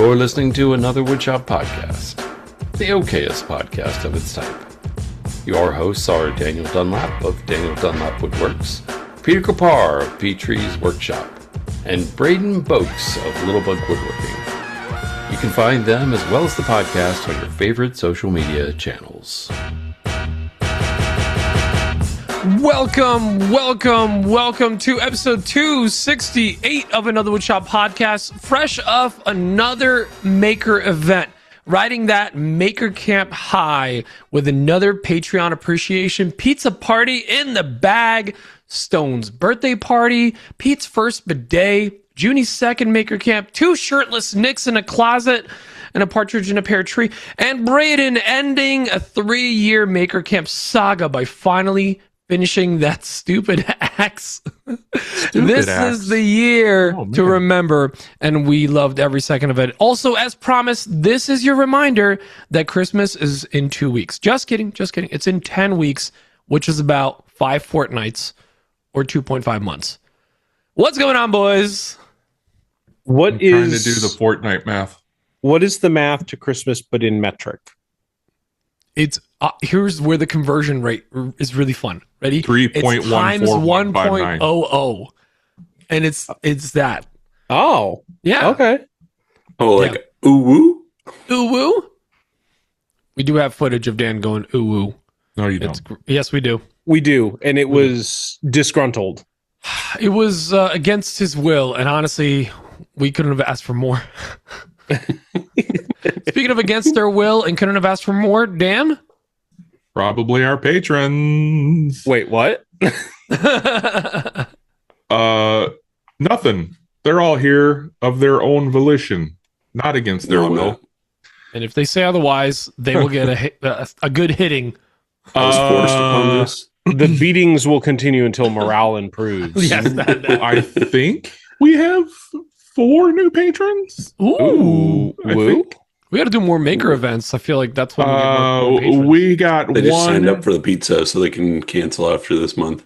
You're listening to another Woodshop podcast, the okayest podcast of its type. Your hosts are Daniel Dunlap of Daniel Dunlap Woodworks, Peter Kapar of Petrie's Workshop, and Braden Boakes of Littlebug Woodworking. You can find them as well as the podcast on your favorite social media channels. Welcome to episode 268 of another Woodshop podcast, fresh off another maker event, riding that Maker Camp high with another Patreon appreciation pizza party in the bag, Stone's birthday party, Pete's first bidet, Junie's second Maker Camp, 2 shirtless Nicks in a closet, and a partridge in a pear tree, and Braden ending a 3-year Maker Camp saga by finally finishing that stupid axe. This is the year to remember, and we loved every second of it. Also, as promised, this is your reminder that Christmas is in 2 weeks. Just kidding. It's in 10 weeks, which is about 5 fortnights or 2.5 months. What's going on, boys? I'm trying to do the fortnight math. What is the math to Christmas, but in metric? It's here's where the conversion rate is really fun. Ready? 3.14 times 1.00, and it's that. Oh, yeah. Okay. Oh, like ooh woo, ooh woo. We do have footage of Dan going ooh woo. No, you don't. Yes, we do. We do, and it was disgruntled. It was against his will, and honestly, we couldn't have asked for more. Speaking of against their will and couldn't have asked for more, Dan? Probably our patrons. Wait, what? Nothing. They're all here of their own volition, not against their will. And if they say otherwise, they will get a good hitting. I was forced upon this. The beatings will continue until morale improves. Yes, I think we have 4 new patrons. Ooh. I think. We got to do more maker events. I feel like that's what we got. They just signed up for the pizza so they can cancel after this month.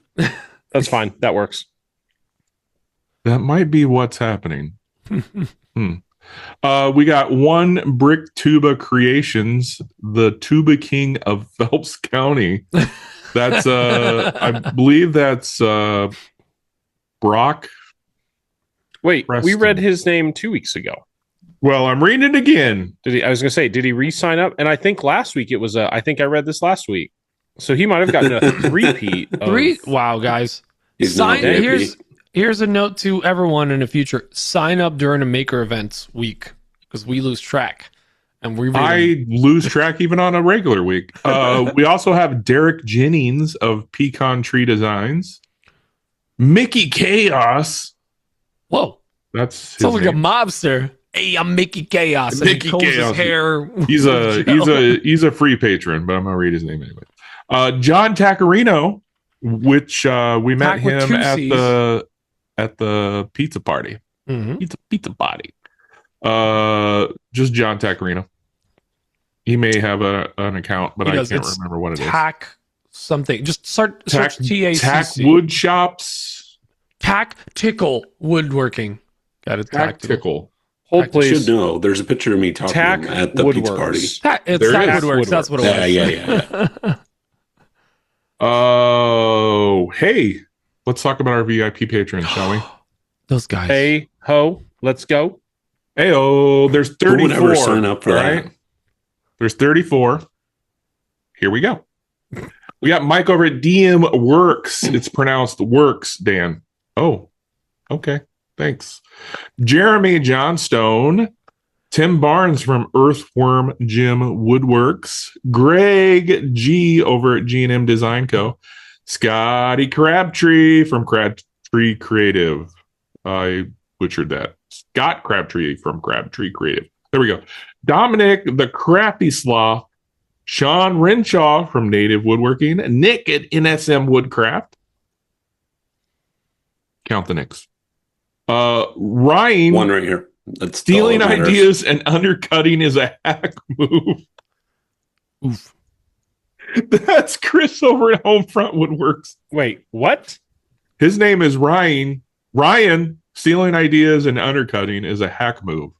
That's fine. That works. That might be what's happening. We got 1 Brick Tuba Creations, the Tuba King of Phelps County. That's I believe that's Brock. Wait, Preston. we read his name 2 weeks ago. Well, I'm reading it again. Did he? I was going to say, did he re-sign up? And I think last week it was. I think I read this last week, so he might have gotten a repeat. Wow, guys! He's Here's a note to everyone in the future: sign up during a maker events week because we lose track, and I lose track even on a regular week. We also have Derek Jennings of Pecan Tree Designs, Mickey Chaos. Whoa, that's sounds like a mobster. Hey, I'm Mickey Chaos. And Mickey he combs Chaos. His hair. He's a free patron, but I'm gonna read his name anyway. John Tacarino, which we met him at the pizza party. Mm-hmm. Pizza party. Just John Tacarino. He may have an account, but I can't remember what it is. Tack something. Just search TACC. Tack Wood Shops. Tactical Woodworking. Got it. Tactical. Hold please. Should know. There's a picture of me talking to him at the pizza party. It's Tack Woodworks. That's what it was. Yeah. Oh, hey. Let's talk about our VIP patrons, shall we? Those guys. Hey, ho, let's go. Hey, oh, there's 34. Who would ever sign up for that? There's 34. Here we go. We got Mike over at DM Works. It's pronounced Works, Dan. Oh, okay. Thanks. Jeremy Johnstone, Tim Barnes from Earthworm Jim Woodworks, Greg G over at G&M Design Co., Scotty Crabtree from Crabtree Creative. I butchered that. Scott Crabtree from Crabtree Creative. There we go. Dominic the Crappy Sloth, Sean Renshaw from Native Woodworking, Nick at NSM Woodcraft. Count the Nicks. Ryan. One right here. That's stealing ideas and undercutting is a hack move. Oof. That's Chris over at Homefront Woodworks. Wait, what? His name is Ryan. Ryan, stealing ideas and undercutting is a hack move.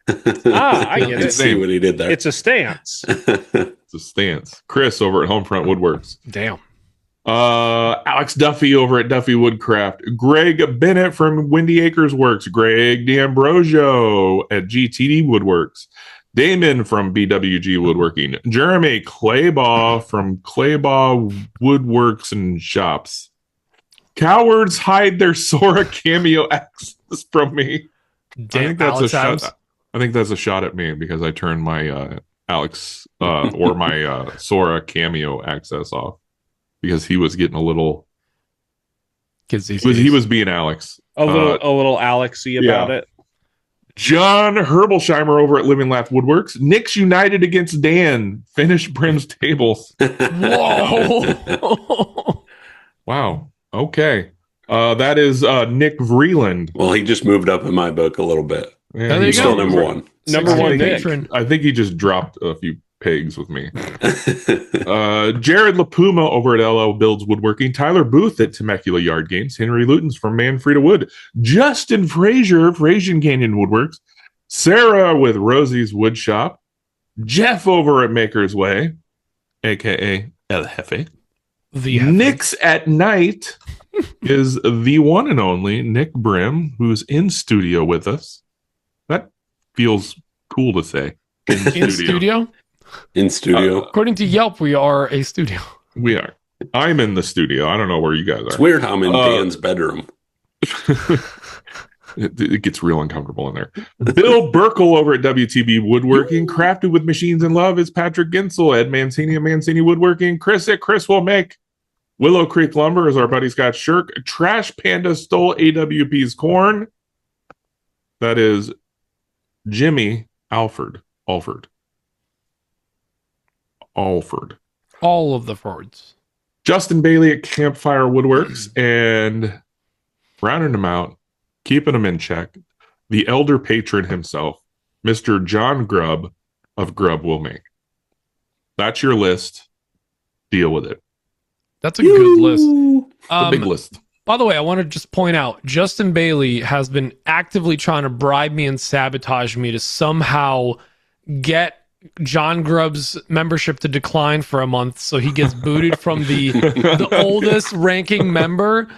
I get it. See what he did there. It's a stance. It's a stance. Chris over at Homefront Woodworks. Damn. Alex Duffy over at Duffy Woodcraft. Greg Bennett from Windy Acres Works. Greg D'Ambrosio at GTD Woodworks. Damon from BWG Woodworking. Jeremy Claybaugh from Claybaugh Woodworks and Shops. Cowards hide their Sora cameo access from me. Damn, Alex Adams. I think that's a shot at me because I turned my Alex or my Sora cameo access off because he was getting a little. He was being Alex. A little Alexy about it. John Herbolsheimer over at Living Laugh Woodworks. Nick's United against Dan. Finish Brim's tables. Whoa. Wow. Okay. That is Nick Vreeland. Well, he just moved up in my book a little bit. Yeah, He's still number one. Number one patron. I think he just dropped a few pegs with me. Jared LaPuma over at LL Builds Woodworking. Tyler Booth at Temecula Yard Games. Henry Lutens from Manfreda Wood. Justin Frazier of Frasian Canyon Woodworks. Sarah with Rosie's Wood Shop. Jeff over at Maker's Way, a.k.a. El Jefe. Nick's at Night is the one and only Nick Brim, who's in studio with us. That feels cool to say. In studio? In studio. According to Yelp, we are a studio. We are. I'm in the studio. I don't know where you guys are. It's weird how I'm in Dan's bedroom. It gets real uncomfortable in there. Bill Burkle over at WTB Woodworking. Crafted with Machines in Love is Patrick Ginsel. Ed Mancini of Mancini Woodworking. Chris at Chris Will Make. Willow Creek Lumber is our buddy Scott Shirk. Trash Panda stole AWP's corn. That is Jimmy Alford. All of the Fords. Justin Bailey at Campfire Woodworks. And rounding them out, keeping them in check, the elder patron himself, Mr. John Grubb of Grubb Will Make. That's your list. Deal with it. That's a good list. A big list. By the way, I want to just point out, Justin Bailey has been actively trying to bribe me and sabotage me to somehow get John Grubb's membership to decline for a month so he gets booted from the oldest ranking member.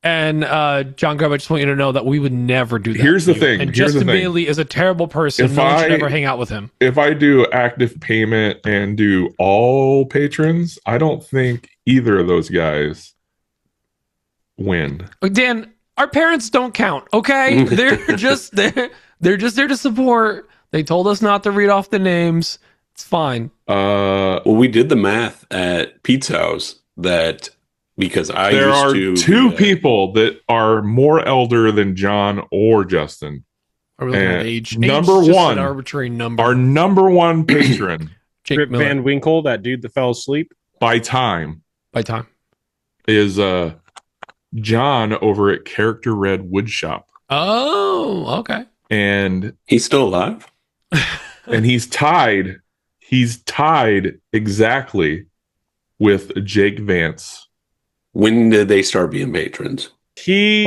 And John Grubb, I just want you to know that we would never do that. Here's the thing. And Justin Bailey is a terrible person. No one should ever hang out with him. If I do active payment and do all patrons, I don't think either of those guys win. Dan, our parents don't count, okay? They're just there. They're just there to support. They told us not to read off the names. It's fine. Well, we did the math at Pete's house that because there are two people that are more elder than John or Justin. Are we looking at age? Number Age is just one, an arbitrary number. our number one patron, Jake Rip Miller. Van Winkle, that dude that fell asleep. by time, is John over at Character Red Woodshop. Oh, okay. And he's still alive. And he's tied exactly with Jake Vance. When did they start being patrons? Wait.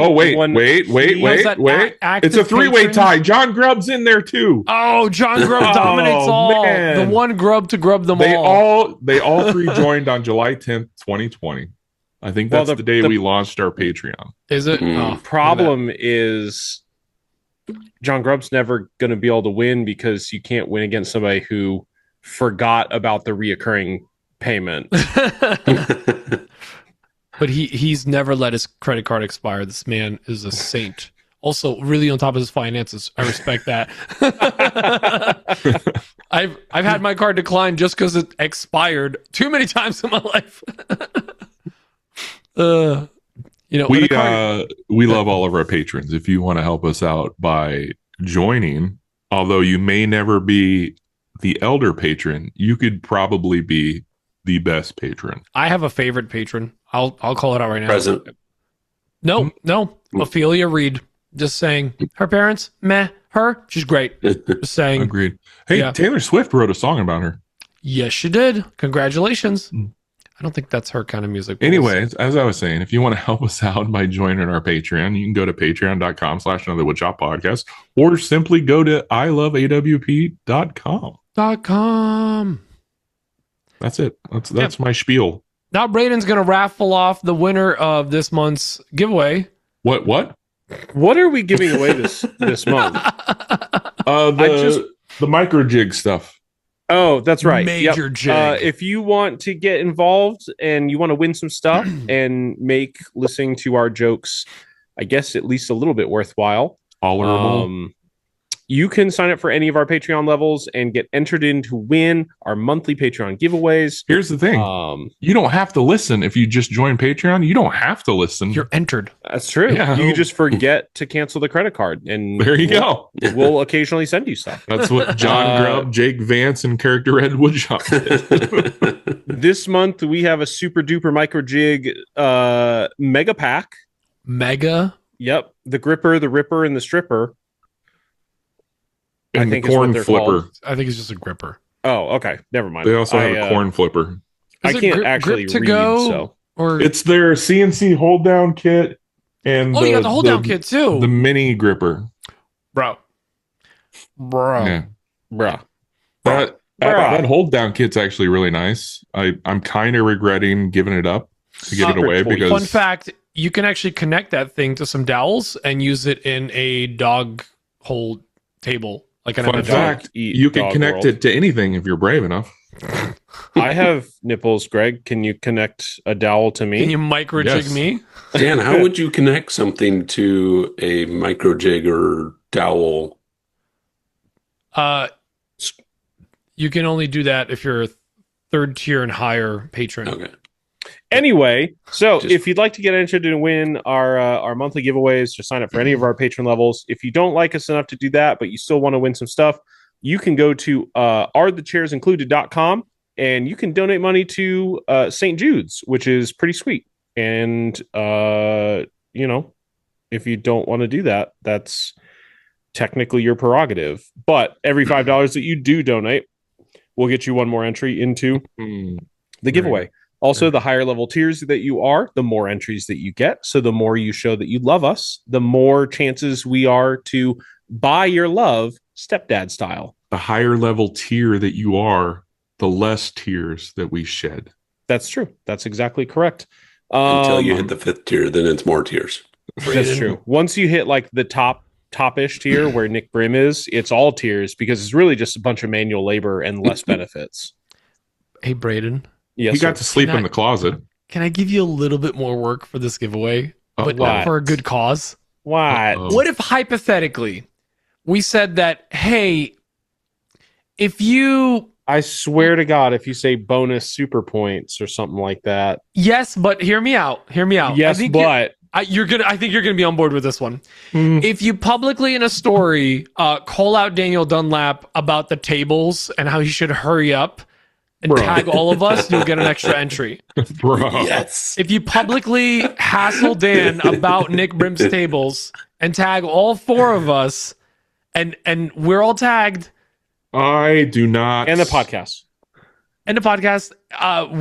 It's a three-way patron? tie. John Grubb's in there too. Oh, John Grubb dominates all. man. The one Grubb to grub them all. They all three joined on July 10th, 2020. I think that's the day we launched our Patreon. Is it? Mm. Oh, Problem is John Grubb's never going to be able to win because you can't win against somebody who forgot about the reoccurring payment. But he's never let his credit card expire. This man is a saint. Also, really on top of his finances. I respect that. I've had my card declined just because it expired too many times in my life. We love all of our patrons. If you want to help us out by joining, although you may never be the elder patron, you could probably be the best patron. I have a favorite patron. I'll call it out right now. Present. No. Ophelia Reed. Just saying. Her parents, meh. Her, she's great. Just saying. Agreed. Hey, Yeah. Taylor Swift wrote a song about her. Yes, she did. Congratulations. I don't think that's her kind of music. Anyways, as I was saying, if you want to help us out by joining our Patreon, you can go to patreon.com/anotherwoodshop podcast, or simply go to iloveawp.com. .com. That's it. That's my spiel. Now Braden's going to raffle off the winner of this month's giveaway. What? What are we giving away this month? The micro jig stuff. Oh, that's right. Major jig. If you want to get involved and you want to win some stuff and make listening to our jokes, I guess, at least a little bit worthwhile, Tolerable. you can sign up for any of our Patreon levels and get entered in to win our monthly Patreon giveaways. Here's the thing. You don't have to listen if you just join Patreon. You don't have to listen. You're entered. That's true. Yeah. You just forget to cancel the credit card. And There you go. We'll occasionally send you stuff. That's what John Grubb, Jake Vance, and Character Red Woodshop did. This month, we have a super duper micro jig mega pack. Mega? Yep. The gripper, the ripper, and the stripper. And I the think is what corn they're flipper. called. I think it's just a gripper. Oh, okay. Never mind. They also have a corn flipper. I Is it can't actually grip to read, go? so. Or It's their CNC hold down kit and you got the hold down kit too. The mini gripper. Bro. Yeah. Bruh. That hold down kit's actually really nice. I'm kind of regretting giving it up to give it Super away toy. because Fun fact, you can actually connect that thing to some dowels and use it in a dog hold table. Like an fun MFG. fact, eat you can dog connect world. it to anything if you're brave enough. I have nipples, Greg. Can you connect a dowel to me? Can you micro jig Yes. me? Dan, how would you connect something to a micro jig or dowel? You can only do that if you're a third tier and higher patron. Okay. Anyway, so Just- if you'd like to get entered to win our monthly giveaways, just sign up for any of our patron levels. If you don't like us enough to do that, but you still want to win some stuff, you can go to arethechairs.included.com and you can donate money to St. Jude's, which is pretty sweet. And if you don't want to do that, that's technically your prerogative. But every $5 that you do donate will get you one more entry into the giveaway. Also, the higher level tiers that you are, the more entries that you get. So the more you show that you love us, the more chances we are to buy your love stepdad style. The higher level tier that you are, the less tears that we shed. That's true. That's exactly correct. Until you hit the 5th tier, then it's more tiers. That's true. Once you hit like the top-ish tier where Nick Brim is, it's all tiers because it's really just a bunch of manual labor and less benefits. Hey, Braden, Yes, He got to sleep Can I- in the closet. can I give you a little bit more work for this giveaway? But What? for a good cause? What? Uh-oh. What if hypothetically we said that, hey, if you I swear to God, if you say bonus super points or something like that. yes, but hear me out. Yes, I think but I think you're gonna be on board with this one. Mm. If you publicly in a story call out Daniel Dunlap about the tables and how he should hurry up and Bro. tag all of us, you'll get an extra entry. Bro. Yes. If you publicly hassle Dan about Nick Brim's tables and tag all four of us, and we're all tagged I do not. and the podcast. in the podcast,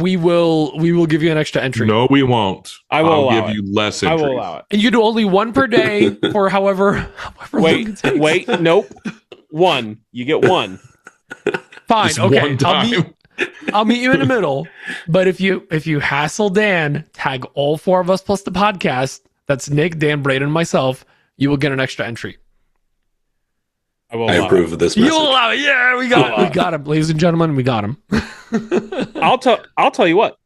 we will give you an extra entry. No, we won't. I will I'll allow give it. you less I entries. will allow it. And you do only one per day for however long Wait, it takes. wait, nope. One. You get one. Fine. Just Okay. one time. I'll meet you in the middle. But if you hassle Dan, tag all four of us plus the podcast. That's Nick, Dan, Braden, and myself. You will get an extra entry. I will I allow approve of this message. You'll allow it. Yeah, we got him, ladies and gentlemen. We got him. it. I'll tell you what.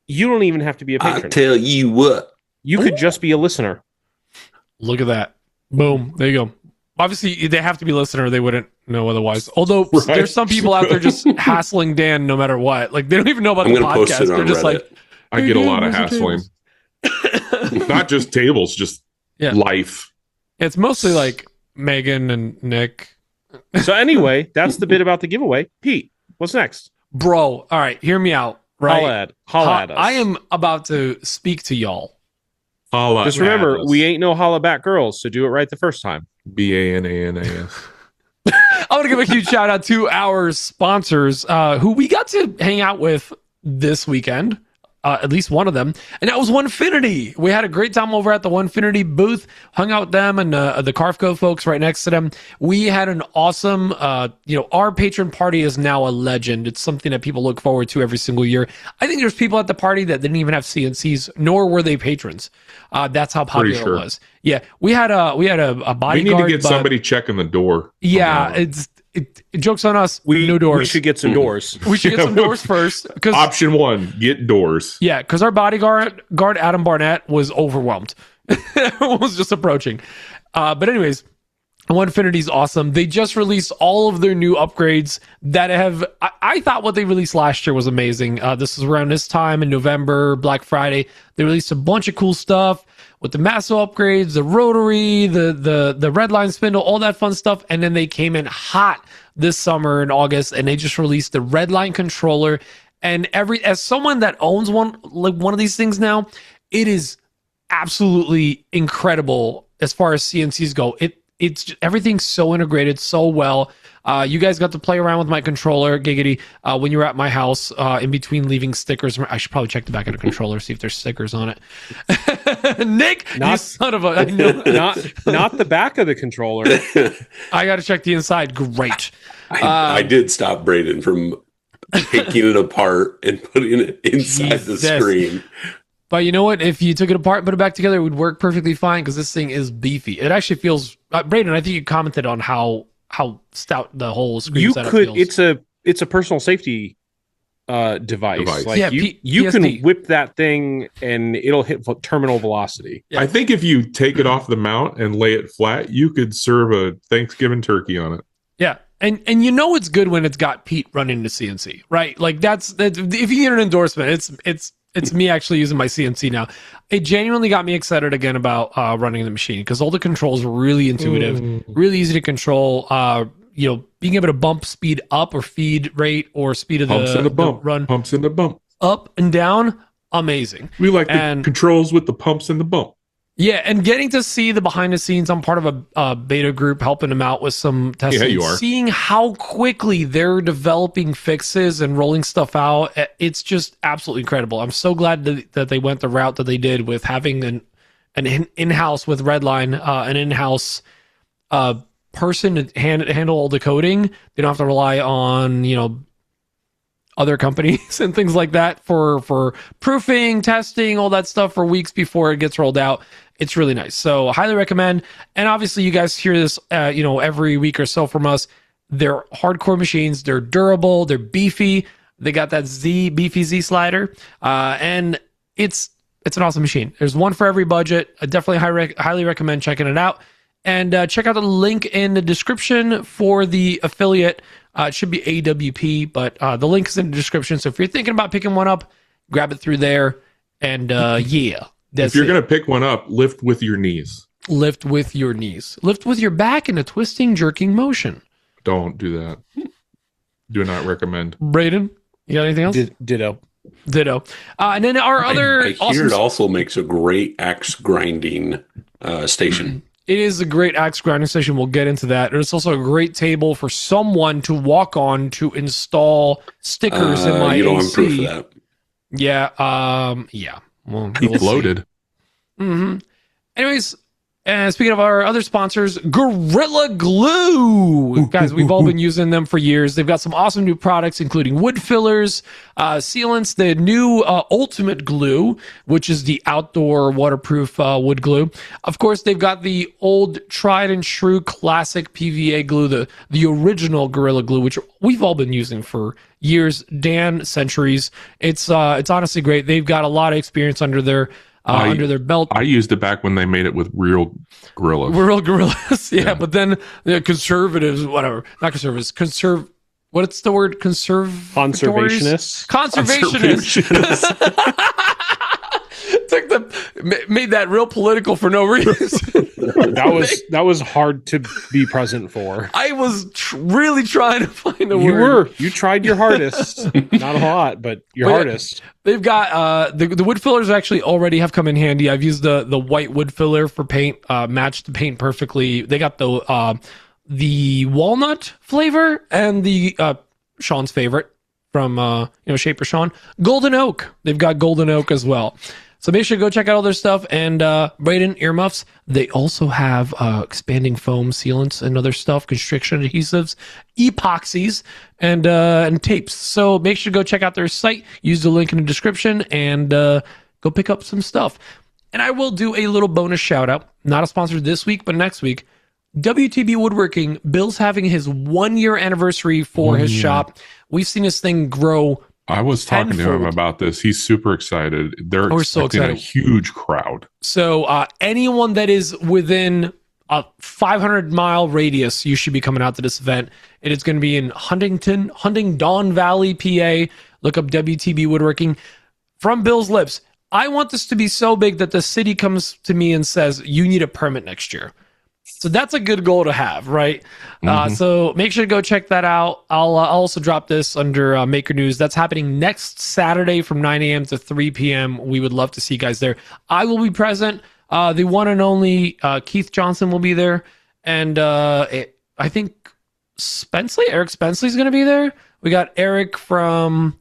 You don't even have to be a I patron. tell you what. You could just be a listener. Look at that. Boom. There you go. Obviously, they have to be a listener. They wouldn't know otherwise. Although Right. there's some people out there just hassling Dan no matter what. Like they don't even know about I'm the going to post podcast. it They're on just Reddit. like, I "Hey, get a Dan, lot of where's the hassling. tables?" Not just tables, just Yeah. life. It's mostly like Megan and Nick. So anyway, that's the bit about the giveaway. Pete, what's next? Bro, all right, hear me out. Right. Holla at us. I am about to speak to y'all. Holla Just at remember, us. we ain't no holla back girls, so do it right the first time. BANANAS. I want to give a huge shout out to our sponsors, who we got to hang out with this weekend. At least one of them, and that was Onefinity. We had a great time over at the Onefinity booth, hung out with them and the Carfco folks right next to them. We had an awesome, our patron party is now a legend. It's something that people look forward to every single year. I think there's people at the party that didn't even have CNCs, nor were they patrons. That's how popular it was. Yeah, we had a bodyguard. We need to get somebody checking the door. Yeah, joke's on us. No doors. We should get some doors. We should get some doors first. Option 1, get doors. Yeah, because our bodyguard Adam Barnett was overwhelmed. Everyone was just approaching. But anyways, Onefinity's awesome. They just released all of their new upgrades that have... I thought what they released last year was amazing. This is around this time in November, Black Friday. They released a bunch of cool stuff with the massive upgrades, the rotary, the red line spindle, all that fun stuff. And then they came in hot this summer in August, and they just released the red line controller. And as someone that owns one of these things now, it is absolutely incredible as far as CNCs go. It's just, everything's so integrated so well. You guys got to play around with my controller, Giggity, when you were at my house, in between leaving stickers. I should probably check the back of the controller, see if there's stickers on it. Nick, you son of a... I know. Not the back of the controller. I got to check the inside. Great. I did stop Braden from taking it apart and putting it inside the screen. But you know what? If you took it apart and put it back together, it would work perfectly fine because this thing is beefy. It actually feels... Braden, I think you commented on how stout the whole screen setup feels. It's a personal safety device. Like yeah, you can whip that thing and it'll hit terminal velocity. Yeah. I think if you take it off the mount and lay it flat, you could serve a Thanksgiving turkey on it. Yeah. And it's good when it's got Pete running the CNC, right? Like that's if you get an endorsement, it's me actually using my CNC now. It genuinely got me excited again about running the machine because all the controls were really intuitive, really easy to control. Being able to bump speed up or feed rate or speed of the run. Pumps in the bump. Up and down, amazing. We like the controls with the pumps and the bump. Yeah, and getting to see the behind the scenes. I'm part of a beta group helping them out with some testing. Yeah, you are. Seeing how quickly they're developing fixes and rolling stuff out, it's just absolutely incredible. I'm so glad that they went the route that they did with having an in-house with Redline, an in-house person to handle all the coding. They don't have to rely on, other companies and things like that for proofing, testing, all that stuff for weeks before it gets rolled out. It's really nice. So highly recommend. And obviously you guys hear this, every week or so from us. They're hardcore machines. They're durable. They're beefy. They got that beefy Z slider. And it's an awesome machine. There's one for every budget. I definitely highly recommend checking it out. And check out the link in the description for the affiliate. It should be AWP, but the link is in the description. So if you're thinking about picking one up, grab it through there. And if you're going to pick one up, lift with your knees. Lift with your knees. Lift with your back in a twisting, jerking motion. Don't do that. Do not recommend. Braden, you got anything else? Ditto. And then our other... I hear it also makes a great axe grinding station. It is a great axe grinding station. We'll get into that. And it's also a great table for someone to walk on to install stickers in my you don't AC. have proof of that. Yeah. Well, He's loaded. Mm-hmm. Anyways, speaking of our other sponsors, Gorilla Glue. Guys, we've all been using them for years. They've got some awesome new products, including wood fillers, sealants, the new Ultimate Glue, which is the outdoor waterproof wood glue. Of course, they've got the old tried and true classic PVA glue, the original Gorilla Glue, which we've all been using for years, centuries. It's honestly great. They've got a lot of experience under their belt. I used it back when they made it with real gorillas. Real gorillas, yeah. But then the conservatives, whatever, not conservatives, what's the word? Conservationists. Made that real political for no reason. that was hard to be present for. I was really trying to find a word. You tried your hardest. Not a lot, but hardest. They've got the wood fillers actually already have come in handy. I've used the white wood filler for paint, matched the paint perfectly. They got the walnut flavor and the Sean's favorite from Shaper Sean. Golden Oak. They've got Golden Oak as well. So make sure to go check out all their stuff. And Braden, earmuffs. They also have expanding foam sealants and other stuff, constriction adhesives, epoxies, and tapes. So make sure to go check out their site. Use the link in the description and go pick up some stuff. And I will do a little bonus shout out. Not a sponsor this week, but next week. WTB Woodworking. Bill's having his 1 year anniversary for his shop. We've seen this thing grow. I was talking to him tenfold. about this. He's super excited. They're We're so expecting a excited. huge crowd. So anyone that is within a 500-mile radius, you should be coming out to this event. It is going to be in Huntingdon Valley, PA. Look up WTB Woodworking. From Bill's lips, I want this to be so big that the city comes to me and says, you need a permit next year. So that's a good goal to have, right? So make sure to go check that out. I'll also drop this under Maker News. That's happening next Saturday from 9 a.m. to 3 p.m. We would love to see you guys there. I will be present. The one and only Keith Johnson will be there. And I think Eric Spenceley is going to be there. We got Eric from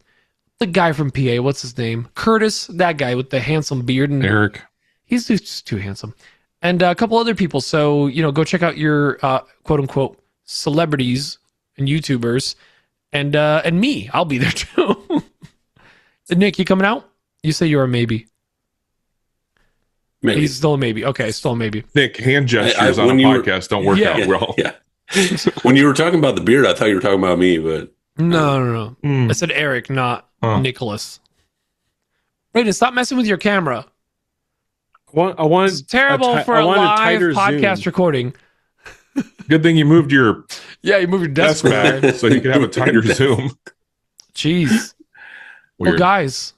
the guy from PA. What's his name? Curtis, that guy with the handsome beard. And Eric. he's just too handsome. And a couple other people. So, go check out your quote unquote celebrities and YouTubers. And me. I'll be there too. Nick, you coming out? You say you're a maybe. Maybe. He's still a maybe. Okay, still a maybe. Nick, hand gestures on a when you were- podcast don't work out well. Yeah. When you were talking about the beard, I thought you were talking about me, but No. Mm. I said Eric, not Oh. Nicholas. Braden, stop messing with your camera. I wanted It's terrible for a live podcast recording. Good thing you moved your Yeah, you move your desk desk back so you can have a tighter zoom. Jeez. Well, Weird. guys,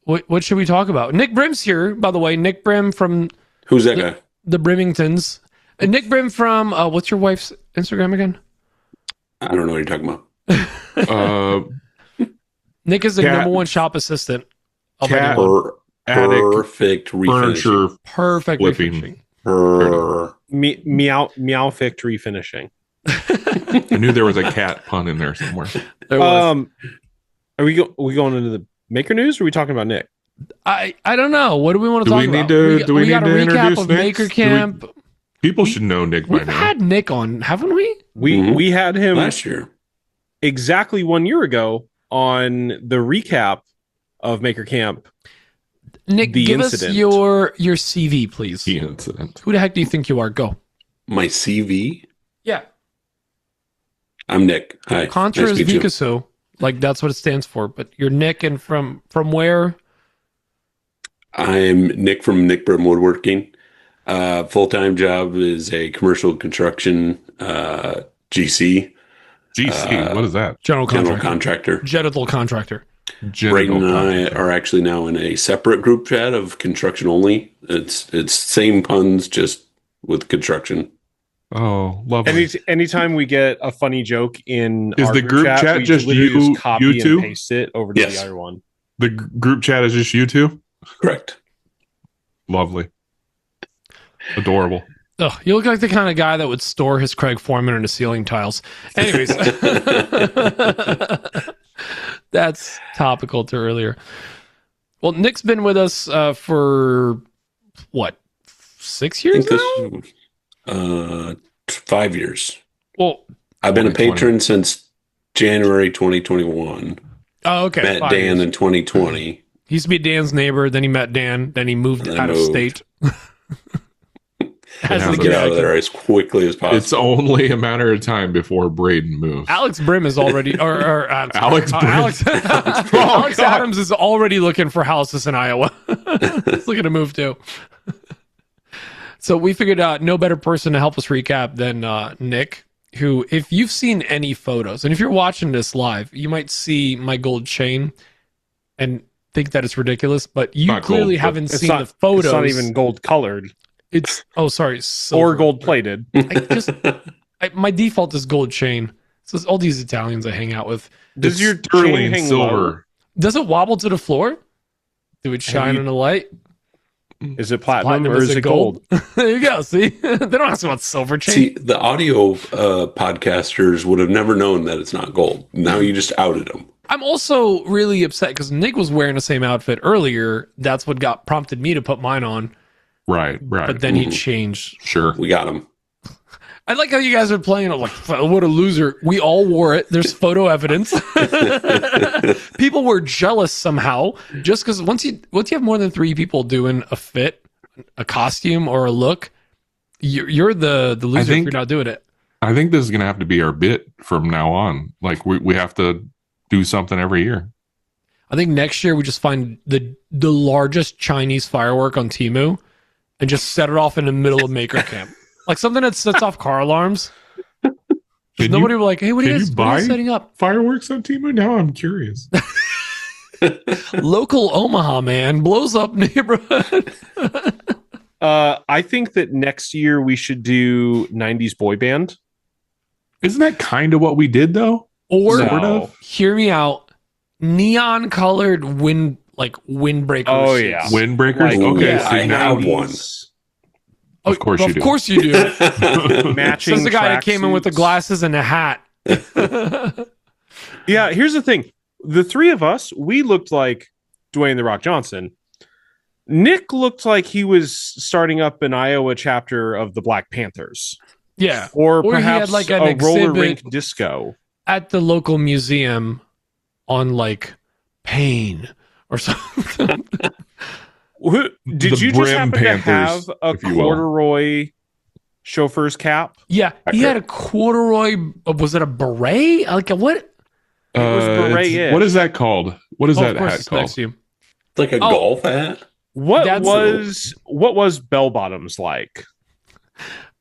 what should we talk about? Nick Brim's here, by the way. Nick Brim from who's that guy? the Brimingtons. And Nick Brim from, what's your wife's Instagram again? I don't know what you're talking about. Nick is the Cat- number one shop assistant of Cat- anyone. Attic Perfect refinishing. furniture. Perfect flipping. refinishing. Meowfic refinishing. I knew there was a cat pun in there somewhere. There was. Are we going into the Maker News or are we talking about Nick? I don't know. What do we want to Do talk we need about? to- do we got a need to recap introduce of Nick? Maker Do we- Camp. People should know Nick by We've now. had Nick on, haven't we? We had him Last year. exactly 1 year ago on the recap of Maker Camp. Nick, The give incident. us your CV, please. The incident. Who the heck do you think you are? Go. My CV. Yeah. I'm Nick. Hi. Contra Nice is to meet you. Vikaso. Like, that's what it stands for. But you're Nick, and from where? I'm Nick from Nick Brim Woodworking. Full-time job is a commercial construction GC, GC, what is that? General general contractor. contractor. Genital contractor. Braden and I contractor. are actually now in a separate group chat of construction only. It's same puns, just with construction. Oh, lovely. Anytime we get a funny joke in Is our the group chat we just literally you- copy you two? and paste it over to Yes. the other one. The group chat is just you two? Correct. Lovely. Adorable. Ugh, you look like the kind of guy that would store his Craig Foreman into ceiling tiles. Anyways, that's topical to earlier. Well, Nick's been with us for what, 6 I years think now? this 5 years. Well, I've been a 2020. patron since January 2021. oh, okay. Met 5 Dan years. in 2020. He used to be Dan's neighbor. Then he met Dan. Then he moved And out of moved. state. As Yeah, the To get out kid. of there as quickly as possible. It's only a matter of time before Braden moves. Alex Brim is already, or Alex Brim. Alex, Oh, Alex God. Adams is already looking for houses in Iowa. He's looking to move too. So we figured out no better person to help us recap than Nick, who, if you've seen any photos, and if you're watching this live, you might see my gold chain and think that it's ridiculous, but you Not clearly gold, but haven't It's seen not, the photos. It's not even gold colored It's sorry, or silver. gold plated. My default is gold chain. So it's all these Italians I hang out with. Does It's your chain sterling hang silver. low? Does it wobble to the floor? Do it shine you- in the light? Is it platinum, or is it gold? There you go. See, they don't ask about silver chain. See, the audio podcasters would have never known that it's not gold. Now you just outed them. I'm also really upset because Nick was wearing the same outfit earlier. That's what prompted me to put mine on. Right. But then he changed. Sure. We got him. I like how you guys are playing. I'm like, what a loser. We all wore it. There's photo evidence. People were jealous somehow just because once you have more than 3 people doing a fit, a costume, or a look, you're the loser if you're not doing it. I think this is going to have to be our bit from now on. Like we have to do something every year. I think next year we just find the largest Chinese firework on Temu and just set it off in the middle of Maker Camp. Like something that sets off car alarms. Nobody will like, hey, what are you guys setting up? Fireworks on Temu? Now I'm curious. Local Omaha man blows up neighborhood. I think that next year we should do 90s boy band. Isn't that kind of what we did though? Or Sort of. hear me out, neon colored windbreakers. Oh yeah, Windbreakers. Like, okay, yeah, so I now have one. Of course you do. Of course you do. matching. Says the guy that came in with the glasses and a hat. Yeah, here's the thing. The 3 of us, we looked like Dwayne "The Rock" Johnson. Nick looked like he was starting up an Iowa chapter of the Black Panthers. Yeah. Or he perhaps had like an a roller exhibit rink disco. at the local museum on like pain or something. Did The you just Brim happen Panthers, to have a if you will. corduroy chauffeur's cap? Yeah, he had a corduroy. Was it a beret? Like a what? It was beret-ish. What is that called? What is Oh, that of course, hat it's called? next to you. Like a golf hat. What was bell bottoms like?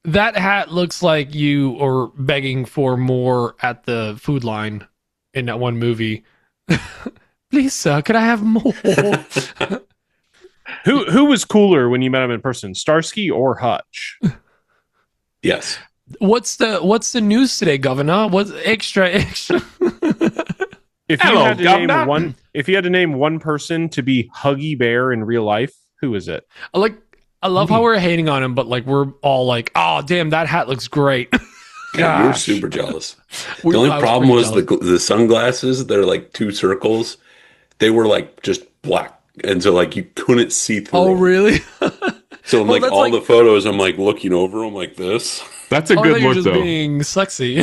That hat looks like you are begging for more at the food line in that one movie. Please, sir, could I have more? Who was cooler when you met him in person, Starsky or Hutch? Yes. What's the news today, Governor? What's extra? If you Hello, had to Governor. name one person to be Huggy Bear in real life, who is it? I love how we're hating on him, but like we're all like, oh damn, that hat looks great. God, you were super jealous. The I only was problem pretty was jealous. the sunglasses. They're like 2 circles. They were like just black, and so like you couldn't see through. Oh them. really? So I'm Well, like that's all like- the photos. I'm like looking over them like this. That's a Oh, I good thought you were look just though. being sexy.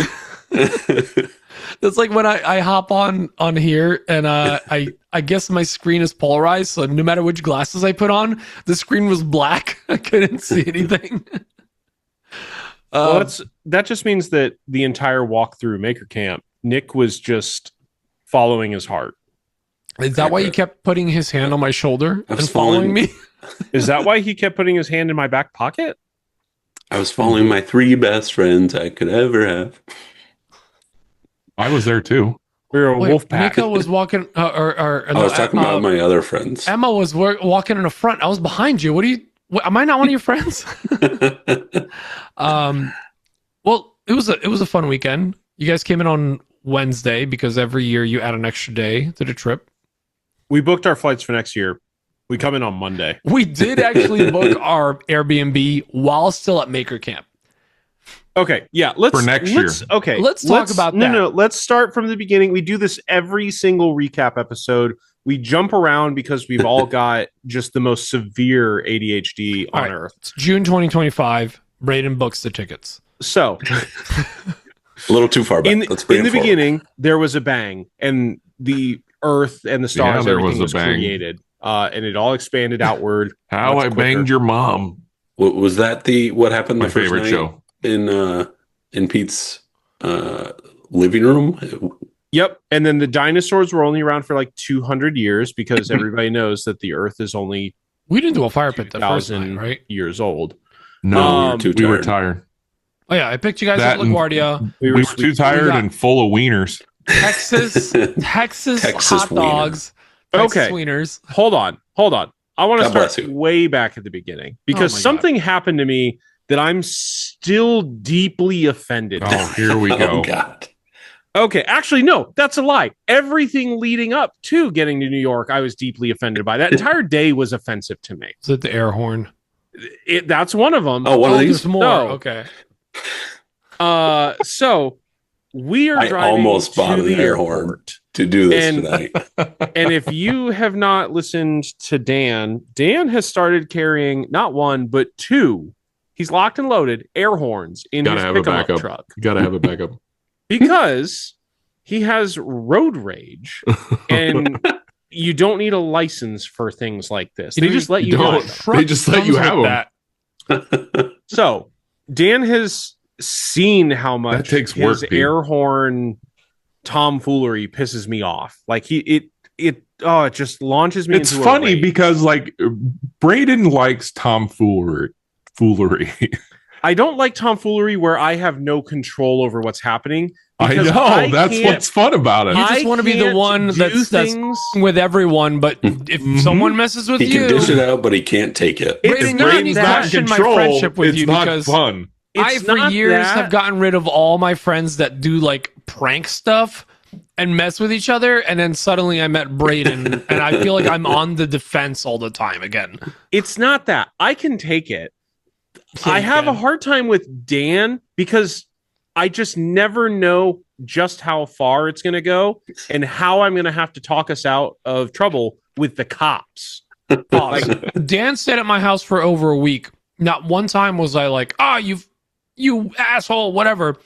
That's like when I hop on here and I guess my screen is polarized, so no matter which glasses I put on, the screen was black. I couldn't see anything. Well, that just means that the entire walk through Maker Camp, Nick was just following his heart. Is that why you kept putting his hand on my shoulder I was and following following- me? Is that why he kept putting his hand in my back pocket? I was following my 3 best friends I could ever have. I was there too. We were a wolf pack. Mika was walking, I was talking about my other friends. Emma was walking in the front. I was behind you. Am I not one of your friends? Well, it was a fun weekend. You guys came in on Wednesday because every year you add an extra day to the trip. We booked our flights for next year. We come in on Monday. We did actually book our Airbnb while still at Maker Camp. Okay, yeah. Let's For next year. Okay, Let's talk about that. No. Let's start from the beginning. We do this every single recap episode. We jump around because we've all got just the most severe ADHD All on right. earth. It's June 2025. Braden books the tickets. So A little too far back. Let's bring in the it forward. beginning, there was a bang, and the Earth and the stars, there everything was was a bang. created, and it all expanded outward. How much I banged quicker. your mom. Was that what happened? My the first favorite night show. in Pete's living room. Yep, and then the dinosaurs were only around for like 200 years because everybody knows that the Earth is only We didn't do a fire pit the first 2,000 night, right? years old. No, we were too we were tired. tired. Oh yeah, I picked you guys That at and- LaGuardia. We were too tired got- and full of wieners. Texas Texas hot dogs. Texas Okay. wieners. Hold on. I want to God bless start you. way back at the beginning because Oh my God. something happened to me that I'm still deeply offended. Oh, here we go. Oh God. Okay, actually, no, that's a lie. Everything leading up to getting to New York, I was deeply offended by. That entire day was offensive to me. Is it the air horn? That's one of them. Oh, one of there's these. more. No. Okay. So we are I driving almost bought to an the air horn. airport. to do this And- tonight. And if you have not listened to Dan has started carrying not one, but two. He's locked and loaded air horns in Gotta his have a pick-em-up backup. truck You gotta have a backup. because he has road rage and you don't need a license for things like this. They just let you don't. have They just let you have them. them. So Dan has seen how much That takes his work, Pete. air horn tomfoolery pisses me off. Like it just launches me It's into a funny rage. because like Braden likes tomfoolery. I don't like tomfoolery where I have no control over what's happening. I because know. I That's can't- what's fun about it. You just want to be the can't one do that's things. with everyone, but if someone messes with He you, can dish it out, but he can't take it. It's Braden, not you need to that- question my friendship with it's you not because fun. I, It's for not years, that. have gotten rid of all my friends that do like prank stuff and mess with each other. And then suddenly I met Braden and I feel like I'm on the defense all the time again. It's not that. I can take it. I have a hard time with Dan because I just never know just how far it's going to go and how I'm going to have to talk us out of trouble with the cops. Like, Dan stayed at my house for over a week. Not one time was I like, you asshole, whatever.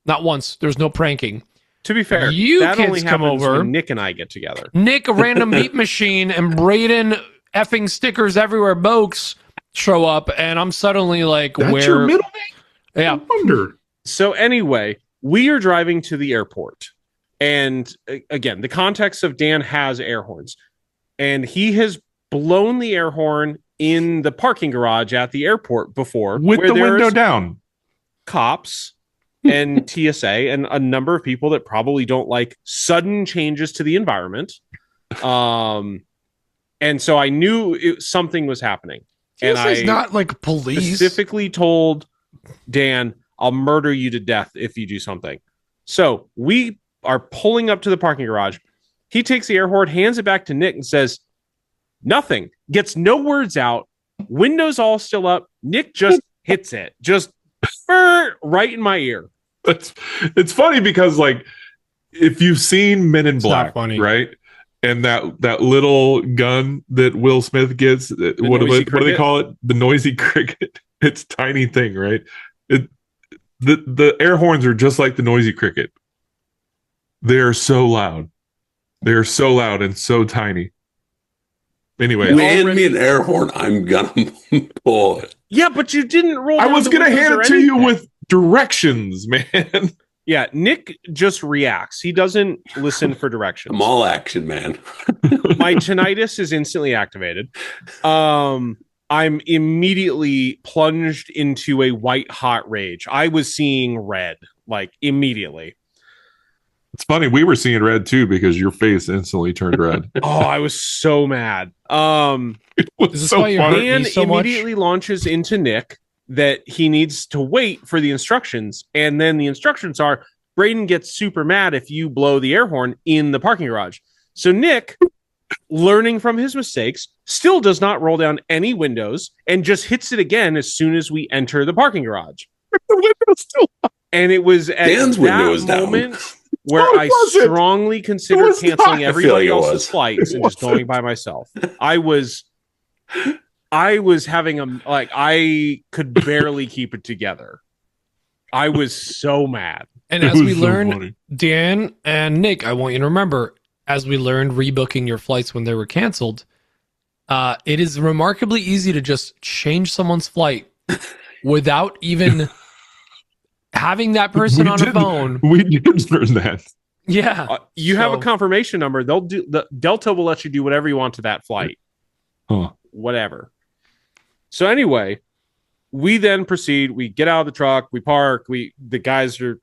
Not once. There's no pranking. To be fair, You that kids only come happens over. when Nick and I get together. Nick, a random meat machine, and Braden effing stickers everywhere, Bokes show up, and I'm suddenly like, That's where? your middle name? Yeah. I wonder. So anyway, we are driving to the airport. And again, the context of Dan has air horns. And he has blown the air horn in the parking garage at the airport before. With where the there's window down. cops and TSA and a number of people that probably don't like sudden changes to the environment. And so I knew something was happening. And This is I not like police. specifically told Dan, I'll murder you to death if you do something. So we are pulling up to the parking garage. He takes the air horn, hands it back to Nick, and says, nothing. Gets no words out. Windows all still up. Nick just hits it. Just right in my ear. It's funny because like if you've seen Men in It's Black, not funny. right? And that little gun that Will Smith gets, what do noisy they cricket? call it? The noisy cricket. It's a tiny thing, right? The air horns are just like the noisy cricket. They're so loud. They're so loud and so tiny. Anyway, Hand me an air horn. I'm gonna pull it. Yeah, but you didn't roll. I down was the gonna windows hand or it to you anything. with directions, man. Yeah, Nick just reacts. He doesn't listen for directions. I'm all action, man. My tinnitus is instantly activated. I'm immediately plunged into a white hot rage. I was seeing red, like immediately. It's funny, we were seeing red too because your face instantly turned red. Oh, I was so mad. It was Is this so why you're funny. hurt? Dan so much? immediately launches into Nick that he needs to wait for the instructions. And then the instructions are Braden gets super mad if you blow the air horn in the parking garage. So Nick, learning from his mistakes, still does not roll down any windows and just hits it again as soon as we enter the parking garage. The window's still And it was at Dan's that window is down. moment where No, it I wasn't. strongly It considered was canceling not. I feel everybody like it else's was. flights and just wasn't. going by myself. I was having I could barely keep it together. I was so mad. And It as we was so learned, funny. Dan and Nick, I want you to remember, as we learned rebooking your flights when they were canceled, it is remarkably easy to just change someone's flight without even having that person We on a did- phone. We did learn that. Yeah. You have a So- confirmation number. The Delta will let you do whatever you want to that flight. Huh. Whatever. So anyway, we then proceed. We get out of the truck. We park. The guys are.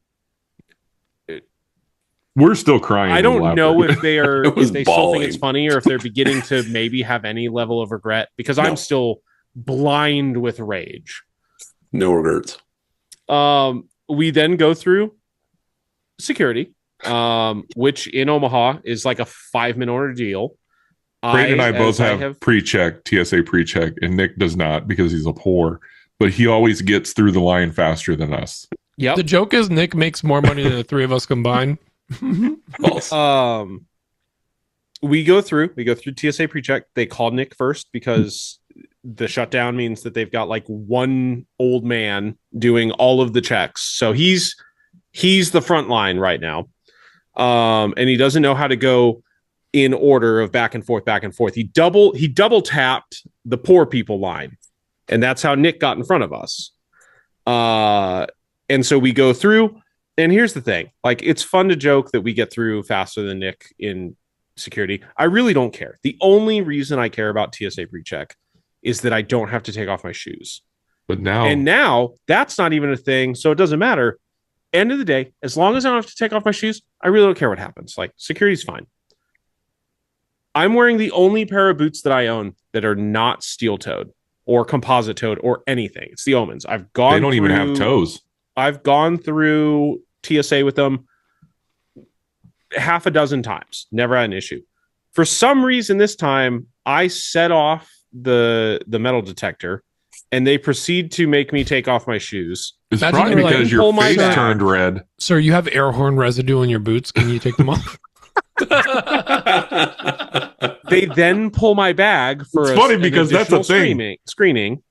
We're still crying. I in don't laughter. know if they are. It was If they still think it's bawling. funny, or if they're beginning to maybe have any level of regret because I'm No. still blind with rage. No regrets. We then go through security, which in Omaha is like a 5-minute ordeal. Braden and I both as have pre-check, TSA pre-check, and Nick does not because he's a poor. But he always gets through the line faster than us. Yep. The joke is Nick makes more money than the three of us combined. False. We go through TSA pre-check. They call Nick first because the shutdown means that they've got like one old man doing all of the checks. So he's the front line right now. And he doesn't know how to go in order of back and forth. He double tapped the poor people line. And that's how Nick got in front of us. And so we go through, and here's the thing. Like, it's fun to joke that we get through faster than Nick in security. I really don't care. The only reason I care about TSA pre-check is that I don't have to take off my shoes. But now, And now that's not even a thing, so it doesn't matter. End of the day, as long as I don't have to take off my shoes, I really don't care what happens. Like, security's fine. I'm wearing the only pair of boots that I own that are not steel-toed or composite-toed or anything. It's the Omens. they don't even have toes. I've gone through TSA with them half a dozen times. Never had an issue. For some reason this time, I set off the metal detector and they proceed to make me take off my shoes. It's Imagine probably they're like, because your pull my face bag. turned red. Sir, you have air horn residue in your boots. Can you take them off? They then pull my bag for It's funny because that's a thing. Screening.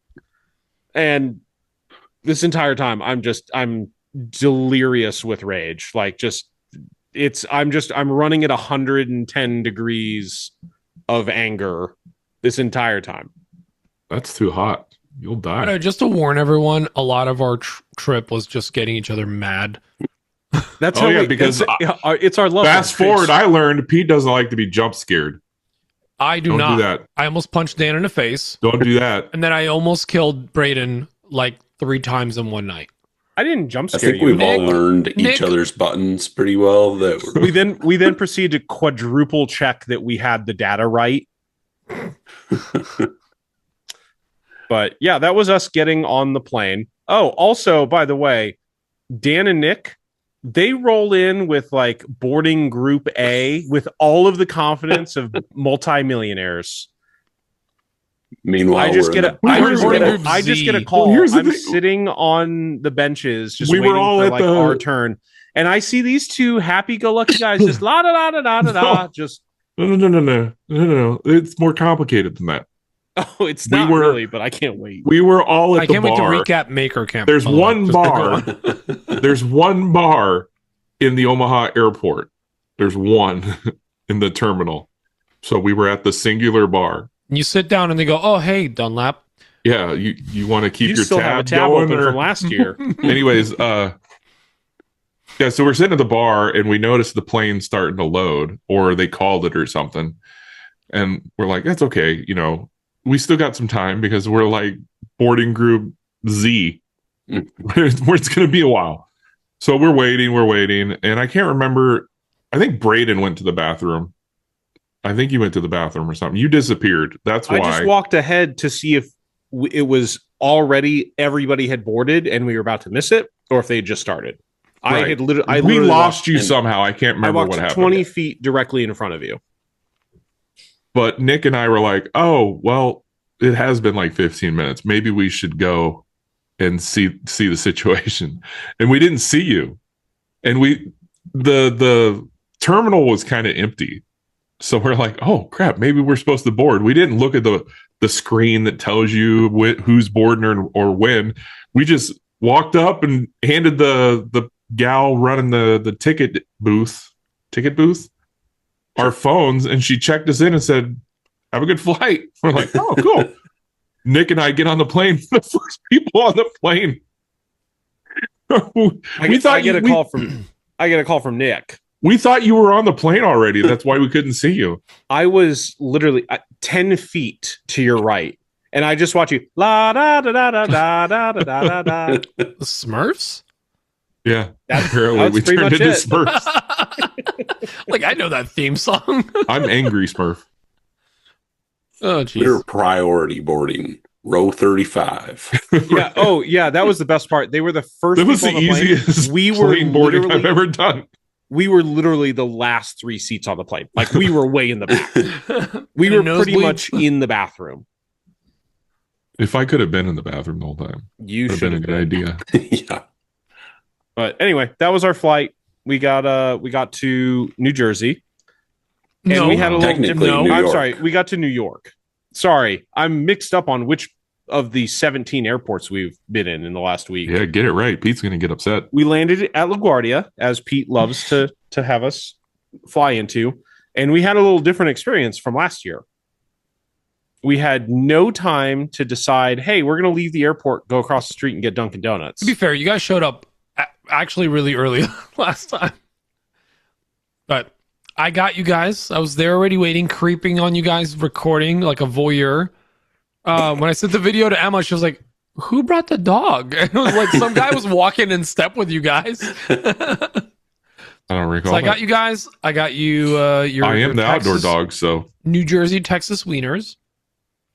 And this entire time I'm delirious with rage. Like, I'm running at 110 degrees of anger this entire time. That's too hot. You'll die. Just to warn everyone, a lot of our trip was just getting each other mad. That's Oh, yeah, because it's our love. Fast forward, I learned Pete doesn't like to be jump scared. I do Don't not. do that. I almost punched Dan in the face, Don't do that. and then I almost killed Braden like 3 times in one night. I didn't jump I scare think you. we've all Nick- learned Nick- each other's buttons pretty well. That We then proceed to quadruple check that we had the data right. But yeah, that was us getting on the plane. Oh, also, by the way, Dan and Nick, they roll in with like boarding group A with all of the confidence of multimillionaires. Meanwhile, I just get a call. Well, here's the I'm thing. sitting on the benches, just We were waiting all for at like the- our turn, and I see these two happy-go-lucky guys just la da da da da da da. Just No. It's more complicated than that. oh, it's We not were- really, but I can't wait. We were all at I the can't wait to bar. recap Maker Camp. There's by the way. one Just bar. go on. There's one bar in the Omaha airport. There's one in the terminal. So we were at the singular bar. You sit down and they go, "Oh, hey, Dunlap." Yeah, you want to keep You your still have a tab tab going? open or- from last year. Anyways, yeah, so we're sitting at the bar and we noticed the plane starting to load, or they called it or something. And we're like, that's okay, we still got some time because we're like boarding group Z. where it's gonna be a while. So we're waiting, and I can't remember. I think Braden went to the bathroom. I think you went to the bathroom or something. You disappeared. That's why. I just walked ahead to see if it was already everybody had boarded and we were about to miss it, or if they had just started. Right. I had literally, we lost you and somehow. I can't I remember walked what happened. 20 feet directly in front of you. But Nick and I were like, oh, well, it has been like 15 minutes. Maybe we should go and see the situation. And we didn't see you. And the terminal was kind of empty. So we're like, oh crap, maybe we're supposed to board. We didn't look at the screen that tells you who's boarding or when. We just walked up and handed the gal running the ticket booth our phones, and she checked us in and said, have a good flight. We're like, oh, cool. Nick and I get on the plane. The first people on the plane. I get a call from Nick. We thought you were on the plane already. That's why we couldn't see you. I was literally 10 feet to your right. And I just watch you. La da da da da da da da da da. The Smurfs? Yeah. That's Apparently we pretty turned much into it. Smurfs. Like, I know that theme song. I'm angry Smurf. Oh, we're jeez. priority boarding row 35. Yeah. Oh, yeah. That was the best part. They were the first. That was the people on plane. easiest We were plane boarding literally- I've ever done. We were literally the last 3 seats on the plane. Like, we were way in the back. We And were a pretty nosebleed? much in the bathroom. If I could have been in the bathroom the whole time, You would have should been a have good been. idea. Yeah. But anyway, that was our flight. we got to New Jersey, and No, we had a little Technically, different. New I'm York. sorry, we got to New York. Sorry, I'm mixed up on which of the 17 airports we've been in the last week. Yeah, get it right. Pete's going to get upset. We landed at LaGuardia, as Pete loves to have us fly into, and we had a little different experience from last year. We had no time to decide, hey, we're going to leave the airport, go across the street, and get Dunkin' Donuts. to be fair, you guys showed up actually really early last time. But I got you guys. I was there already waiting, creeping on you guys, recording like a voyeur. When I sent the video to Emma, she was like, who brought the dog? And it was like some guy was walking in step with you guys. I don't recall. So I got you guys. I got you. Your I am the Texas, outdoor dog, so. New Jersey, Texas wieners,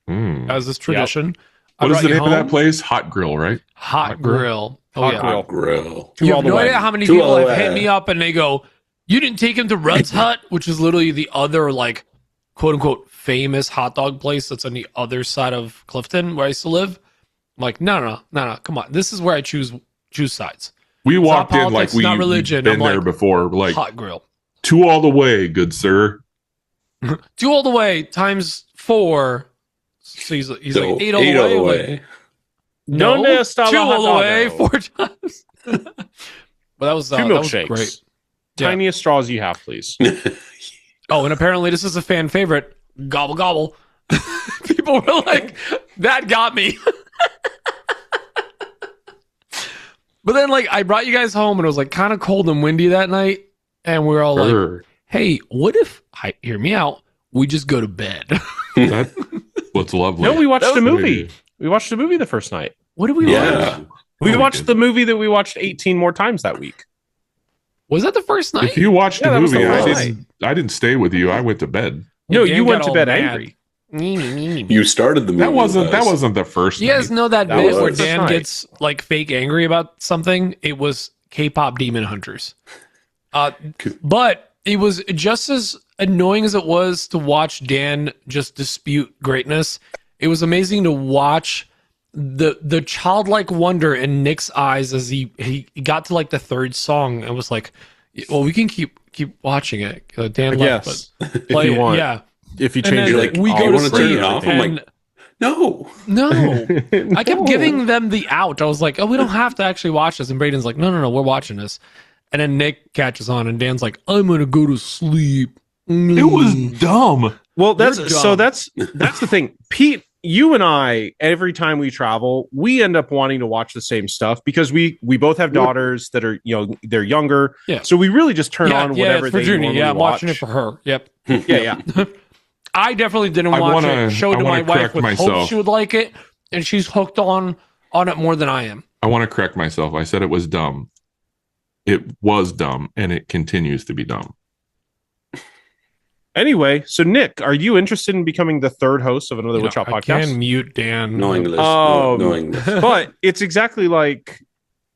Mm. as is tradition. I What is brought the you name of that home. place? Hot Grill, right? Hot Grill. Oh, Hot yeah. Grill. Grill. You all have the no way. idea how many Two people all the have hit way. me up and they go, you didn't take him to Rudd's Hut, which is literally the other, like, quote unquote, famous hot dog place that's on the other side of Clifton where I used to live. I'm like, no, come on. This is where I choose sides. We not walked in like politics, we, not religion. we've been I'm there like, before. Like, Hot Grill. 2 all the way, good sir. 2 all the way times 4. So he's So, like 8 all the way. I'm like, no, Donde está 2 la all the hot way, dog? 4 times. But that was Two that was milkshakes. great. Yeah. Tiniest straws you have, please. Oh, and apparently this is a fan favorite. Gobble gobble. People were like, that got me. But then, like, I brought you guys home and it was like kind of cold and windy that night. And we were all like, Sure. hey, what if, hear me out, we just go to bed? That's what's lovely. No, we watched That a was movie. We watched a movie the first night. What did we watch? Yeah. We Oh, watched good. the movie that we watched 18 more times that week. Was that the first night? If you watched Yeah, the that was the movie, first I didn't stay with you. I went to bed. No, Dan you got went to all bed mad. angry. You started the movie. That wasn't with us. the first. You guys night. know that That bit was where the first Dan night. gets like fake angry about something? It was K-pop Demon Hunters. But it was just as annoying as it was to watch Dan just dispute greatness. It was amazing to watch the childlike wonder in Nick's eyes as he got to like the third song and was like, well, we can keep watching it. Dan left, Yes, but if play you it. want. Yeah. If you And change then You're it, like, we "Oh, go I to wanna turn sleep. it off." I'm and like, No. no. I kept giving them the out. I was like, oh, we don't have to actually watch this. And Braden's like, no, we're watching this. And then Nick catches on and Dan's like, I'm going to go to sleep. It was dumb. well, You're that's the thing. Pete, you and I, every time we travel, we end up wanting to watch the same stuff because we both have daughters that are, they're younger. Yeah. So we really just turn on whatever it's for they Junie. normally Yeah, I'm watch. watching it for her. Yep. Yeah. I definitely didn't I watch wanna- it. Showed I to my wanna wife correct with hope myself. she would like it. And she's hooked on it more than I am. I want to correct myself. I said it was dumb. It was dumb, and it continues to be dumb. Anyway, so Nick, are you interested in becoming the third host of another You know, Woodshop I podcast? can mute Dan. No English. Um, No English. But it's exactly like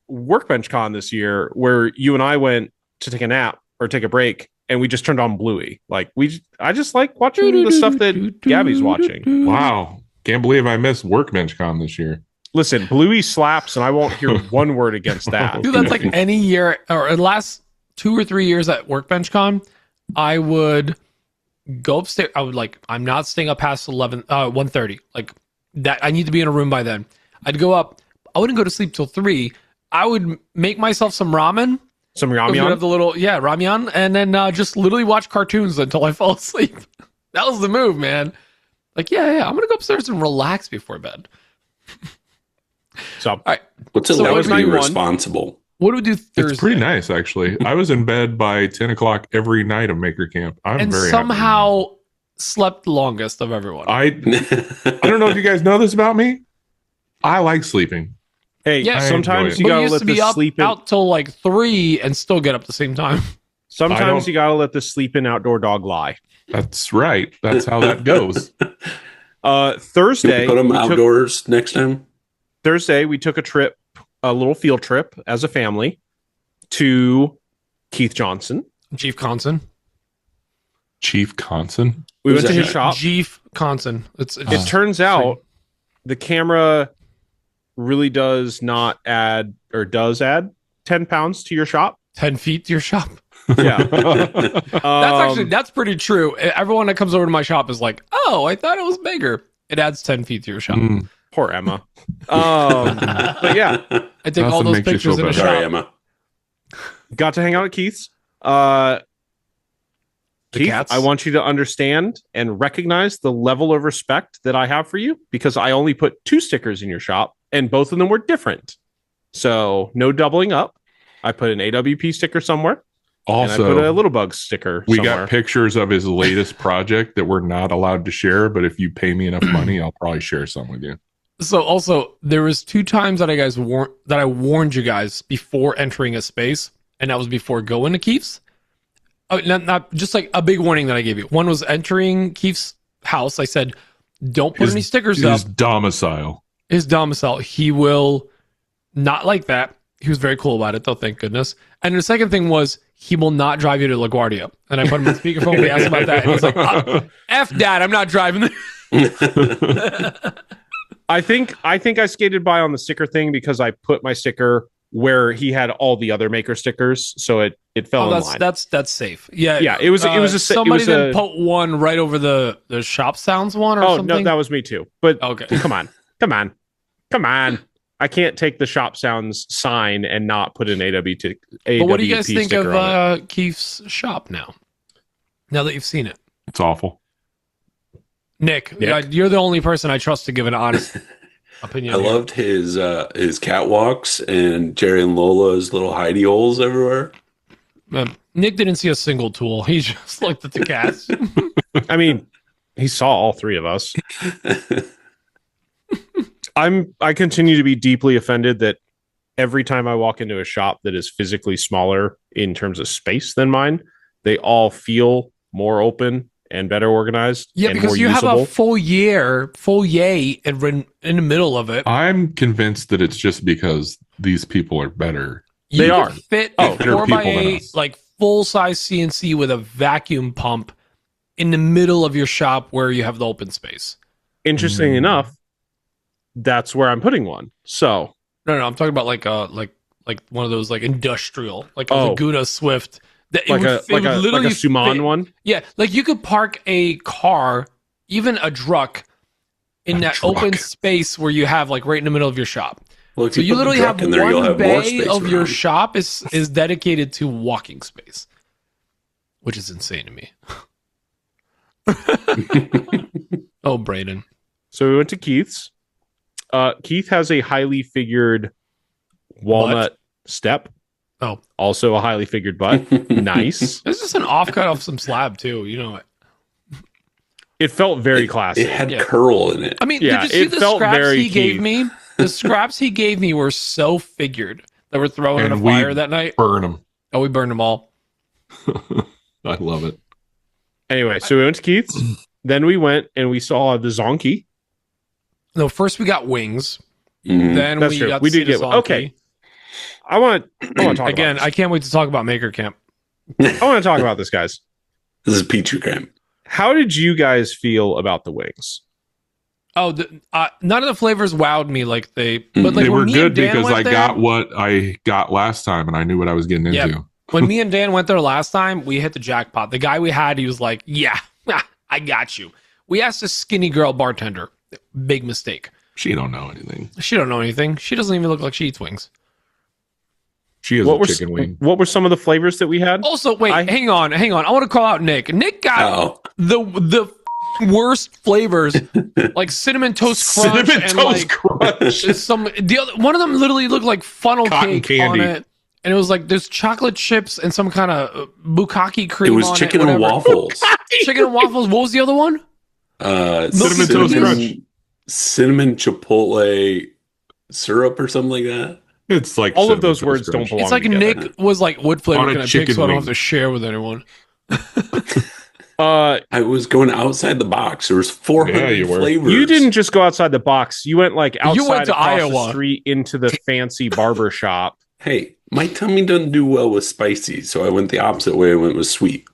Workbench Con this year, where you and I went to take a nap or take a break, and we just turned on Bluey. Like I just like watching the stuff that Gabby's watching. Wow. Can't believe I missed Workbench Con this year. Listen, Bluey slaps, and I won't hear one word against that. Dude, that's like any year or the last 2 or 3 years at Workbench Con, I would go upstairs. I would like, I'm not staying up past 1:30. Like that, I need to be in a room by then. I'd go up. I wouldn't go to sleep till 3. I would make myself some ramen. Some We'd have ramyun. the little, ramyun, and then just literally watch cartoons until I fell asleep. That was the move, man. Like, I'm gonna go upstairs and relax before bed. So All right, What's it So like what was to be night one? responsible? what do we do Thursday? It's pretty nice, actually. I was in bed by 10 o'clock every night of Maker Camp. I'm And very somehow slept the longest of everyone. happy. I don't know if you guys know this about me. I like sleeping. hey, Yeah, sometimes I you But gotta used let to be the up sleep in. out till like 3 and still get up at the same time. I Sometimes don't- you gotta let the sleep in outdoor dog lie. That's right. That's how that goes. Thursday, Put them we took- outdoors next time. Thursday, we took a little field trip as a family to Keith Johnson. Chief Conson. Chief Conson. We Who's went to that his guy? shop. Chief Conson. It's It turns out the camera really does not add or does add 10 pounds to your shop. 10 feet to your shop. Yeah. That's pretty true. Everyone that comes over to my shop is like, oh, I thought it was bigger. It adds 10 feet to your shop. Poor Emma. But yeah, I take all those makes you pictures feel in a better. Sorry, shop. Emma. got to hang out at Keith's. The Keith, cats? I want you to understand and recognize the level of respect that I have for you because I only put 2 stickers in your shop and both of them were different. So no doubling up. I put an AWP sticker somewhere and I put a Also, Little Bug sticker we somewhere. got pictures of his latest project that we're not allowed to share, but if you pay me enough money, I'll probably share some with you. So also, there was 2 times that I warned you guys before entering a space, and that was before going to Keith's. Oh, not just like a big warning that I gave you. One was entering Keith's house. I said, don't put any stickers up. His domicile. His domicile. He will not like that. He was very cool about it, though, thank goodness. And the second thing was, he will not drive you to LaGuardia. And I put him on speakerphone. We asked about that. And he's like, F that, I'm not driving. I think I skated by on the sticker thing because I put my sticker where he had all the other maker stickers, so it fell in line. That's safe. Yeah, Yeah, it was somebody it was didn't put one right over the shop sounds one or something. No, that was me too. But Okay. come on. I can't take the Shop Sounds sign and not put an AWP. But what do you guys think sticker on it. of Keith's shop now? Now that you've seen it, It's awful. Nick, you're the only person I trust to give an honest opinion. I loved his catwalks and Jerry and Lola's little hidey holes everywhere. Nick didn't see a single tool. He just looked at the cats. I mean, he saw all 3 of us. I continue to be deeply offended that every time I walk into a shop that is physically smaller in terms of space than mine, they all feel more open and better organized. Yeah, and because more you usable. have a full yay in the middle of it. I'm convinced that it's just because these people are better. They You are. could fit Oh, a better 4x8 people than us. like full size CNC with a vacuum pump in the middle of your shop where you have the open space. Interesting enough, that's where I'm putting one. So No, I'm talking about like one of those like industrial, like a Oh. Laguna Swift. That like a Suman fit- one. Yeah, like you could park a car, even a truck, in that open space where you have like right in the middle of your shop. Well, if So you put the literally truck have in there, you'll one have more bay space of your around. shop is dedicated to walking space, which is insane to me. Oh, Braden. So we went to Keith's. Keith has a highly figured walnut step. Oh. Also a highly figured butt. Nice. It's just an offcut off some slab too. You know it. It felt very classy. It had Yeah. curl in it. I mean, Yeah, did you see it the felt scraps very he gave Keith. me? The scraps he gave me were so figured that we're throwing in a And we fire that night. Burn them. Oh, we burned them all. I love it. Anyway, so we went to Keith's. Then we went and we saw the Zonky. No, first we got wings. Mhm. Then That's we true. got We to did see the get- Zonky. okay. I want to talk Again, about I can't wait to talk about Maker Camp. this. I want to talk about this, guys. This is Peachy Cream. How did you guys feel about the wings? Oh, none of the flavors wowed me like they. But like They when were me good and Dan because went I there- got what I got last time and I knew what I was getting into. Yeah. When me and Dan went there last time, we hit the jackpot. The guy we had, he was like, "Yeah, I got you." We asked a skinny girl bartender. Big mistake. She don't know anything. She don't know anything. She doesn't even look like she eats wings. She is What a were chicken wing. what were some of the flavors that we had? Also, wait, hang on. I want to call out Nick. Nick got Oh, the worst flavors, like cinnamon toast crunch Cinnamon and Toast like Crunch. one of them literally looked like funnel Cotton cake candy. on it, and it was like there's chocolate chips and some kind of bukkake cream. it was on chicken it, and whatever. waffles. Chicken and waffles. What was the other one? Cinnamon Toast Crunch. Cinnamon chipotle syrup or something like that. It's like All of Cinnamon those Toast words Crunch. don't belong It's like together. Nick was like, "What flavor On a can I pick chicken so I don't wing. have to share with anyone?" I was going outside the box. There was 400 Yeah, you were. flavors. You didn't just go outside the box. You went like outside went to across Iowa. the street into the fancy barber shop. Hey, my tummy doesn't do well with spicy, so I went the opposite way. I went with sweet.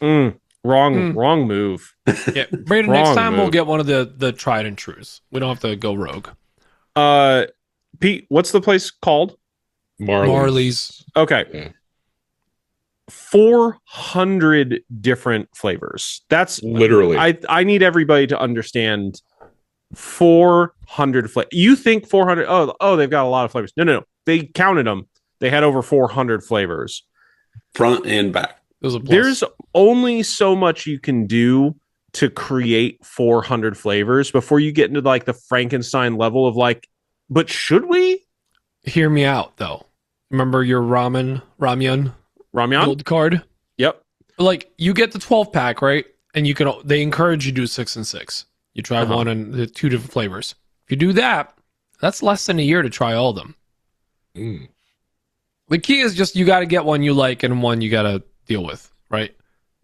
Wrong move. Yeah, Braden. Next Wrong time we'll move. get one of the tried and trues. We don't have to go rogue. Pete, what's the place called? Marley's. Marley's. Okay. Yeah. 400 different flavors. That's Literally. I need everybody to understand 400 flavors. You think 400? Oh, they've got a lot of flavors. No. They counted them. They had over 400 flavors, Front and back. There's only so much you can do to create 400 flavors before you get into like the Frankenstein level of like, but should we? Hear me out though. Remember your ramyun gold card? Yep. Like you get the 12 pack, right? And you can. They encourage you to do 6 and 6. You try one and the 2 different flavors. If you do that, that's less than a year to try all of them. Mm. The key is just you got to get one you like and one you got to deal with, right?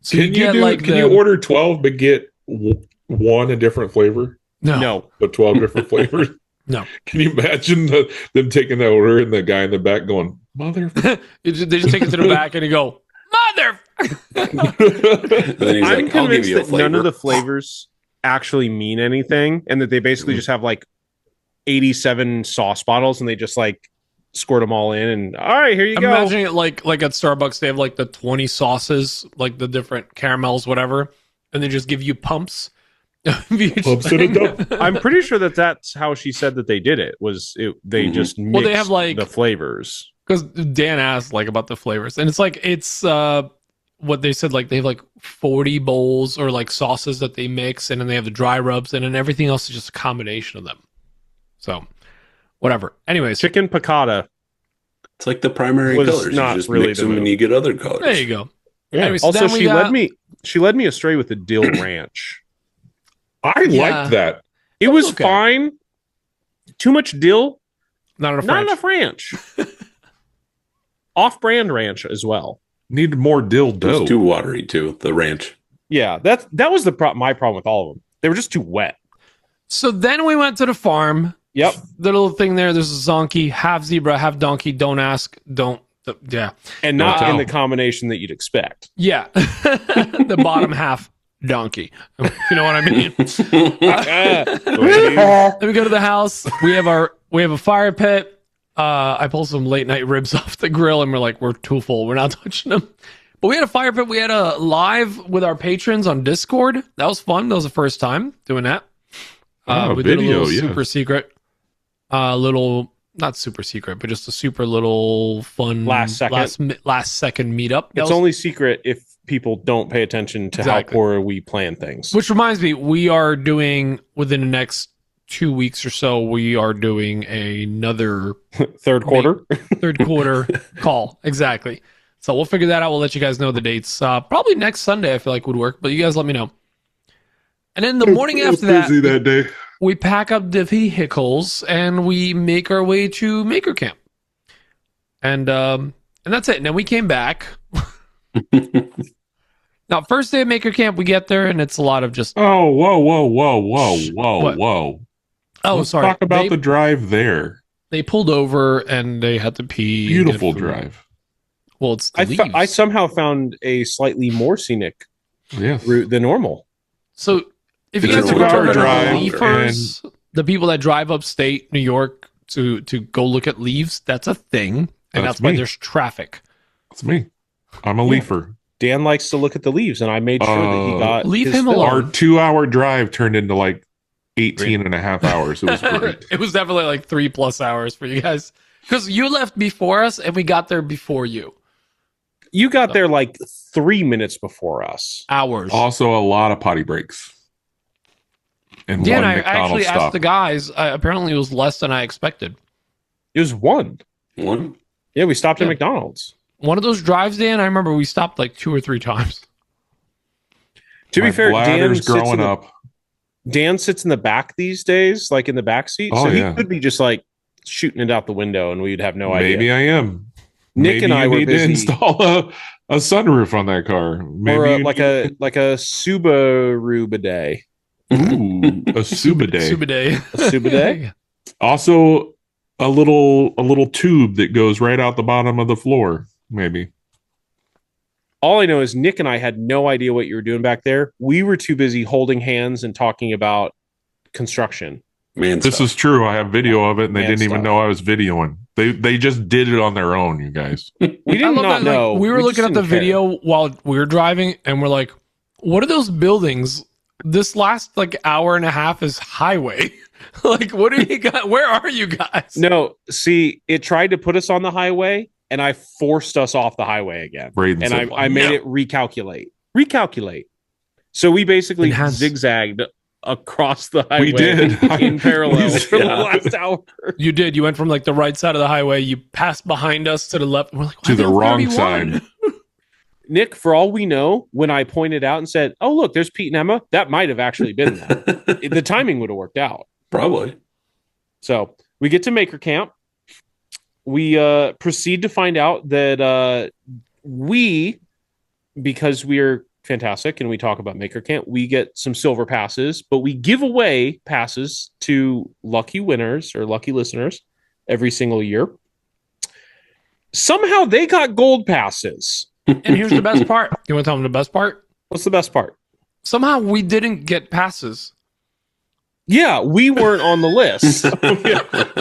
So Can you order 12 but get one a different flavor? No. But 12 different flavors? No. Can you imagine them taking that order and the guy in the back going, mother? They just take it to the back and you go, mother. And then he's I'm like, I'll give convinced you a that flavor. none of the flavors actually mean anything, and that they basically just have like 87 sauce bottles, and they just like squirt them all in, and all right, here you I'm go. imagining it like at Starbucks, they have like the 20 sauces, like the different caramels, whatever, and they just give you pumps. Pumps in a dump. I'm pretty sure that's how she said that they did it. They just mixed they have, like- the flavors. Because Dan asked like about the flavors, and it's what they said, like they have like 40 bowls or like sauces that they mix, and then they have the dry rubs, and then everything else is just a combination of them. So whatever. Anyways, Chicken piccata. It's like the primary Was colors. You not just really mix the them move. and you get other colors. there you go. Yeah. Anyways, Also, then we got- she led me astray with the dill ranch. I Yeah. liked that. It was okay. fine. Too much dill, not enough. not French. enough ranch. Off-brand ranch as well. Needed more dill It was dough. too watery too. The ranch. Yeah, that was my problem with all of them. They were just too wet. So then we went to the farm. Yep. The little thing there. There's a zonkey, half zebra, half donkey. Don't ask. Don't. Yeah. And not Don't in tell. the combination that you'd expect. Yeah. The bottom half donkey. You know what I mean? Then we go to the house. We have a fire pit. I pulled some late night ribs off the grill, and we're too full. We're not touching them. But we had a fire pit. We had a live with our patrons on Discord. That was fun. That was the first time doing that. We did a video, little yeah. super secret, little not super secret, but just a super little fun Last second meetup. That It's was- only secret if people don't pay attention to Exactly. how poor we plan things. Which reminds me, we are doing within the next 2 weeks or so. We are doing another Third quarter. third quarter call. Exactly. So we'll figure that out. We'll let you guys know the dates. Probably next Sunday, I feel like would work, but you guys let me know. And then the morning after busy that, that day. we pack up the vehicles and we make our way to Maker Camp. And that's it. And then we came back. Now, first day of Maker Camp, we get there and it's a lot of just, Oh, whoa. What? oh, Let's sorry. talk about they, the drive there. they pulled over and they had to pee. and Beautiful get food. drive. Well, it's the leaves. I somehow found a slightly more scenic Yes. route than normal. So if you It's guys a are going 2 hour to drive leafers, the people that drive upstate New York to go look at leaves, that's a thing. And That's that's why me. there's traffic. It's me. I'm a leafer. Dan likes to look at the leaves, and I made sure that he got Leave his him fill. alone. Our 2 hour drive turned into like 18 and a half hours. It was great. It was definitely like 3+ hours for you guys. Because you left before us and we got there before you. You got there like 3 minutes before us. Hours. Also, a lot of potty breaks. And Dan, one I McDonald's actually stop. asked the guys. Apparently, it was less than I expected. It was one. One. Yeah, we stopped Yeah. at McDonald's. One of those drives, Dan, I remember we stopped like 2 or 3 times. To My be fair, bladder's growing up. Dan sits in the back these days, like in the back seat. Oh, so he yeah. could be just like shooting it out the window, and we'd have no Maybe idea. I am. Nick Maybe and I you were need busy. to install a sunroof on that car. Maybe Or you like need- a Subaru bidet. ooh, a Subiday. Subiday. A Subiday? Also, a little tube that goes right out the bottom of the floor. Maybe. All I know is Nick and I had no idea what you were doing back there. We were too busy holding hands and talking about construction. Man, This stuff. is true. I have video of it, and they Man didn't even stuff. know I was videoing. They just did it on their own, you guys. We did not know. We were looking at the video while we were driving, and we're like, "What are those buildings? This last like hour and a half is highway. Like, what do you got? Where are you guys?" No, see, it tried to put us on the highway, and I forced us off the highway again. Braden And said, I made it recalculate. So we basically zigzagged across the highway. We did. In parallel for the last hour. You did. You went from like the right side of the highway. You passed behind us to the left. We're like, to the wrong side. Nick, for all we know, when I pointed out and said, "Oh, look, there's Pete and Emma," that might have actually been that. The timing would have worked out. Probably. So we get to Maker Camp. We proceed to find out that because we're fantastic and we talk about Maker Camp, we get some silver passes, but we give away passes to lucky winners or lucky listeners every single year. Somehow they got gold passes. And here's the best part. You want to tell them the best part? What's the best part? Somehow we didn't get passes. Yeah, we weren't on the list.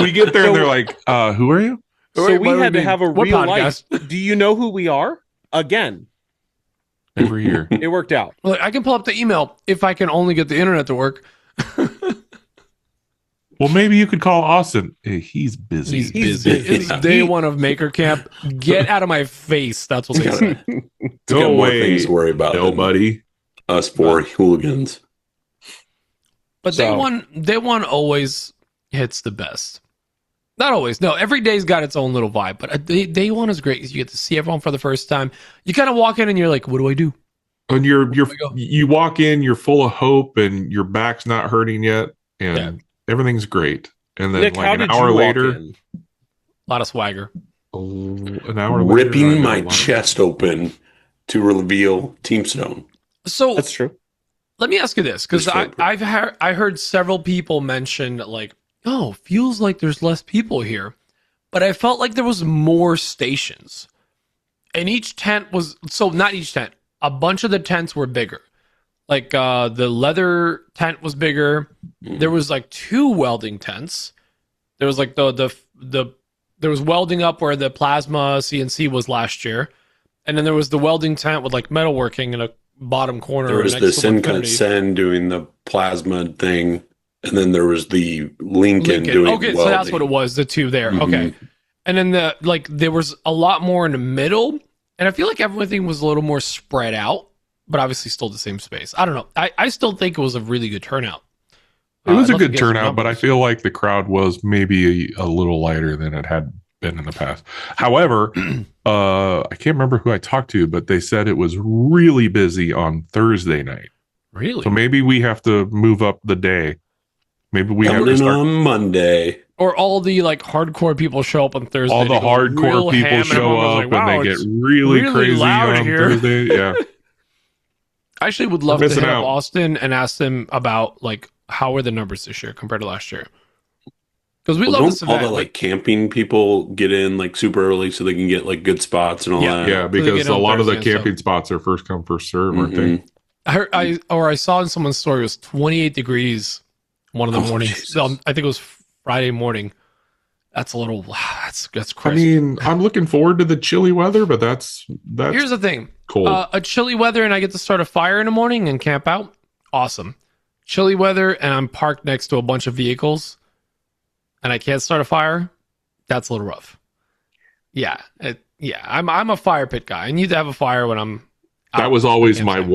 We get there and they're like, who are you? So Wait, we had to have a what real podcast? life. Do you know who we are? Again, Every year. it worked out. Well, I can pull up the email if I can only get the internet to work. Well, maybe you could call Austin. Hey, he's busy. He's busy. It's day one of Maker Camp. Get out of my face. That's what they said. Got No more way. things to worry about than Nobody. us four hooligans. But So- day one always hits the best. Not always. No, every day's got its own little vibe. But day one is great because you get to see everyone for the first time. You kind of walk in and you're like, what do I do? And we go? you walk in, you're full of hope, and your back's not hurting yet, and everything's great. And then Nick, how like did an hour you walk later, in? A lot of swagger. an hour later, I Ripping know my a lot of- chest open to reveal Teamstone. So That's true. let me ask you this, because I heard several people mention like, oh, feels like there's less people here, but I felt like there was more stations, and each tent was not each tent. A bunch of the tents were bigger. Like the leather tent was bigger. There was like 2 welding tents. There was like the there was welding up where the plasma CNC was last year, and then there was the welding tent with like metalworking in a bottom corner. There was the Shinkansen doing the plasma thing, and then there was the Lincoln doing Okay, so that's what it was. The 2 there. Mhm. Okay, and then there was a lot more in the middle, and I feel like everything was a little more spread out, but obviously still the same space. I don't know. I still think it was a really good turnout. It was I'd a love to good get some turnout, but I numbers. feel like the crowd was maybe a little lighter than it had been in the past. However, I can't remember who I talked to, but they said it was really busy on Thursday night. Really? So maybe we have to move up the day. Maybe we have Coming to in start. on Monday. Or all the like hardcore people show up on Thursday. All the They go real hardcore people ham, and show everyone was up like, wow, and they get it's really crazy loud on here. Thursday. Yeah. I actually would love We're to missing hit up out. Austin and ask them about like how are the numbers this year compared to last year? Because we Well, love this don't all event. the like camping people get in like super early so they can get like good spots and all Yeah. that? Yeah, they because get a on lot of the Thursday and camping spots are first come, first serve, aren't they? Mhm. I saw in someone's story it was 28 degrees one of the Oh, mornings. Jesus. So I think it was Friday morning. That's a little that's I crazy. mean, I'm looking forward to the chilly weather, but that's Here's the thing. cold. A chilly weather and I get to start a fire in the morning and camp out. Awesome. Chilly weather and I'm parked next to a bunch of vehicles and I can't start a fire. That's a little rough. Yeah. I'm a fire pit guy. I need to have a fire when I'm out That was always campsite.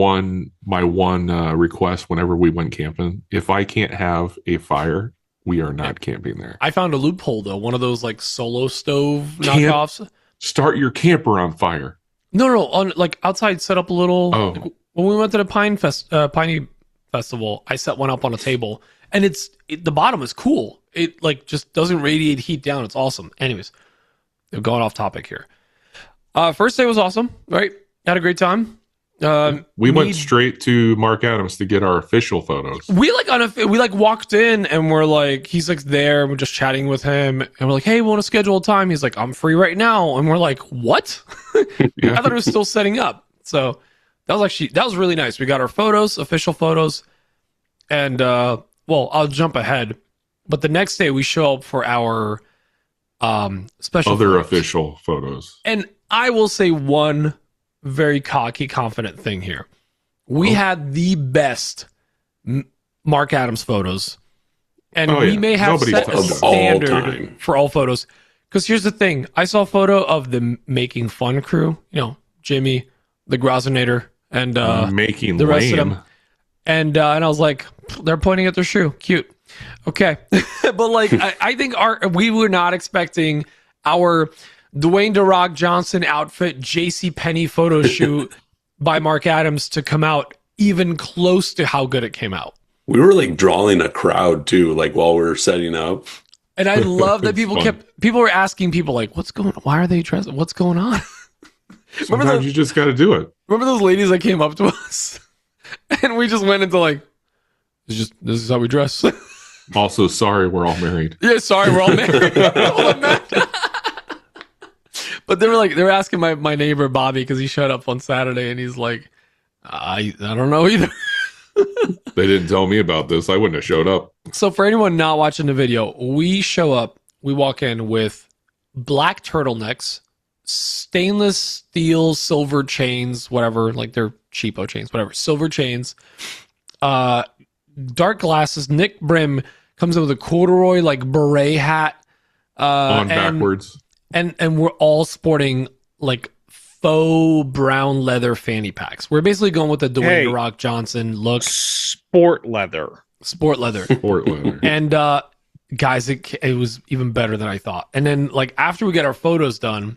my one request whenever we went camping. If I can't have a fire, we are not camping there. I found a loophole though, one of those like solo stove Camp- knockoffs. Start your camper on fire. No, on like outside set up a little Oh. like, when we went to the Piney Festival, I set one up on a table and the bottom is cool. It like just doesn't radiate heat down. It's awesome. Anyways, we're going off topic here. First day was awesome, right? Had a great time. We went straight to Mark Adams to get our official photos. We walked in and we're like, he's like there, we're just chatting with him, and we're like, hey, we want to schedule a time. He's like, I'm free right now, and we're like, what? Yeah. I thought it was still setting up. So that was really nice. We got our photos, official photos, and well, I'll jump ahead. But the next day we show up for our special Other photos. official photos. And I will say one very cocky, confident thing here. We had the best Mark Adams photos. And we may have set a standard for all photos. Because here's the thing. I saw a photo of the Making Fun crew. Jimmy, the Grozinator, and Making the rest of lame. them. And I was like, they're pointing at their shoe. Cute. Okay. But like, I think we were not expecting our Dwayne The Rock Johnson outfit JCPenney photo shoot by Mark Adams to come out even close to how good it came out. We were like drawing a crowd too, like while we were setting up. And I love that people were asking people like, why are they dressed? What's going on? Sometimes you just got to do it. Remember those ladies that came up to us and we just went into like, this is how we dress. Also, sorry, we're all married. Yeah, sorry, we're all married. But they were asking my neighbor Bobby because he showed up on Saturday and he's like, I don't know either. They didn't tell me about this. I wouldn't have showed up. So for anyone not watching the video, we show up, we walk in with black turtlenecks, stainless steel, silver chains, whatever, like they're cheapo chains, whatever, silver chains, dark glasses. Nick Brim comes in with a corduroy like beret hat, On backwards. And we're all sporting like faux brown leather fanny packs. We're basically going with the Dwayne The Rock Johnson look. Sport leather. Sport leather. And guys, it was even better than I thought. And then like after we get our photos done,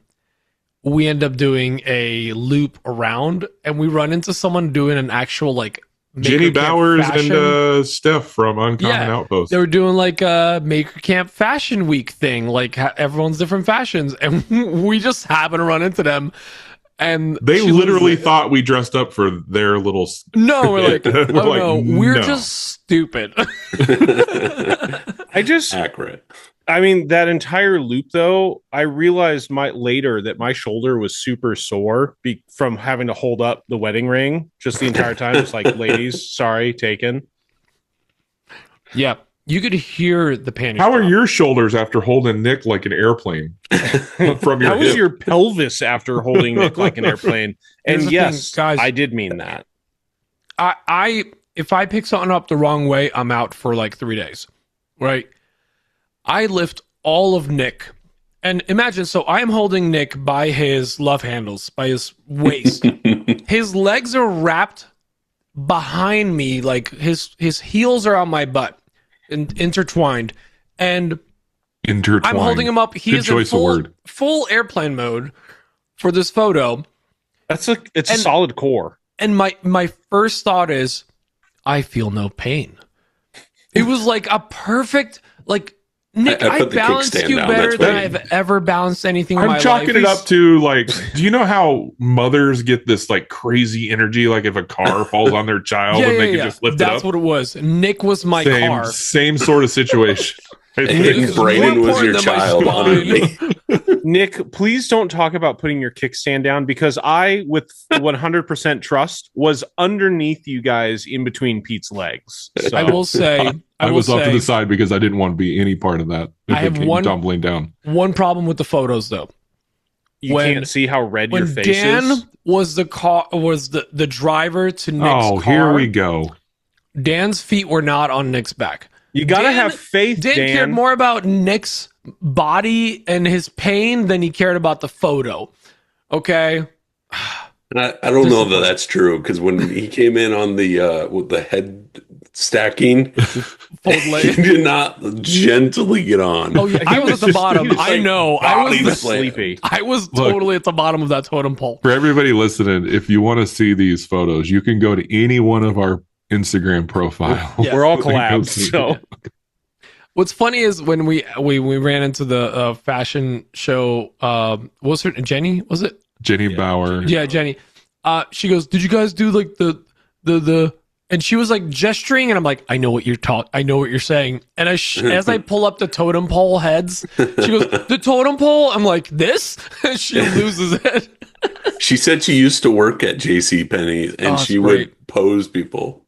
we end up doing a loop around and we run into someone doing an actual like Jenny Bowers and Steph from Uncommon Outpost. They were doing like a Maker Camp Fashion Week thing, like everyone's different fashions, and we just happened to run into them. And they literally thought we dressed up for their little. No, we're like, we're just stupid. Accurate. I mean, that entire loop, though, I realized later that my shoulder was super sore from having to hold up the wedding ring just the entire time. It's like, ladies, sorry, taken. Yeah, you could hear the panic. How are your shoulders after holding Nick like an airplane from your How was your pelvis after holding Nick like an airplane? And yes, guys, I did mean that. If I pick something up the wrong way, I'm out for like 3 days, right? I lift all of Nick, and imagine, so I'm holding Nick by his love handles, by his waist. His legs are wrapped behind me, like his heels are on my butt, and intertwined. And I'm holding him up. He is in full airplane mode for this photo. It's a solid core. And my first thought is, I feel no pain. It was like a perfect, like, Nick, I balanced you better than I've ever balanced anything in my life. I'm chalking it up to, like, do you know how mothers get this, like, crazy energy, like if a car falls on their child and they can just lift it up? That's what it was. Nick was my car. Same sort of situation. Braden was your child, honestly. Nick, please don't talk about putting your kickstand down, because I, with 100% trust, was underneath you guys in between Pete's legs. So. I will say, I was off to the side because I didn't want to be any part of that. I have tumbling down. One problem with the photos, though. You can't see how red your face is. When Dan was the driver to Nick's car. Oh, here we go. Dan's feet were not on Nick's back. You gotta have faith, Dan. Dan cared more about Nick's body and his pain than he cared about the photo. Okay? I don't know that that's true, because when he came in on the with the head stacking, he did not gently get on. Oh yeah, I was at the bottom. I know. I was sleepy. I was totally at the bottom of that totem pole. For everybody listening, if you want to see these photos, you can go to any one of our Instagram profiles. Yeah. We're all collabed. So what's funny is when we ran into the fashion show. What was her Jenny? Was it Jenny Bauer? Yeah, Jenny. She goes, "Did you guys do like the?" And she was like gesturing, and I'm like, "I know what you're saying." And as I pull up the totem pole heads, she goes, "The totem pole." I'm like, "This?" She loses it. She said she used to work at JCPenney, and she would pose people.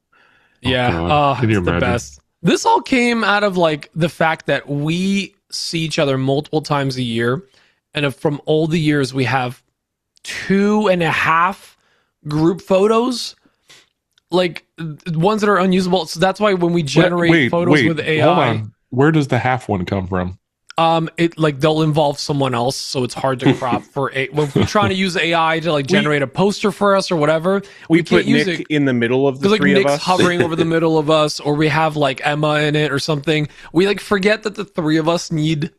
Yeah, can you imagine? The best. This all came out of like the fact that we see each other multiple times a year. And from all the years, we have 2.5 group photos, like ones that are unusable. So that's why when we generate photos with AI, hold on. Where does the half one come from? It like they'll involve someone else, so it's hard to crop for when we're trying to use AI to like generate a poster for us or whatever. We can't put use Nick it in the middle of the like three Nick's of us, hovering over the middle of us, or we have like Emma in it or something. We like forget that the three of us need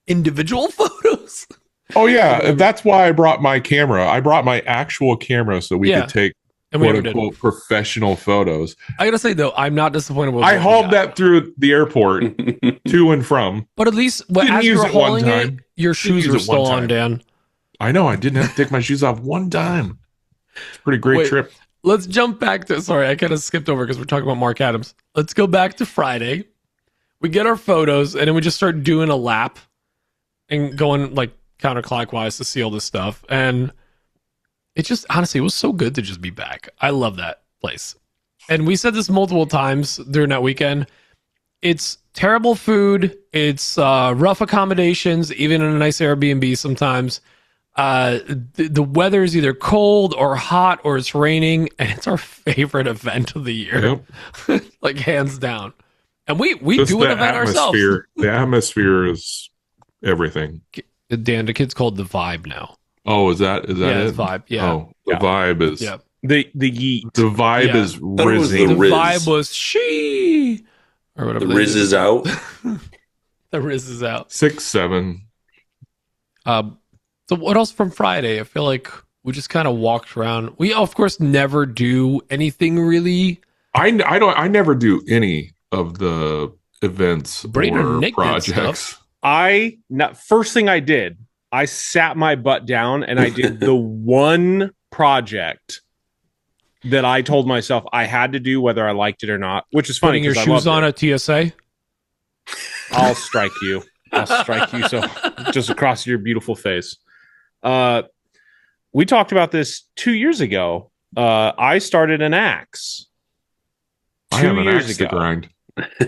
individual photos. Oh yeah, that's why I brought my camera. I brought my actual camera so we could take quote unquote professional photos. I gotta say though, I'm not disappointed with. I hauled that through the airport to and from. But at least as you were hauling it, your shoes were still on, Dan. I know. I didn't have to take my shoes off one time. It's a pretty great trip. Let's jump back to. Sorry, I kind of skipped over because we're talking about Mark Adams. Let's go back to Friday. We get our photos and then we just start doing a lap and going like counterclockwise to see all this stuff. And it just honestly, it was so good to just be back. I love that place. And we said this multiple times during that weekend. It's terrible food. It's rough accommodations, even in a nice Airbnb sometimes. The weather is either cold or hot or it's raining, and it's our favorite event of the year. Yep. Like hands down. And we do an event ourselves. The atmosphere is everything. Dan, the kid's called the Vibe now. Oh, is that it? It's Vibe. Yeah. Oh, the Vibe is. Yeah. The yeet. The Vibe is rizzing. The Vibe was she or whatever. The Riz is out. The Riz is out. 6, 7. So what else from Friday? I feel like we just kind of walked around. We of course never do anything really. I never do any of the events Braden or Nick projects. First thing I did, I sat my butt down and I did the one project that I told myself I had to do whether I liked it or not, which is funny. Putting your shoes on at TSA. I'll strike you. I'll strike you so just across your beautiful face. We talked about this 2 years ago. I started an axe 2 years ago, grind.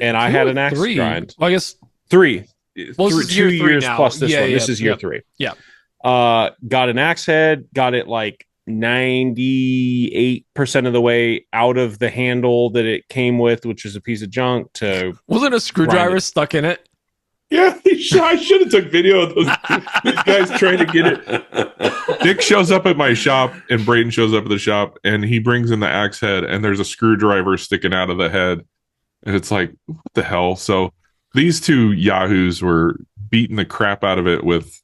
And I had an axe grind. Well, I guess 3. Well, 2 years now. plus this one. Yeah, this is year 3. Yeah. Got an axe head. Got it like 98% of the way out of the handle that it came with, which is a piece of junk. Wasn't a screwdriver stuck in it? Yeah, I should have took video of these guys trying to get it. Dick shows up at my shop and Braden shows up at the shop and he brings in the axe head and there's a screwdriver sticking out of the head. And it's like, what the hell? So these two yahoos were beating the crap out of it with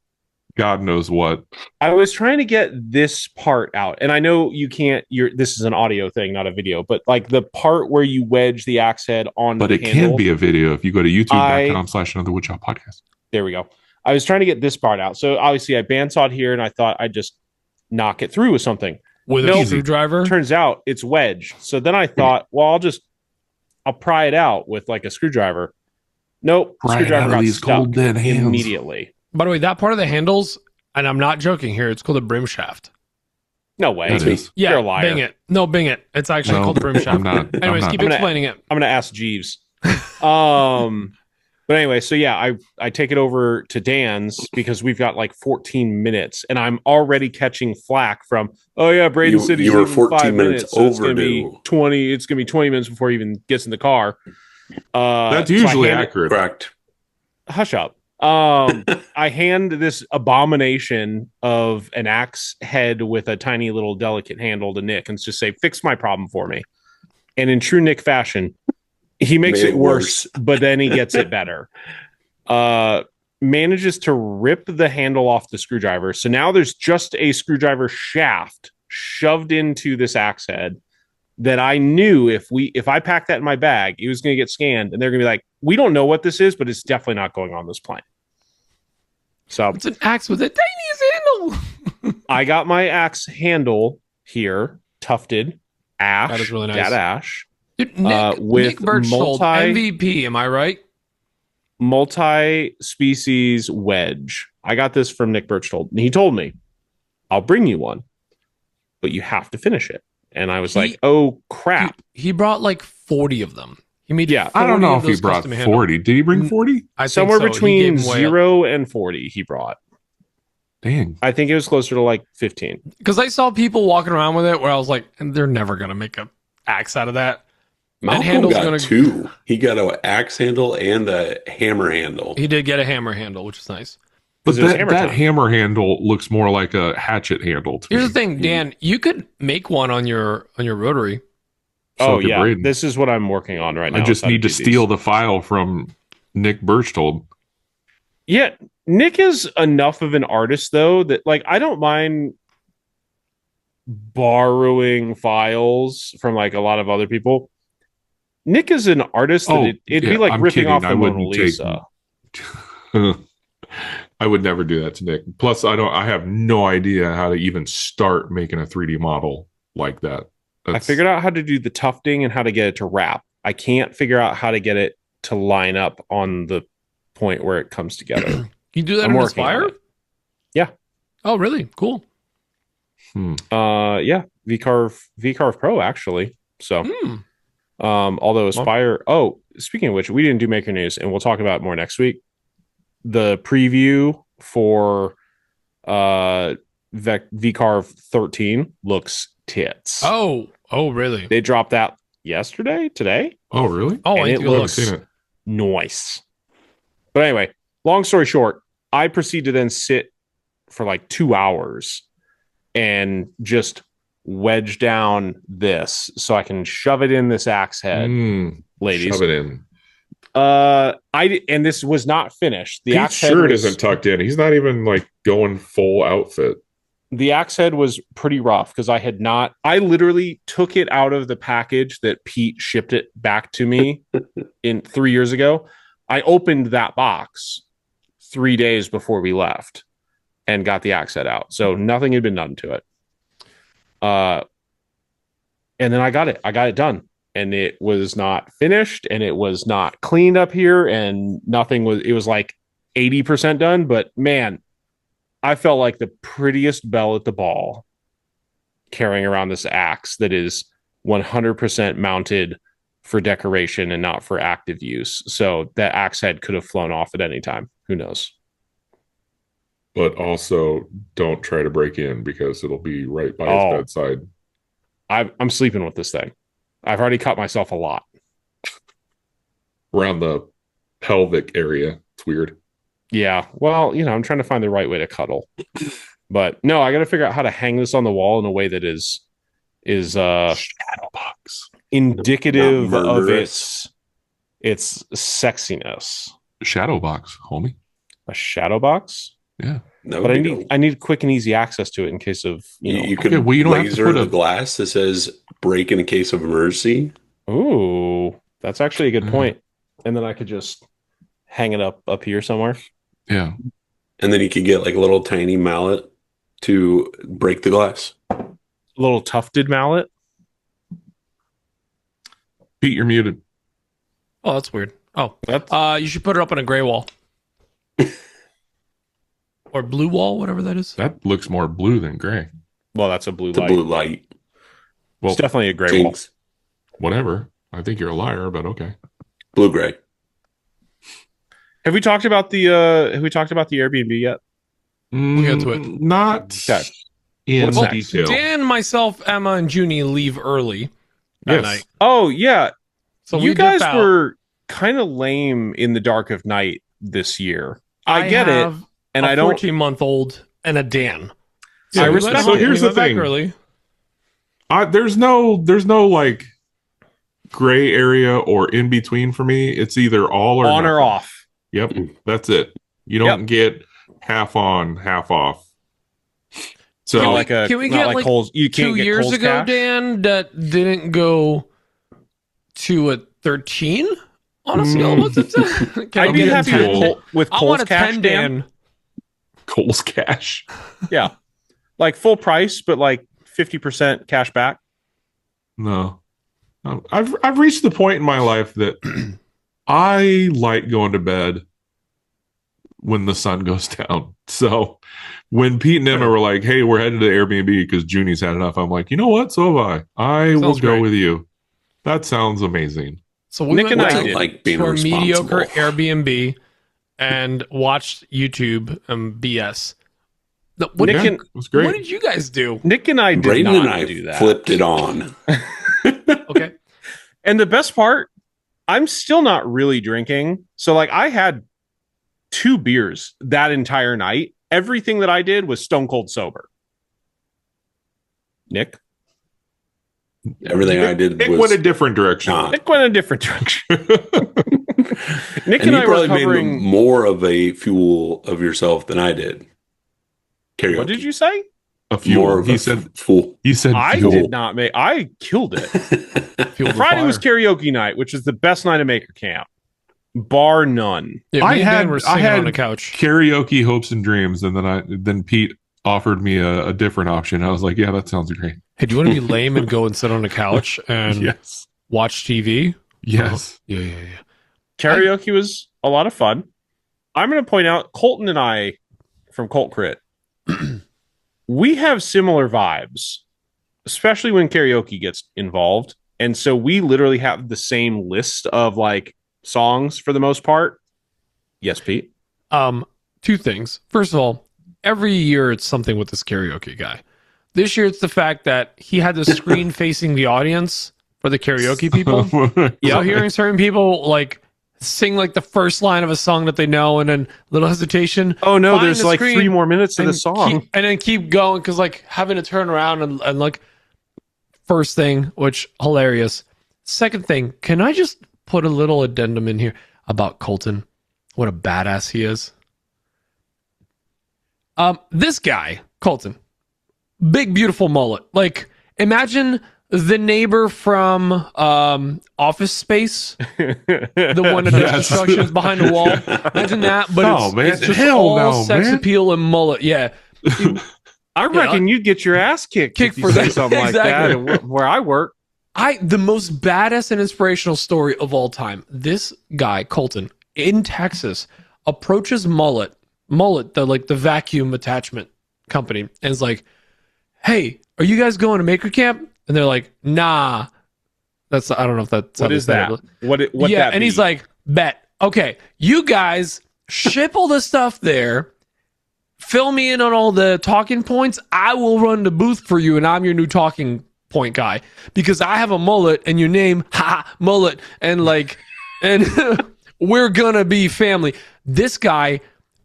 God knows what. I was trying to get this part out, and I know you can't. This is an audio thing, not a video. But like the part where you wedge the axe head on, but it can be a video if you go to youtube.com/anotherwoodshop podcast. There we go. I was trying to get this part out, so obviously I bandsawed here, and I thought I'd just knock it through with something with a screwdriver. Turns out it's wedged. So then I thought, well, I'll pry it out with like a screwdriver. Nope, screwdriver got stuck immediately. By the way, that part of the handles, and I'm not joking here, it's called a Brim shaft. No way. Yeah, you're a liar. Bing it. No, Bing it. It's actually called a Brim shaft. Anyways, keep explaining it. I'm going to ask Jeeves. But anyway, so yeah, I take it over to Dan's because we've got like 14 minutes, and I'm already catching flack from, oh yeah, Braden said you were 14 minutes overdue. So it's going to be 20. It's going to be 20 minutes before he even gets in the car. That's usually accurate. Correct. Hush up. I hand this abomination of an axe head with a tiny little delicate handle to Nick and just say, fix my problem for me. And in true Nick fashion, he makes it worse, but then he gets it better. Manages to rip the handle off the screwdriver. So now there's just a screwdriver shaft shoved into this axe head that I knew if I packed that in my bag, it was going to get scanned and they're going to be like, we don't know what this is, but it's definitely not going on this plane. So it's an axe with the tiniest handle. I got my axe handle here, tufted ash. That is really nice. Dad ash. Dude, Nick Birchhold, MVP, am I right? Multi-species wedge. I got this from Nick Birchhold. And he told me, I'll bring you one, but you have to finish it. And I was like, oh, crap. He brought like 40 of them. He made Yeah. 40 I don't know of if he those brought custom handle. 40. Did he bring 40? I think Somewhere so. He between gave 'em way up. 0 and 40 he brought. Dang. I think it was closer to like 15. Because I saw people walking around with it where I was like, they're never going to make an axe out of that. Malcolm handle's got gonna- 2. He got an axe handle and a hammer handle. He did get a hammer handle, which is nice. But it was that hammer time. hammer handle looks more like a hatchet handle to Here's me. the thing, Dan. You could make one on your rotary. So Oh, could yeah. Braden. This is what I'm working on right now. I just is how need to do steal these. the file from Nick Berchtold. Yeah. Nick is enough of an artist, though, that like I don't mind borrowing files from like a lot of other people. Nick is an artist that Oh, it'd yeah, be like I'm ripping kidding. off the I Mona wouldn't take- Lisa. I would never do that to Nick. Plus, I have no idea how to even start making a 3D model like that. I figured out how to do the tufting and how to get it to wrap. I can't figure out how to get it to line up on the point where it comes together. You do that I'm in working on Aspire? it. Yeah. Oh, really? Cool. Yeah, VCarve Pro actually. So Hmm. although Aspire speaking of which, we didn't do Maker News and we'll talk about it more next week. The preview for VCarve 13 looks tits. Oh, really? They dropped that today. Oh, really? Oh, and I it think it looks. looks Seen it. nice. But anyway, long story short, I proceed to then sit for like 2 hours and just wedge down this so I can shove it in this axe head, ladies. Shove it in. And this was not finished. The Pete's axe head shirt was, isn't tucked in. He's not even like going full outfit. the axe head was pretty rough because I literally took it out of the package that Pete shipped it back to me in 3 years ago. I opened that box 3 days before we left and got the axe head out. So nothing had been done to it. And then I got it done, and it was not finished and it was not cleaned up here and it was like 80% done. But man, I felt like the prettiest belle at the ball carrying around this axe that is 100% mounted for decoration and not for active use. So that axe head could have flown off at any time. Who knows? But also, don't try to break in because it'll be right by Oh. his bedside. I'm sleeping with this thing. I've already cut myself a lot. Around the pelvic area. It's weird. Yeah. Well, I'm trying to find the right way to cuddle. But no, I got to figure out how to hang this on the wall in a way that is Shadow box. indicative Not of murderous. its sexiness. Shadow box, homie. A shadow box? Yeah. No, But you I need quick and easy access to it in case of, You could Okay, well, you don't have to laser put the a- glass that says "break in a case of emergency." Ooh, that's actually a good Mhm. point. And then I could just hang it up here somewhere. Yeah. And then you could get like a little tiny mallet to break the glass. A little tufted mallet. Pete, you're muted. Oh, that's weird. Oh, That's you should put it up on a gray wall. Or blue wall, whatever that is. That looks more blue than gray. well, that's a blue The light. blue light. Well, It's definitely a gray wall. Jinx. whatever. I think you're a liar, but okay. Blue gray. Have we talked about the Airbnb yet? We'll get to it. Not Okay. in What's Well, detail. Dan, myself, Emma, and Junie leave early that Yes. night. Oh yeah. So you we guys dip out. were kind of lame in the dark of night this year. I get it, have and a I don't 14-month-old and a Dan. Yeah, I we respect went it. home. So here's We the went back thing. early. There's no like gray area or in between for me. It's either all or on or nothing. off. Yep, that's it. You don't get half on, half off. So Can we- Not like can we not get, like like, Coles. You can't 2 get years Coles ago, cash? Dan, that didn't go to a 13 on a scale. What's it? Can I I'd be get a happy 10? with I Coles want a cash, 10, Dan. Dan. Cole's cash. Yeah, like full price, but like 50% cash back. No, I've reached the point in my life that I like going to bed when the sun goes down. So when Pete and Emma were like, "Hey, we're headed to the Airbnb because Junie's had enough," I'm like, "You know what? So have I. I will Sounds go great. with you." That sounds amazing. So we Nick went and I back did. like being to a responsible. mediocre Airbnb and watched YouTube BS. What Nick did, and- It was great. what did you guys do? Nick and I did Braden not and I do that. flipped it on. Okay. And the best part, I'm still not really drinking. So like I had 2 beers that entire night. Everything that I did was stone cold sober. Nick? Everything I did It was went a different direction. not. Nick went in a different direction. Nick And and you I were probably made covering. more of a fuel of yourself than I did. Karaoke. What did you say? A few. More of He a said. fool. He said. I fuel. did not make. I killed it. Fueled the Friday fire. was karaoke night, which is the best night of Maker Camp, bar none. Yeah, I me and had- Dan were I singing had on the couch. Karaoke hopes and dreams, and then Pete offered me a different option. I was like, yeah, that sounds great. Hey, do you want to be lame and go and sit on the couch and Yes. watch TV? Yes. Yeah. Karaoke was a lot of fun. I'm going to point out Colton and I from Colt Crit. We have similar vibes, especially when karaoke gets involved. And so we literally have the same list of like songs for the most part. Yes, Pete. 2 things. First of all, every year it's something with this karaoke guy. This year it's the fact that he had the screen facing the audience for the karaoke people. So hearing certain people like sing like the first line of a song that they know and then little hesitation. Oh no, Find there's the like screen 3 more minutes of the song. and then keep going because like having to turn around and like first thing, which hilarious. Second thing, can I just put a little addendum in here about Colton? What a badass he is. This guy, Colton, big beautiful mullet. Like imagine the neighbor from Office Space, the one that does Yes. constructions behind the wall. Imagine that, but Oh, man. it's just Hell all no, sex man. appeal and mullet. Yeah, I reckon you'd get your ass kicked Kick if you for say that. something like Exactly. that. And where I work, the most badass and inspirational story of all time. This guy, Colton, in Texas, approaches Mullet, the vacuum attachment company, and is like, "Hey, are you guys going to Maker Camp?" And they're like, "Nah." I don't know if that's what is that? What yeah, that and be? he's like, "Bet. Okay, you guys ship all the stuff there. Fill me in on all the talking points. I will run the booth for you, and I'm your new talking point guy because I have a mullet and your name, mullet, and like, and we're gonna be family." This guy,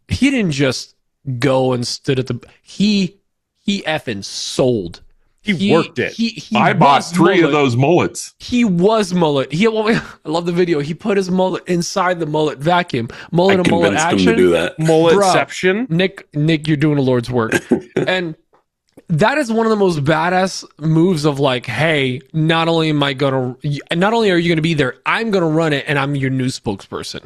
he didn't just go and stood at the. He effing sold. He worked it. He I bought was 3 of mullet. those mullets. He was mullet. I love the video. He put his mullet inside the mullet vacuum. Mullet I and mullet convinced him action. to do that. Mulletception. Nick, you're doing the Lord's work. And that is one of the most badass moves of like, hey, not only are you going to be there, I'm going to run it and I'm your new spokesperson.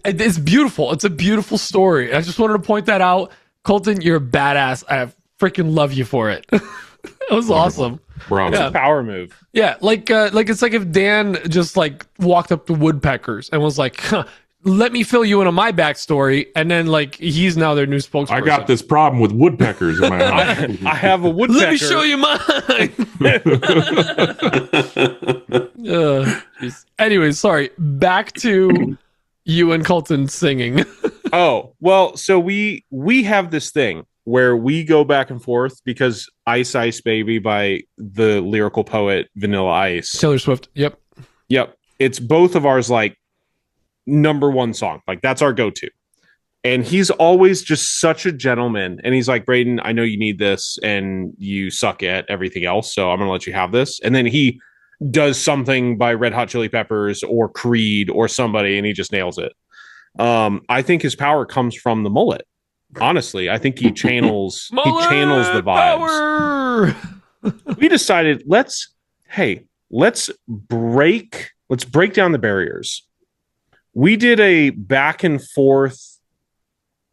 It's beautiful. It's a beautiful story. I just wanted to point that out. Colton, you're a badass. I freaking love you for it. It was awesome. Bravo. Yeah. Power move. Yeah, like it's like if Dan just like walked up to woodpeckers and was like, "Let me fill you in on my backstory," and then like he's now their new spokesperson. I got this problem with woodpeckers in my house. I have a woodpecker. Let me show you mine. Jeez. Anyway, sorry. Back to you and Colton singing. Oh, well, so we have this thing where we go back and forth because Ice Ice Baby by the lyrical poet Vanilla Ice. Taylor Swift. Yep. Yep. It's both of ours like number 1 song. Like that's our go-to. And he's always just such a gentleman. And he's like, Braden, I know you need this and you suck at everything else. So I'm going to let you have this. And then he does something by Red Hot Chili Peppers or Creed or somebody and he just nails it. I think his power comes from the mullet. Honestly, I think he channels the vibes. Power! We decided let's break down the barriers. We did a back and forth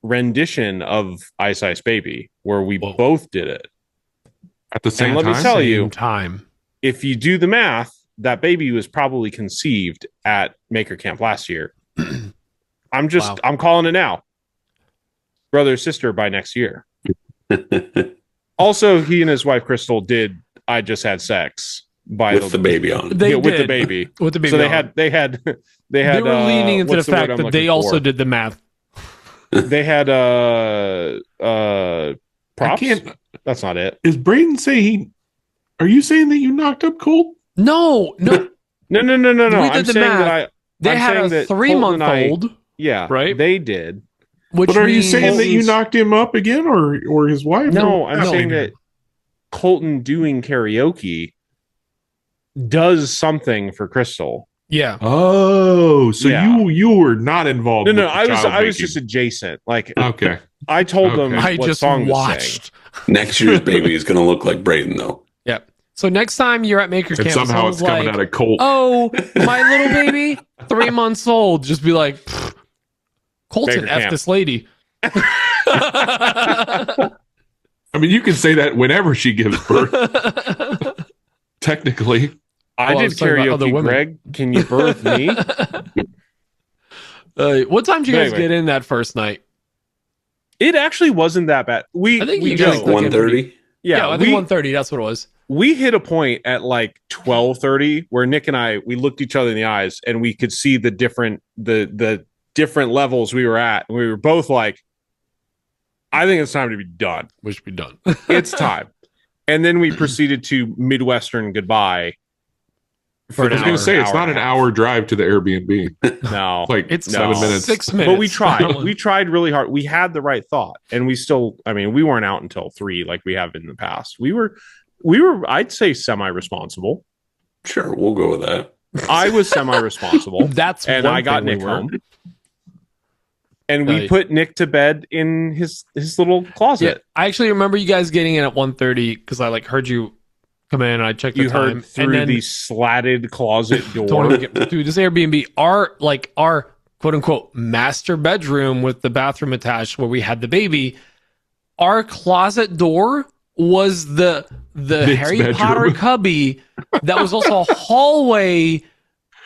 rendition of Ice Ice Baby where we both did it. At the same let me time? tell Same you, time. if you do the math, that baby was probably conceived at Maker Camp last year. I'm calling it now. Brother or sister by next year. Also, he and his wife Crystal did I Just Had Sex with the baby on. They with the did. baby. With the baby. So they on. had They were leaning into the what's word fact I'm that looking they also for? did the math. They had I props. can't. That's not it. Is Braden saying? Are you saying that you knocked up Colt? No. No. We I'm did saying the that math. They I'm had saying a that 3-month-old, yeah, right? They did. which But are you means saying that you knocked him up again, or his wife? No, Or I'm what's saying happening? that Colton doing karaoke does something for Crystal. Yeah. Oh, so Yeah. you were not involved. No, with the I was child-making. just adjacent. Like Okay. I told them Okay. I what just song to watched. sing. Next year's baby is going to look like Braden, though. Yeah. So next time you're at Maker And Camp, somehow someone's it's coming like, out of Colt. "Oh, my little baby, 3 months old." Just be like, "Colton, Maker F Camp. this lady." I mean, you can say that whenever she gives birth. Technically, I Oh, I did was talking about other karaoke, women. Greg. Can you birth me? What time did you But guys anyway. get in that first night? It actually wasn't that bad. I think you we guys go. like 1:30. Yeah, I think 1:30. That's what it was. We hit a point at like 12:30 where Nick and I we looked each other in the eyes and we could see the different levels we were at. And we were both like, I think it's time to be done. We should be done. It's time. And then we proceeded to Midwestern goodbye. For an I was going hour, to say it's not and an a half. hour drive to the Airbnb. No. Like It's 7 minutes. 6 minutes. But we tried. We tried really hard. We had the right thought. And we still, I mean, we weren't out until 3 like we have in the past. We were I'd say semi-responsible. Sure, we'll go with that. I was semi-responsible. That's And one I got thing we Nick were. home. And we Right. put Nick to bed in his little Yeah, closet. I actually remember you guys getting in at 1:30 because I heard you come in and I checked the You time. heard through and then the slatted closet don't door. even get through this Airbnb, our quote unquote master bedroom with the bathroom attached where we had the baby. Our closet door was the Nick's Harry bedroom. Potter cubby that was also a hallway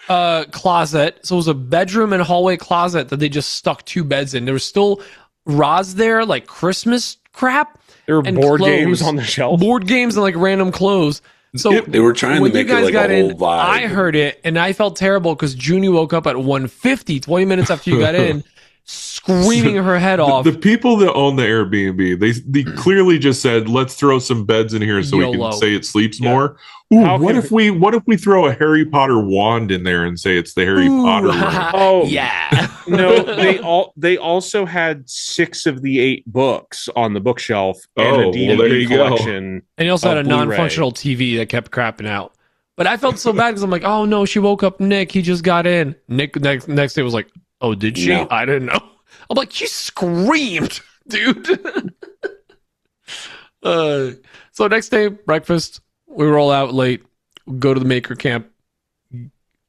closet. So it was a bedroom and hallway closet that they just stuck 2 beds in. There was still rods there, like Christmas crap, There were and board clothes. games on the shelf. board games and like random clothes. So Yep. They were trying to when you make it guys like got a whole in, vibe. I heard it and I felt terrible because Junie woke up at 1:50, 20 minutes after you got in, screaming her head off. The people that own the Airbnb, they clearly just said, "Let's throw some beds in here so we YOLO. can say it sleeps Yeah. more." Ooh, How what can- if we throw a Harry Potter wand in there and say it's the Harry Ooh, Potter room? Oh. yeah. No, they also had 6 of the 8 books on the bookshelf and Oh, a well, DVD there you go. collection. And he also had a Of Blu-ray. non-functional TV that kept crapping out. But I felt so bad because I'm like, oh no, she woke up Nick. He just got in. Nick next day was like, oh, did she? No. I didn't know. I'm like, she screamed, dude. So next day, breakfast. We roll out late. Go to the Maker Camp.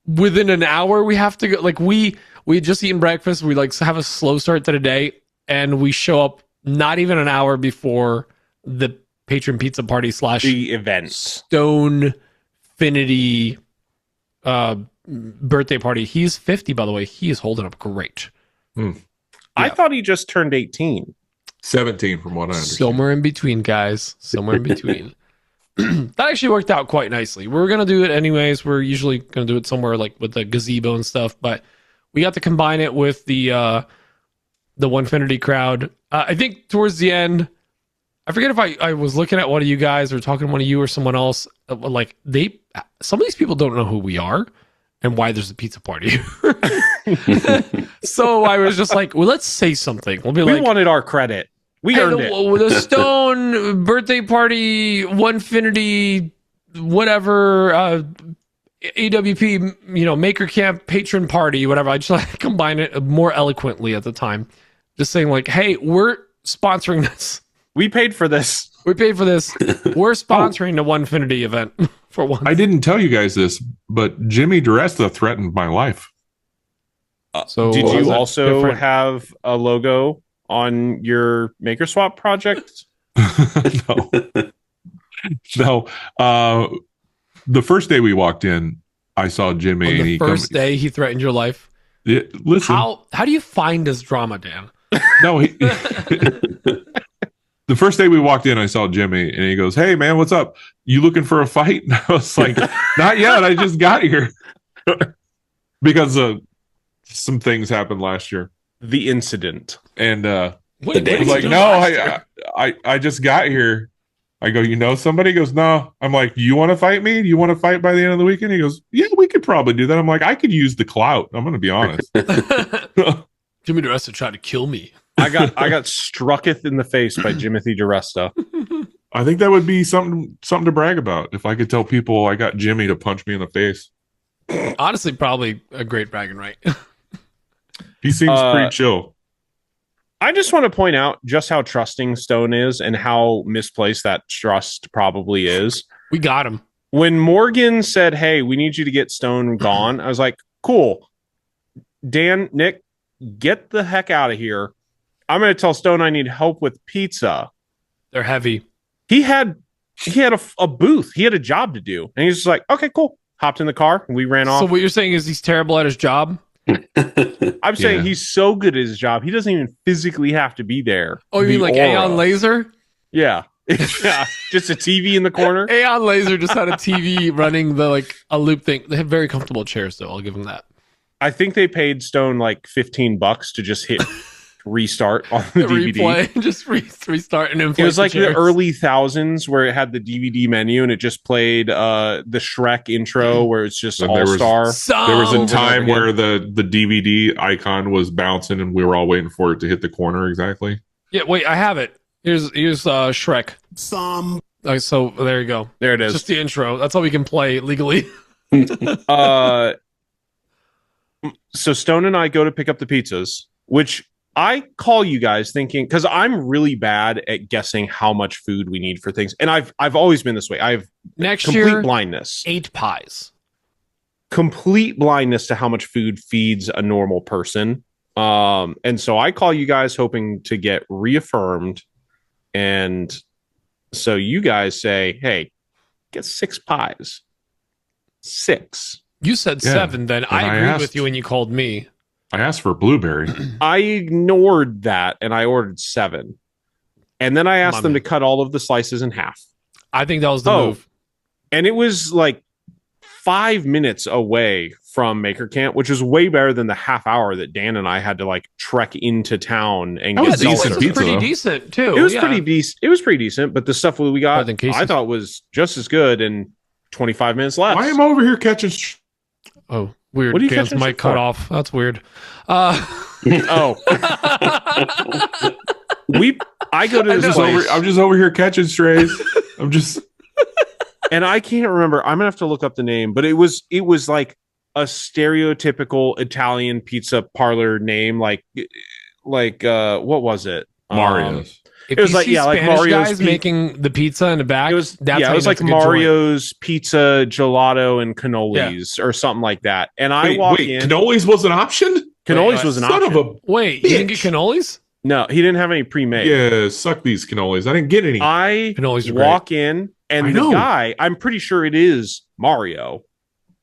Within an hour, we have to go. Like we had just eaten breakfast. We like have a slow start to the day, and we show up not even an hour before the patron pizza party / The events. Stone Finity birthday party. He's 50, by the way. He is holding up great. I Yeah. thought he just turned 18. 17, from what I understand. Somewhere in between, guys. Somewhere in between. That actually worked out quite nicely. We were gonna do it anyways. We're usually gonna do it somewhere like with the gazebo and stuff, but we got to combine it with the Onefinity crowd. I think towards the end, I forget if I was looking at one of you guys or talking to one of you or someone else. Like some of these people don't know who we are and why there's a pizza party. So I was just like, well, let's say something. We'll be We like, wanted our credit. We hey, earned it. the Stone birthday party, Onefinity, whatever, AWP, Maker Camp patron party, whatever. I just like combine it more eloquently at the time. Just saying like, hey, we're sponsoring this. We paid for this. We paid for this. We're sponsoring the Onefinity event for once. I didn't tell you guys this, but Jimmy DiResta threatened my life. So Did was you it also different? have a logo on your Maker Swap project? No. No. The first day we walked in, I saw Jimmy. On and the he first day he threatened your life? Listen. How do you find this drama, Dan? No, the first day we walked in, I saw Jimmy, and he goes, "Hey man, what's up? You looking for a fight?" And I was like, "Not yet. I just got here." Because some things happened last year. The incident. And I What was like, "No, I just got here." I go, "You know somebody?" He goes, "No." I'm like, "You want to fight me? Do you want to fight by the end of the weekend?" He goes, "Yeah, we could probably do that." I'm like, "I could use the clout. I'm going to be honest." Jimmy DeResta tried to kill me. I got strucketh in the face by Jimothy DeResta. I think that would be something to brag about if I could tell people I got Jimmy to punch me in the face. Honestly, probably a great bragging right. He seems pretty chill. I just want to point out just how trusting Stone is and how misplaced that trust probably is. We got him. When Morgan said, "Hey, we need you to get Stone gone," I was like, "Cool. Dan, Nick, get the heck out of here. I'm going to tell Stone I need help with pizza." They're heavy. He had a booth. He had a job to do. And he's just like, "Okay, cool." Hopped in the car and we ran off. So what you're saying is he's terrible at his job? I'm saying he's so good at his job, he doesn't even physically have to be there. Oh, you mean like Aeon Laser? Yeah. Yeah. Just a TV in the corner. Aeon Laser just had a TV running a loop thing. They have very comfortable chairs, though. I'll give them that. I think they paid Stone like $15 to just hit restart on the DVD. Replay, just restart and inflate. It was like the chairs. early thousands where it had the DVD menu and it just played the Shrek intro where it's just And all star. There was a So- time where the DVD icon was bouncing and we were all waiting for it to hit the corner exactly. Yeah, wait, I have it. Here's Shrek. So there you go. There it is. Just the intro. That's all we can play legally. So Stone and I go to pick up the pizzas, which I call you guys thinking, because I'm really bad at guessing how much food we need for things, and I've always been this way. I have Next complete year, blindness, 8 pies. complete blindness to how much food feeds a normal person. And so I call you guys hoping to get reaffirmed, and so you guys say, "Hey, get 6 pies." 6. You said Yeah, 7, then and I I agreed asked- with you when you called me. I asked for blueberry. I ignored that and I ordered 7. And then I asked them to cut all of the slices in half. I think that was the move. And it was like 5 minutes away from Maker Camp, which is way better than the half hour that Dan and I had to like trek into town and That get was The decent place was pizza, pretty though. decent too. It was Yeah. pretty decent. It was pretty decent, but the stuff that we got, Better than Casey's. I thought was just as good in 25 minutes less. I am over here catching. Oh, weird. What are you Dan's catching mic shit cut for? off. That's weird. Oh, I go to I'm this just place. I'm just over here catching strays. I'm just. And I can't remember. I'm gonna have to look up the name, but it was like a stereotypical Italian pizza parlor name, like what was it? Mario's. If It was you like- see yeah, like Spanish Mario's guys making the pizza in the back, It was that's yeah, how it was you know like it's a good joint. Mario's Pizza, Gelato, and cannolis or something like that. And I walk in. Cannolis was an option? Cannolis was an Son option. of a. Wait, you didn't get cannolis? No, he didn't have any pre-made. Yeah, suck these cannolis. I didn't get any. I Cannolis are great. walk in, and I the know. guy, I'm pretty sure it is Mario,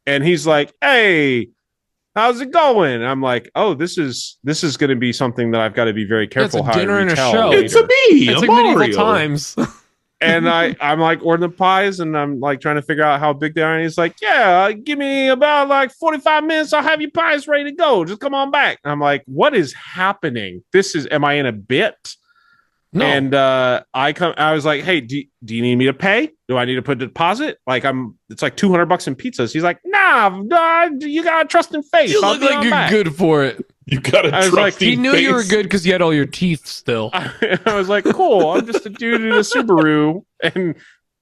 and he's like, "Hey, how's it going?" And I'm like, "Oh, this is going to be something that I've got to be very Yeah, it's careful a how dinner I and a retell show. It's a later." me, It's a like Mario. medieval times. And I'm like ordering the pies, and I'm like trying to figure out how big they are. And he's like, "Yeah, give me about like 45 minutes. I'll have your pies ready to go. Just come on back." And I'm like, "What is happening? Am I in a bit?" No. And I was like, "Hey, do you need me to pay? Do I need to put a deposit? Like it's like $200 in pizzas." He's like, "Nah, you got trust and faith. you I'll look be like on you're back." good for it. You got a I was like, trusty He knew you were face. good because you had all your teeth still. I was like, "Cool. I'm just a dude in a Subaru, and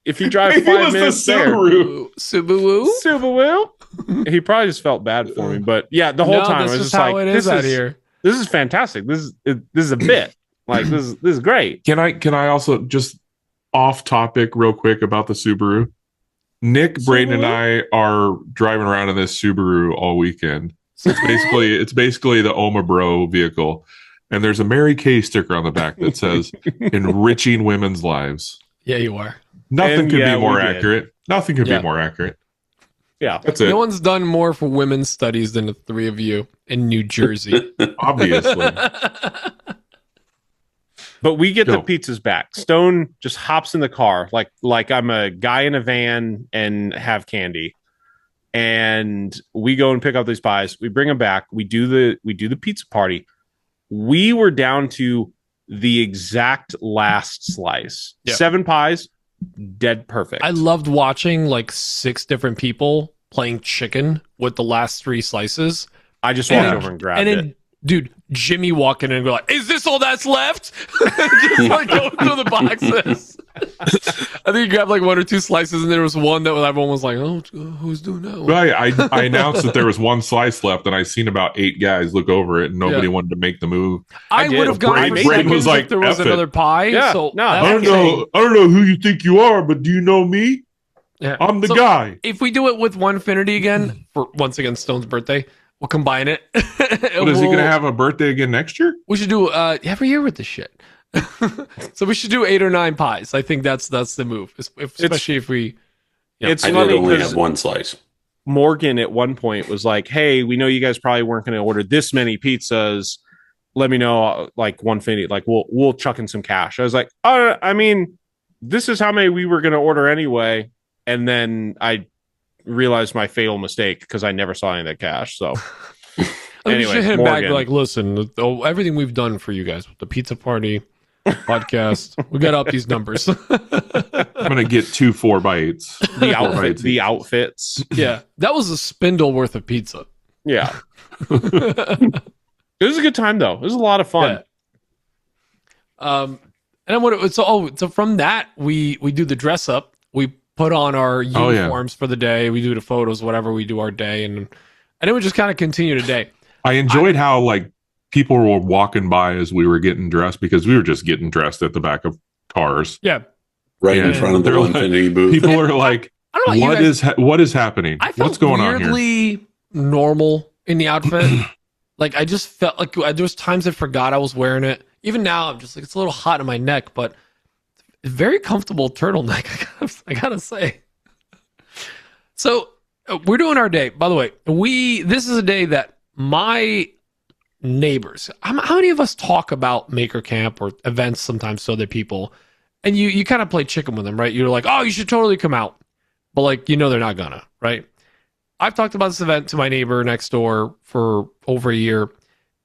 if you drive Maybe 5 it was minutes the there, Subaru. Subaru? Subaru." He probably just felt bad for me, but yeah, the whole No, time I this was is just how like, it is out here. This is fantastic. This is a bit. Like this is great. Can I also just off topic real quick about the Subaru? Nick, Braden, and I are driving around in this Subaru all weekend. It's basically the Oma Bro vehicle, and there's a Mary Kay sticker on the back that says "enriching women's lives." Yeah, you are. Nothing And could yeah, be more we did. accurate. Nothing could Yeah. be more accurate. Yeah. That's it. No one's done more for women's studies than the three of you in New Jersey. Obviously. But we get the Go. pizzas back. Stone just hops in the car like I'm a guy in a van and have candy. And we go and pick up these pies. We bring them back. We do the pizza party. We were down to the exact last slice. Yeah. 7 pies, dead perfect. I loved watching like 6 different people playing chicken with the last 3 slices. I just walked over and grabbed it. Dude, Jimmy walking in and go like, "Is this all that's left?" Just like going through the boxes. I think he grabbed like 1 or 2 slices, and there was one that everyone was like, "Oh, who's doing that one?" Right. I announced that there was 1 slice left, and I seen about 8 guys look over it, and nobody wanted to make the move. I would have gone for Braden seconds was like, if there was "F it." another pie. Yeah, So no, that I was don't know who you think you are, but do you know me? Yeah. I'm the So guy. if we do it with Onefinity again for once again Stone's birthday, we'll combine it. What, is he going to have a birthday again next year? We should do every year with this shit. So we should do 8 or 9 pies. I think that's the move, especially if we. Yeah. It's I did funny only because have 1 slice. Morgan at one point was like, "Hey, we know you guys probably weren't going to order this many pizzas. Let me know, like Onefinity, like we'll chuck in some cash." I was like, I mean, this is how many we were going to order anyway." And then I realized my fatal mistake because I never saw any of that cash. So We should hit him Morgan. back like, "Listen, everything we've done for you guys with the pizza party, podcast, we got to up these numbers." I'm going to get 2 4x8s. the outfits. Yeah, that was a spindle worth of pizza. Yeah. It was a good time though. It was a lot of fun. Yeah. And then so from that we do the dress up. We put on our uniforms for the day. We do the photos, whatever. We do our day, and then we just kind of continue today. I enjoyed how like people were walking by as we were getting dressed, because we were just getting dressed at the back of cars. Yeah, Right in Yeah. front of the They're like- Onefinity booth. People are like, I don't know about you guys. what is happening? I felt What's going on here? weirdly normal in the outfit. Like I just felt like there was times I forgot I was wearing it. Even now, I'm just like, it's a little hot in my neck, but very comfortable turtleneck. I gotta say. So we're doing our day. By the way, this is a day that my neighbors. How many of us talk about Maker Camp or events sometimes to other people, and you kind of play chicken with them, right? You're like, "Oh, you should totally come out," but like they're not gonna, right? I've talked about this event to my neighbor next door for over a year,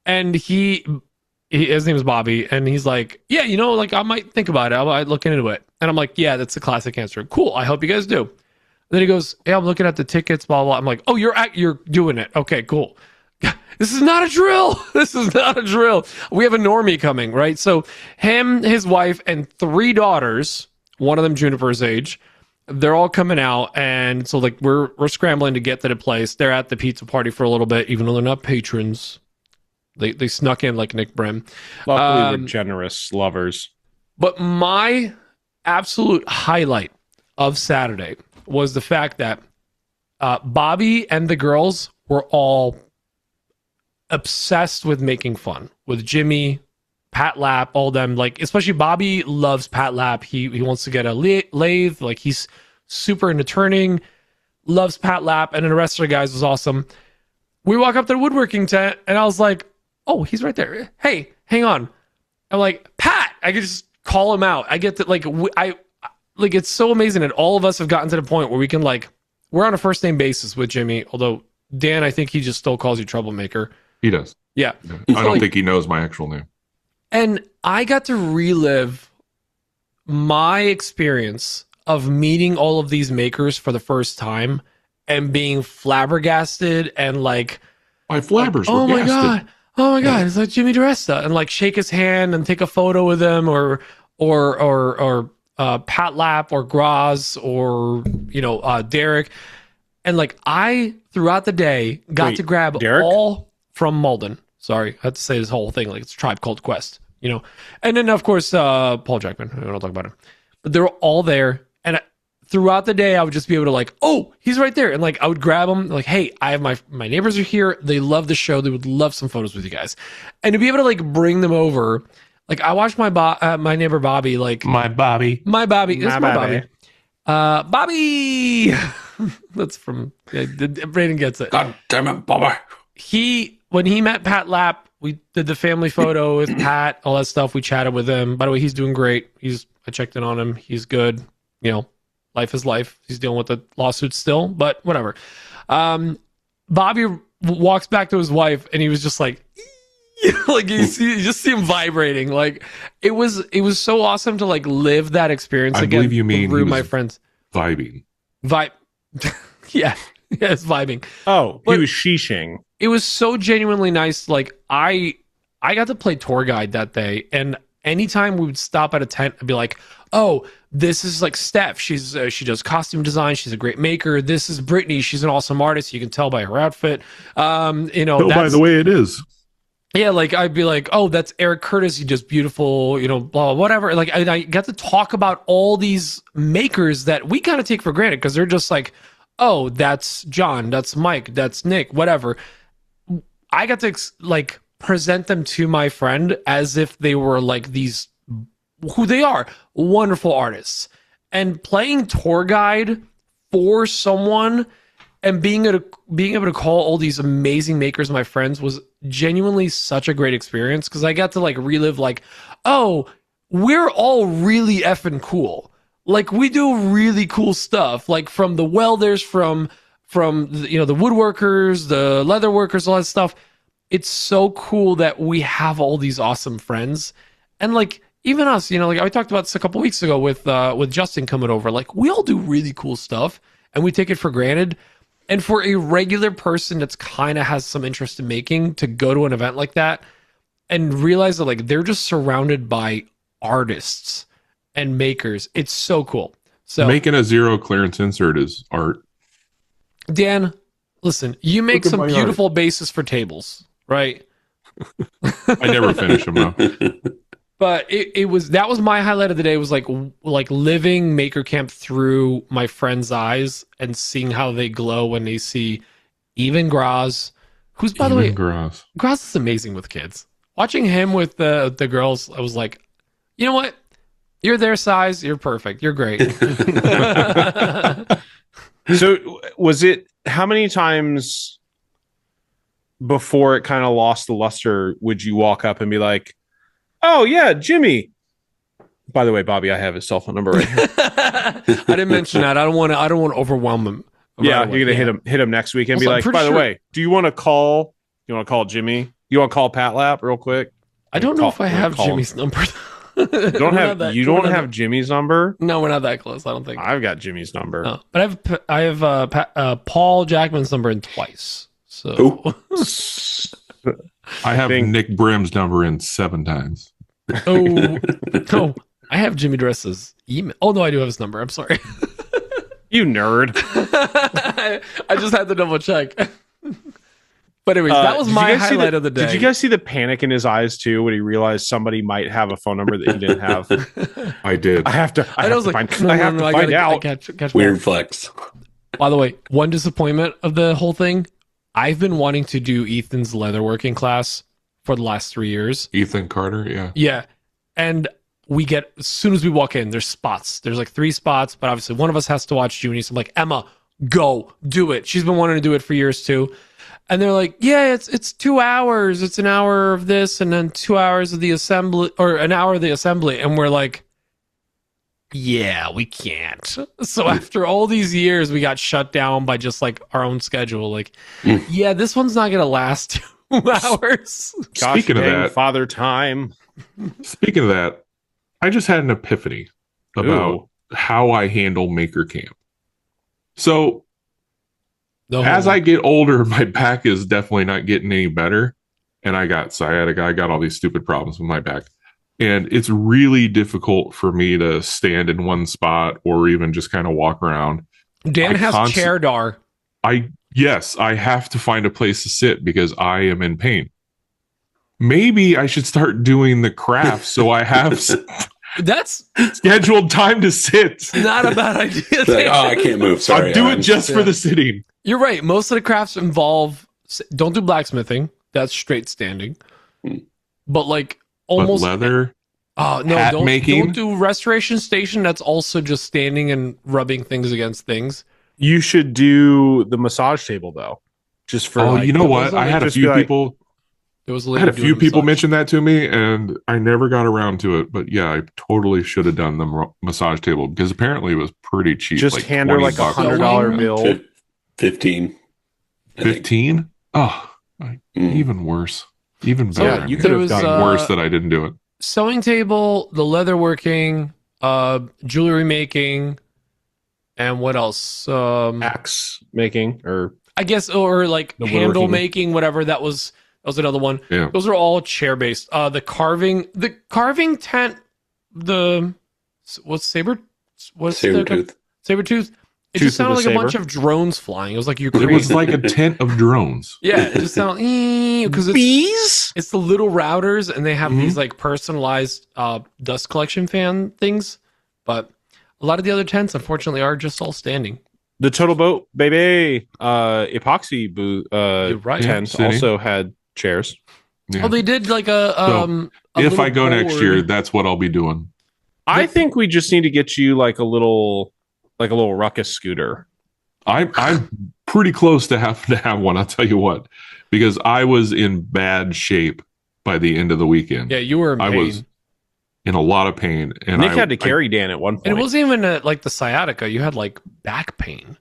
and his name is Bobby, and he's like, "Yeah, like I might think about it. I might look into it." And I'm like, "Yeah, that's the classic answer. Cool. I hope you guys do." And then he goes, "Yeah, I'm looking at the tickets, blah, blah." I'm like, "Oh, you're doing it. Okay, cool." This is not a drill. This is not a drill. We have a normie coming, right? So him, his wife, and 3 daughters, one of them Juniper's age, they're all coming out, and so like we're scrambling to get to the place. They're at the pizza party for a little bit, even though they're not patrons. They snuck in like Nick Brim. Luckily, we're generous lovers. But my absolute highlight of Saturday was the fact that Bobby and the girls were all obsessed with making fun with Jimmy, Pat Lap, all them. Like, especially Bobby loves Pat Lap. He wants to get a lathe. Like, he's super into turning, loves Pat Lap, and then the rest of the guys was awesome. We walk up to the woodworking tent, and I was like, "Oh, he's right there. Hey, hang on." I'm like, "Pat," I could just call him out. I get that, like, it's so amazing that all of us have gotten to the point where we can, like, we're on a first name basis with Jimmy, although Dan, I think he just still calls you troublemaker. He does. Yeah. I don't think he knows my actual name. And I got to relive my experience of meeting all of these makers for the first time and being flabbergasted and like, My flabbers "Oh were my gasted. God. Oh my God. It's like Jimmy DiResta," and like shake his hand and take a photo with him, or Pat Lap or Graz or, Derek. And like I, throughout the day, got to grab Derek? all from Malden. Sorry, I had to say this whole thing like it's a Tribe Called Quest, And then, of course, Paul Jackman. I don't talk about him. But they were all there. And throughout the day, I would just be able to like, "Oh, he's right there." And like I would grab him like, "Hey, I have my neighbors are here. They love the show. They would love some photos with you guys." And to be able to like bring them over. Like I watched my neighbor Bobby, like My Bobby. my Bobby. It's My my Bobby. Bobby. Bobby. That's from Braden gets it. God damn it, Bobby. When he met Pat Lap, we did the family photo with Pat, all that stuff. We chatted with him. By the way, he's doing great. I checked in on him. He's good. You know, life is life. He's dealing with the lawsuit still, but whatever. Bobby walks back to his wife, and he was just like, like you just see him vibrating. Like it was so awesome to like live that experience again. I believe you mean through my friends vibing. Yeah, it's vibing. Oh, But he was sheeshing. it was so genuinely nice. Like I got to play tour guide that day, and anytime we would stop at a tent, I'd be like, "Oh, this is like Steph. She does costume design. She's a great maker. This is Brittany. She's an awesome artist. You can tell by her outfit. You know, Oh, by the way, it is. yeah, like I'd be like, oh, that's Eric Curtis. He does beautiful, you know, blah, whatever. Like I got to talk about all these makers that we kind of take for granted because they're just like, oh, that's John, that's Mike, that's Nick, whatever. I got to like present them to my friend as if they were like these, who they are, wonderful artists. And playing tour guide for someone and being able to call all these amazing makers my friends was genuinely such a great experience because I got to like relive like, oh, we're all really effing cool. Like we do really cool stuff, like from the welders, from you know, the woodworkers, the leather workers, all that stuff. It's so cool that we have all these awesome friends. And like even us, you know, like I talked about this a couple weeks ago with Justin coming over. Like we all do really cool stuff and we take it for granted. And for a regular person that's kind of has some interest in making to go to an event like that and realize that like they're just surrounded by artists and makers, it's so cool. So Making a zero clearance insert is art. Dan, listen, you make Look at some my beautiful bases for tables, right? I never finish them though. But that was my highlight of the day, was like living Maker Camp through my friends' eyes and seeing how they glow when they see even Graz, who's by the way, Graz is amazing with kids. Watching him with the girls, I was like, you know what? You're their size, you're perfect, you're great. So was it, how many times before it kind of lost the luster would you walk up and be like, oh yeah, Jimmy. By the way, Bobby, I have his cell phone number right here. I didn't mention that. I don't want to overwhelm him. Yeah, you're gonna hit him next week and be like, by the way, do you want to call? You want to call Jimmy? You want to call Pat Lap real quick? I don't know if I have Jimmy's number. You don't have Jimmy's number? No, we're not that close. I don't think. I've got Jimmy's number. No, but I have Paul Jackman's number in twice. So I have Nick Brim's number in 7 times. Oh, I have Jimmy Dress's email. Oh no, I do have his number. I'm sorry. You nerd. I just had to double check. But anyways, that was my highlight of the day. Did you guys see the panic in his eyes too when he realized somebody might have a phone number that he didn't have? I did. I have to find out. Catch Weird flex. By the way, one disappointment of the whole thing, I've been wanting to do Ethan's leatherworking class for the last 3 years. Ethan Carter, yeah. Yeah. And we get, as soon as we walk in, there's spots. There's like 3 spots, but obviously one of us has to watch Junie. So I'm like, Emma, go, do it. She's been wanting to do it for years too. And they're like, yeah, it's 2 hours. It's an hour of this and then 2 hours of the assembly, or an hour of the assembly. And we're like, yeah, we can't. So after all these years, we got shut down by just like our own schedule. Like, yeah, this one's not going to last 2 hours. Speaking of that, Father Time. Speaking of that, I just had an epiphany about how I handle Maker Camp. So as I get older, my back is definitely not getting any better. And I got sciatica. I got all these stupid problems with my back. And it's really difficult for me to stand in one spot or even just kind of walk around. Dan has chair dar. Yes, I have to find a place to sit because I am in pain. Maybe I should start doing the craft so I have that's scheduled time to sit. Not a bad idea. Like, oh, I can't move. Sorry. I'll do it just for the sitting. You're right. Most of the crafts involve, don't do blacksmithing. That's straight standing. But like almost leather. Oh no! Hat Don't making. do restoration station. That's also just standing and rubbing things against things. You should do the massage table though, just for. Oh, you know what? I had a few people. There was I had a few people mention that to me, and I never got around to it. But yeah, I totally should have done the massage table because apparently it was pretty cheap. Just like hand her like $20 $100 bill. 15. 15. Oh, even worse. Even better. Yeah, you could have gotten worse that I didn't do it. Sewing table, the leatherworking, jewelry making, and what else? Axe making, or I guess, or like The handle woodworking. making, whatever. That was another one. Yeah. Those are all chair based. The carving tent, what's saber? What's Sabertooth. Sabertooth. It Tooth just sounded of like the a bunch saber. of drones flying. It was like you're It was creating. like a tent of drones. Yeah, it just sounded because bees. it's the little routers, and they have Mhm. these like personalized dust collection fan things. But a lot of the other tents, unfortunately, are just all standing. The Total Boat, baby. Epoxy You're right. tent City. also had chairs. Yeah. Oh, they did like a if little I go next board. year, that's what I'll be doing. I think we just need to get you like a little ruckus scooter. I'm pretty close to having to have one. I'll tell you what, because I was in bad shape by the end of the weekend. Yeah, you were in I pain. was in a lot of pain, and Nick I had to carry Dan at one point. And it wasn't even like the sciatica. You had like back pain.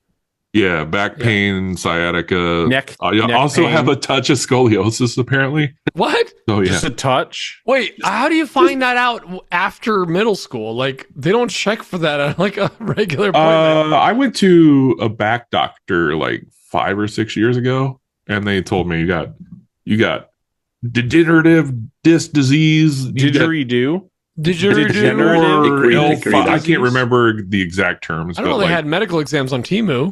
back pain, sciatica. neck. I neck also pain. have a touch of scoliosis, apparently. What? So yeah, Just a touch. Wait, how do you find that out after middle school? Like they don't check for that at like a regular appointment. I went to a back doctor like 5 or 6 years ago, and they told me you got degenerative disc disease. Didgeridoo. Did you ever do? degenerative- Or Hickory L5 I disease? can't remember the exact terms, I don't know. but They like, had medical exams on Timu.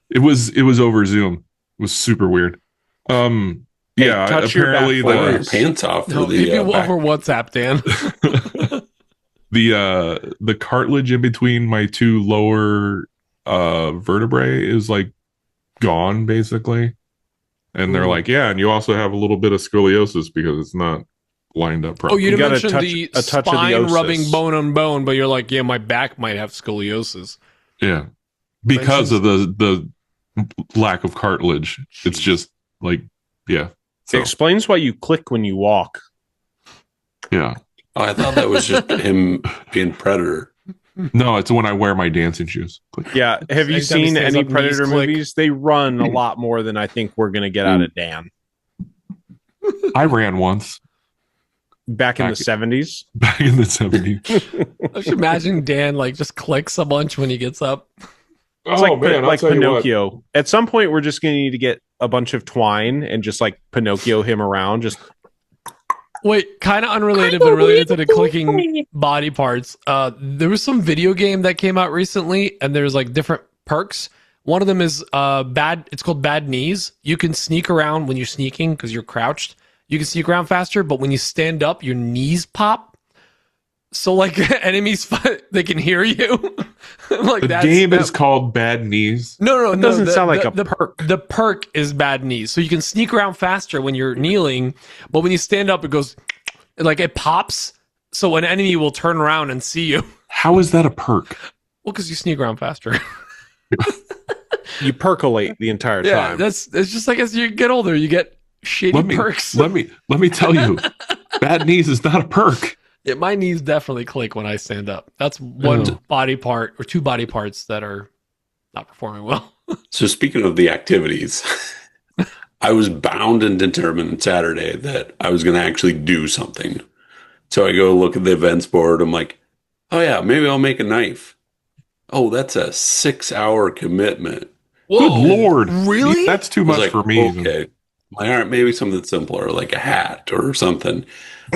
it was over Zoom. It was super weird. Hey, Yeah, touch your apparently Pull your the pants off for No, the maybe back. over WhatsApp, Dan. the cartilage in between my two lower vertebrae is like gone basically. And they're Ooh. like, yeah, and you also have a little bit of scoliosis because it's not lined up Oh, properly. you You didn't got mention a the touch of the spine osis. rubbing bone on bone, but you're like, yeah, my back might have scoliosis. Yeah. Because of the lack of cartilage. It's just like, yeah. It So, explains why you click when you walk. yeah. Oh, I thought that was just him being Predator. No, it's when I wear my dancing shoes. Click. Yeah. Have you Anytime he seen stands any up, knees Predator click. movies? They run a lot more than I think we're going to get out of Dan. I ran once Back in the Back- 70s. back in the 70s. I should imagine Dan like just clicks a bunch when he gets up. It's like Pinocchio. At some point, we're just going to need to get a bunch of twine and just like Pinocchio him around. Just Wait, kind of unrelated, but related to the clicking body parts. There was some video game that came out recently, and there's like different perks. One of them is bad. It's called Bad Knees. You can sneak around when you're sneaking because you're crouched. You can sneak around faster, but when you stand up, your knees pop. So like enemies, they can hear you. Like The game is called Bad Knees. no. it doesn't sound like a perk. The perk is Bad Knees, so you can sneak around faster when you're kneeling, but when you stand up, it goes like it pops. So an enemy will turn around and see you. How is that a perk? Well, because you sneak around faster. You percolate the entire Yeah, time. it's just like as you get older, you get shitty perks. Let me tell you, Bad Knees is not a perk. Yeah, my knees definitely click when I stand up. That's one Oh. body part or two body parts that are not performing well. So speaking of the activities, I was bound and determined Saturday that I was going to actually do something. So I go look at the events board. I'm like, oh yeah, maybe I'll make a knife. Oh, that's a 6-hour commitment. Good lord, Really? That's too I was much like, for me. even. okay. All right, maybe something simpler, like a hat or something.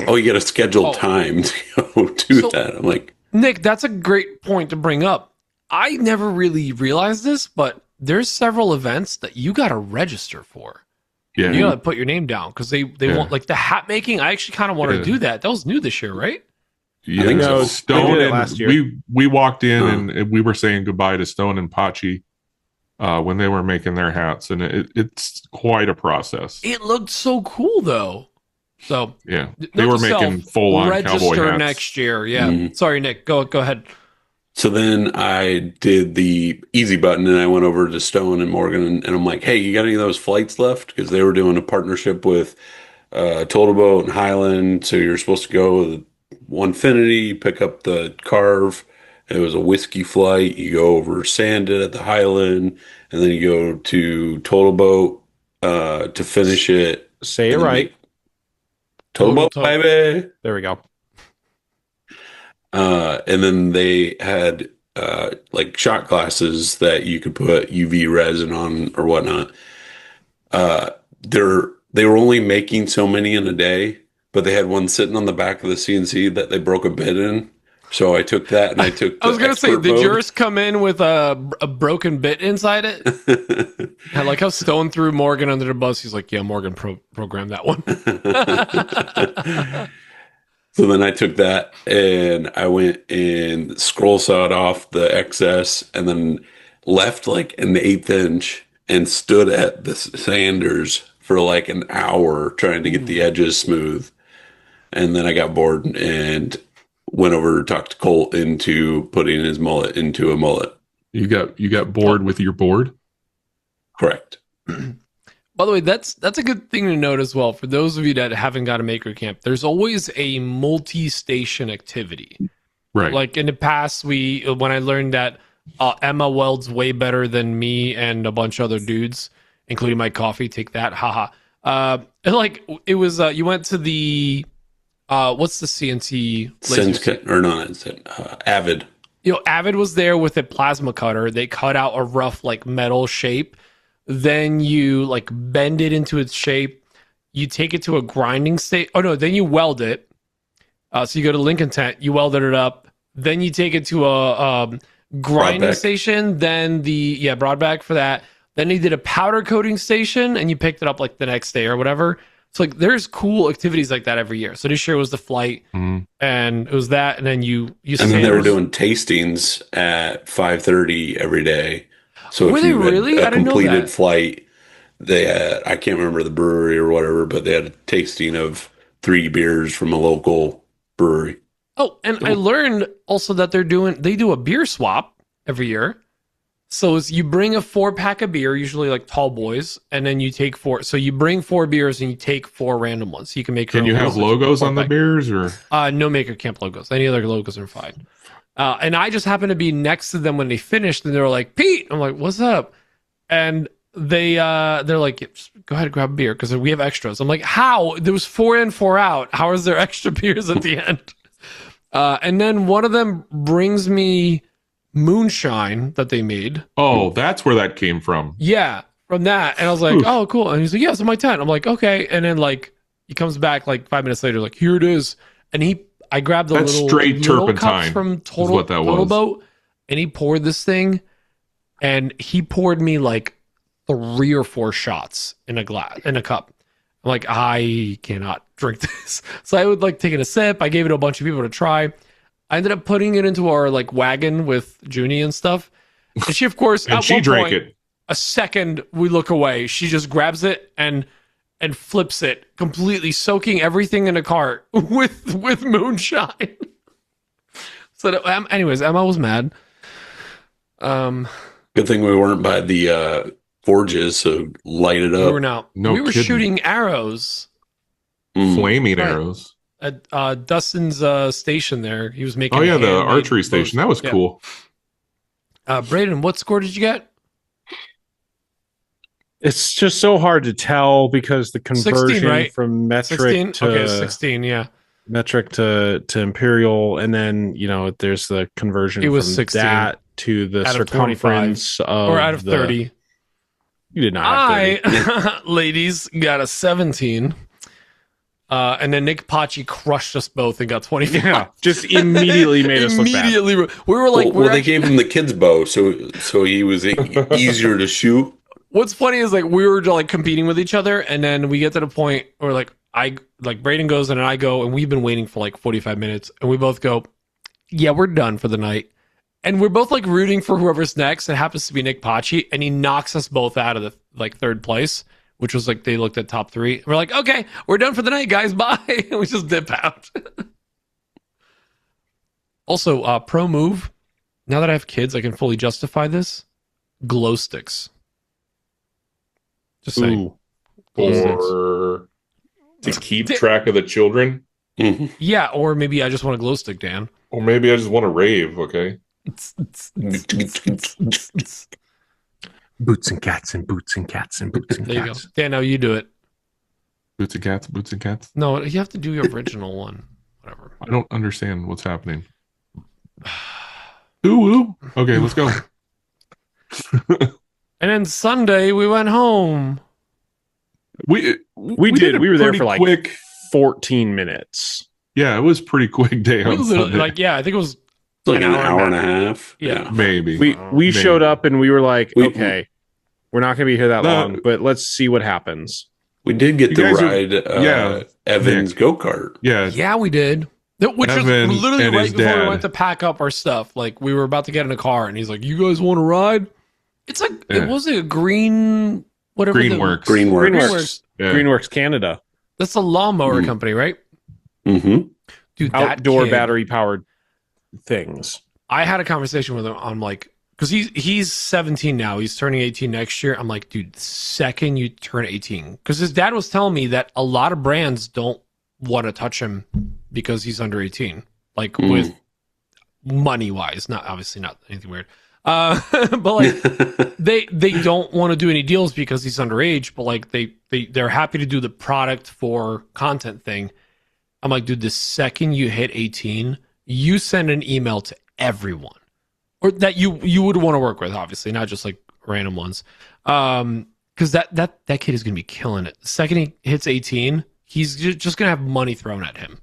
Oh, you got to schedule time to go do So- that. I'm like, Nick, that's a great point to bring up. I never really realized this, but there's several events that you got to register for. Yeah, You got to put your name down because they Yeah. want like the hat making. I actually kind of want to Yeah. do that. That was new this year, right? yeah. think so. Stone They did it and last year. we walked in Huh. and we were saying goodbye to Stone and Pachi when they were making their hats, and it's quite a process. It looked so cool though. So Yeah, note they were to self, making full on cowboy register hats. next year. Yeah. Mhm. Sorry, Nick. Go ahead. So then I did the easy button and I went over to Stone and Morgan and I'm like, hey, you got any of those flights left? Because they were doing a partnership with Total Boat and Highland. So you're supposed to go with Onefinity, pick up the carve. It was a whiskey flight. You go over Sanded at the Highland, and then you go to Total Boat to finish it. Say it And then right. Total Boat, Total. baby. There we go. And then they had like shot glasses that you could put UV resin on or whatnot. They were only making so many in a day, but they had one sitting on the back of the CNC that they broke a bit in. So I took that and I took. I was gonna say, expert did mode. yours come in with a broken bit inside it? I like how Stone threw Morgan under the bus. He's like, "Yeah, Morgan programmed that one." So then I took that and I went and scroll sawed off the excess and then left like an 1/8 inch and stood at the sanders for like an hour trying to get the edges smooth. And then I got bored and went over to talk to Colt into putting his mullet into a mullet. You got bored with your board? Correct. By the way, that's a good thing to note as well. For those of you that haven't got a maker camp, there's always a multi-station activity. Right. Like in the past, when I learned that Emma welds way better than me and a bunch of other dudes, including my coffee. Take that, haha. Like it was, you went to the what's the CNC? Avid. You know, Avid was there with a plasma cutter. They cut out a rough like metal shape. Then you like bend it into its shape. You take it to a grinding state. Oh no, then you weld it. So you go to Lincoln Tent, you welded it up. Then you take it to a grinding Broadback. station. Then broadback for that. Then you did a powder coating station, and you picked it up like the next day or whatever. So like, there's cool activities like that every year. So this year was the flight, and it was that, and then you. And then they were doing tastings at 5:30 every day. So Were if they you had really? I a didn't know completed that. flight, they had, I can't remember the brewery or whatever, but they had a tasting of 3 beers from a local brewery. Oh, and I learned also that they do a beer swap every year. So you bring a 4-pack of beer, usually like tall boys, and then you take 4. So you bring 4 beers and you take 4 random ones. So you can make. Can you have logos on the beers or? No maker camp logos. Any other logos are fine. And I just happened to be next to them when they finished, and they were like, "Pete," I'm like, "What's up?" And they're like, "Just go ahead and grab a beer because we have extras." I'm like, "How? There was 4 in, 4 out. How is there extra beers at the end?" And then one of them brings me moonshine that they made. Oh, that's where that came from. Yeah, from that. And I was like, "Oh, cool." And he's like, "Yeah, it's in my tent." I'm like, "Okay." And then like he comes back like 5 minutes later, like, "Here it is." And I grabbed the That's little straight little turpentine cups from is Total what that was. Boat, and he poured this thing, and he poured me like 3 or 4 shots in a cup. I'm like, I cannot drink this. So I would like taking a sip. I gave it to a bunch of people to try. I ended up putting it into our like wagon with Junie and stuff. And she, of course, And at she one drank point, it. a second we look away, she just grabs it and flips it, completely soaking everything in a cart with moonshine. So anyways, Emma was mad. Good thing we weren't by the forges, so light it We up. were now. No we were kidding. shooting arrows Flaming Right. arrows. at Dustin's station there. He was making. Oh yeah, the handmade archery bows. station. That was Yeah. cool. Braden, what score did you get? It's just so hard to tell because the 16, conversion right? from metric 16. to Okay, 16. Yeah, metric to imperial, and then there's the conversion It was from 16 that to the out of circumference of or out of 30. You did not have 30. I, ladies, got a 17. And then Nick Pachi crushed us both and got 25. Yeah, just immediately made us look bad. Immediately, we were like, Well, they gave him the kid's bow, so he was easier to shoot. What's funny is like we were like competing with each other, and then we get to the point where like Braden goes and I go, and we've been waiting for like 45 minutes, and we both go, yeah, we're done for the night. And we're both like rooting for whoever's next. It happens to be Nick Pachi, and he knocks us both out of the like 3rd place, which was like they looked at top 3. We're like, okay, we're done for the night, guys. Bye. And we just dip out. Also, pro move. now that I have kids, I can fully justify this. Glow sticks. Just saying. Ooh. Glow sticks. Or to keep track of the children. Mhm. Yeah, or maybe I just want a glow stick, Dan. Or maybe I just want to rave, okay? Boots and cats and boots and cats and boots and There you go. cats. Dan, now you do it. Boots and cats, boots and cats. No, you have to do your original one. Whatever. I don't understand what's happening. Ooh. Okay, let's go. And then Sunday we went home. We did. a We were there pretty for like quick. 14 minutes. Yeah, it was pretty quick day We on literally, Sunday. like, yeah, I think it was It's like an hour hour and a half. Yeah. Maybe. We Maybe. showed up and we were like, We- okay, we're not going to be here that No. long, but let's see what happens. We did get You to guys are- ride Evan's Nick. go-kart. Yeah, Yeah, we did. Which was Evan literally and right his before we dad. went to pack up our stuff. Like we were about to get in a car, and he's like, "You guys want to ride?" It's like Yeah. it was a green whatever. Greenworks. Greenworks. Greenworks. Yeah. Greenworks Canada, That's a lawnmower Mm. company, right? Mm-hmm. Dude, that outdoor kid- battery powered things. I had a conversation with him. I'm like, because he's 17 now. He's turning 18 next year. I'm like, dude, the second you turn 18, because his dad was telling me that a lot of brands don't want to touch him because he's under 18, like Mm. with money wise, not obviously not anything weird. But like they don't want to do any deals because he's underage. But like they're happy to do the product for content thing. I'm like, dude, the second you hit 18, you send an email to everyone, or that you would want to work with, obviously, not just like random ones. Because that kid is gonna be killing it. The second he hits 18, he's just gonna have money thrown at him.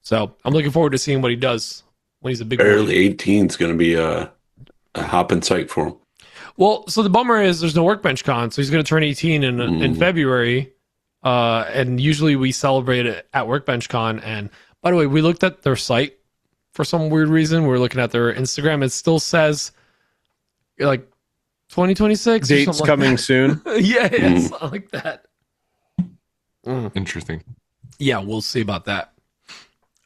So I'm looking forward to seeing what he does when he's a big boy. Barely 18 is going to be a hop in sight for him. Well, so the bummer is there's no Workbench Con, so he's going to turn 18 in February, and usually we celebrate it at Workbench Con. And by the way, we looked at their site for some weird reason. We're looking at their Instagram. It still says like 2026. or Dates something coming like soon. that. Yeah, something like that. Interesting. Yeah, we'll see about that.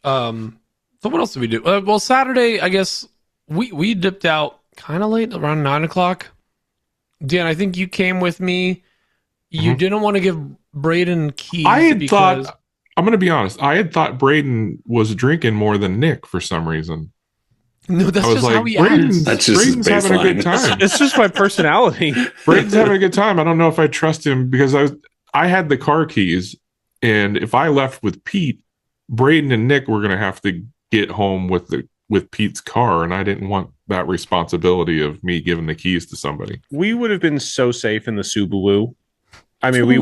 So what else did we do? Well, Saturday, I guess we dipped out kind of late, around 9:00. Dan, I think you came with me. You didn't want to give Braden keys. I had because thought, I'm going to be honest, I had thought Braden was drinking more than Nick for some reason. no, that's I was just how like, he Braden's, acts. That's just his Braden's having a good baseline. time. It's just my personality. Braden's having a good time. I don't know if I trust him because I had the car keys, and if I left with Pete, Braden and Nick were going to have to get home with Pete's car, and I didn't want that responsibility of me giving the keys to somebody. We would have been so safe in the Subaru. I mean, we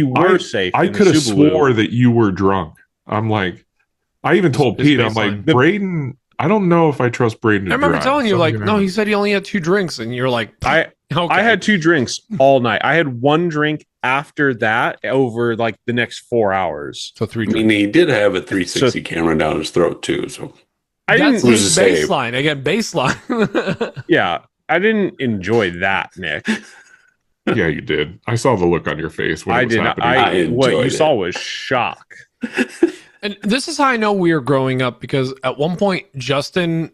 were safe. I in the could have Subaru. swore that you were drunk. I'm like, I even told His Pete, I'm baseline. like, Braden, I don't know if I trust Braden to I remember drive, telling you, so I'm like, gonna- no, he said he only had 2 drinks, and you're like, I okay. had 2 drinks all night. I had 1 drink after that over like the next 4 hours. so 3 I drinks. mean, he did have a 360 camera down his throat, too. So I That's didn't. was his to say- baseline. Again, baseline. Yeah, I didn't enjoy that, Nick. Yeah, you did. I saw the look on your face when it I was did. happening. I What you enjoyed saw it. was shock. And this is how I know we are growing up, because at one point Justin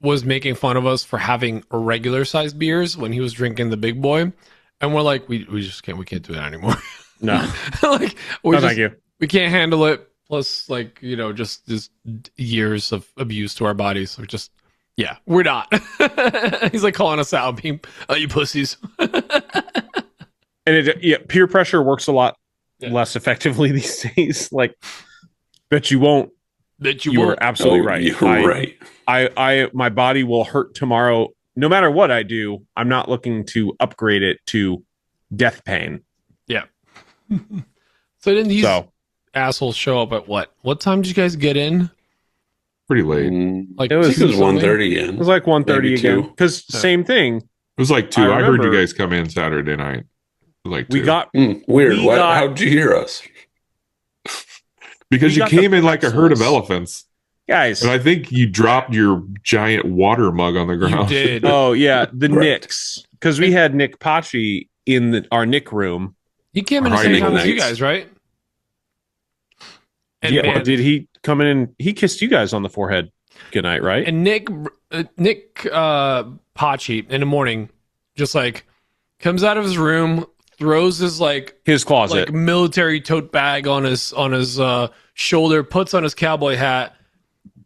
was making fun of us for having regular sized beers when he was drinking the big boy, and we're like, we just can't do that anymore. No, Like no, thank you. we can't handle it. Plus, like, just years of abuse to our bodies. So just we're not. He's like calling us out, being, "Oh, you pussies." And peer pressure works a lot Yeah. less effectively these days. Like, bet you won't. That You were won't. absolutely Oh, right. you're right. My body will hurt tomorrow, no matter what I do. I'm not looking to upgrade it to death pain. So then these So assholes show up at what? What time did you guys get in? Pretty late. Like I think it was 2 something? 1:30 it in. was like 1:30 Maybe again. 2. Because Yeah. same thing. It was like 2. I I heard you remember- guys come in Saturday night. It was like 2. We got Weird. We What? got- How'd you hear us? because we you got came the in like a herd of pretzels. elephants. guys. And I think you dropped your giant water mug on the You ground. did. Oh yeah, the Right. Knicks, because we had Nick Pachi in our Nick room. He came in the same Riding time as you nights. guys, right? And Yeah, man, did he come in and he kissed you guys on the forehead? Good night, right? And Nick Pachi in the morning just like comes out of his room, throws his his closet, like military tote bag on his shoulder, puts on his cowboy hat,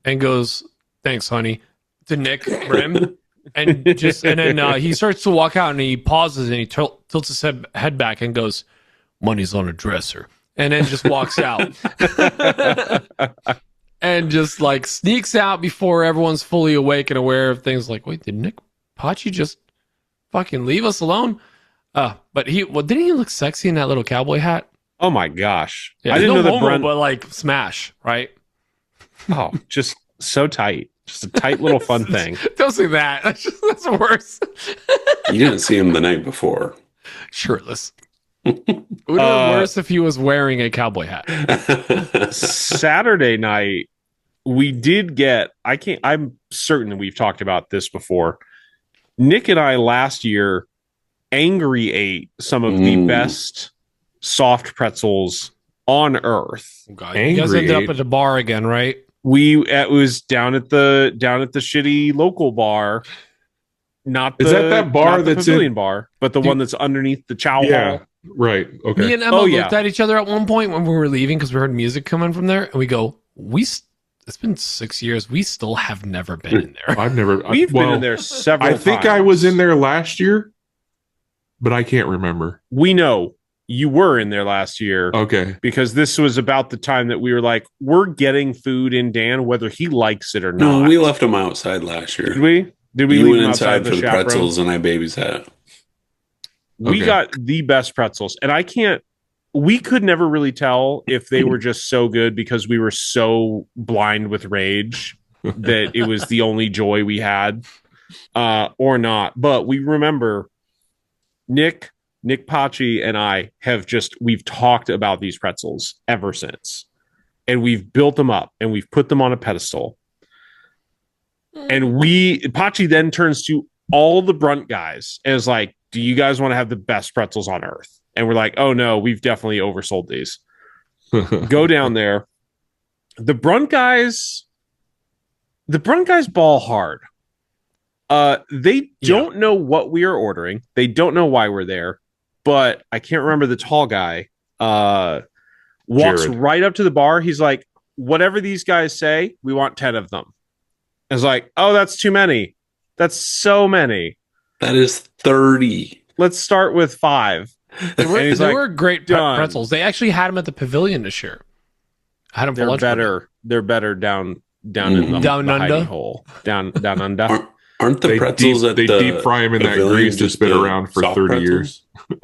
and goes, "Thanks, honey," to Nick Brim, and then he starts to walk out, and he pauses and he tilts his head back and goes, "Money's on a dresser," and then just walks out. And just like sneaks out before everyone's fully awake and aware of things. Like, wait, did Nick Pachi just fucking leave us alone? But didn't he look sexy in that little cowboy hat? Oh my gosh! Yeah, I didn't know that homo, Brent. but like smash, right? Oh, just so tight, just a tight little fun thing. Don't say that. That's worse. You didn't see him the night before. Shirtless. It would have been worse if he was wearing a cowboy hat. Saturday night, we did get. I'm certain that we've talked about this before. Nick and I last year angry ate some of the best soft pretzels on earth. Oh God, you guys ended up at the bar again, right? It was down at the shitty local bar. Not Is that bar not the that's pavilion bar, but the one that's underneath the chow hall. Right. Okay. Me and Emma looked at each other at one point when we were leaving because we heard music coming from there, and we go, it's been 6 years. We still have never been in there. We've been in there several times. I think I was in there last year, but I can't remember. We know you were in there last year. Okay. Because this was about the time that we were like, we're getting food in Dan, whether he likes it or not. No, we left him outside last year. Did we? Did we You leave went him inside outside for the pretzels and I babysat. We Okay. got the best pretzels. And we could never really tell if they were just so good because we were so blind with rage that it was the only joy we had or not. But we remember Nick Pachi and I we've talked about these pretzels ever since. And we've built them up and we've put them on a pedestal. And Pachi then turns to all the Brunt guys and is like, do you guys want to have the best pretzels on earth? And we're like, oh no, we've definitely oversold these. Go down there. The Brunt guys ball hard. They don't know what we are ordering. They don't know why we're there. But I can't remember the tall guy. Walks Jared. right up to the bar. He's like, whatever these guys say, we want 10 of them. I was like, oh, that's too many. That's so many. That is 30. Let's start with 5. They were great pretzels. They actually had them at the pavilion this year. I had them for lunch. They're better down in the down under hole. Down under. Aren't the pretzels they deep fry them in that grease that's been around for 30 years?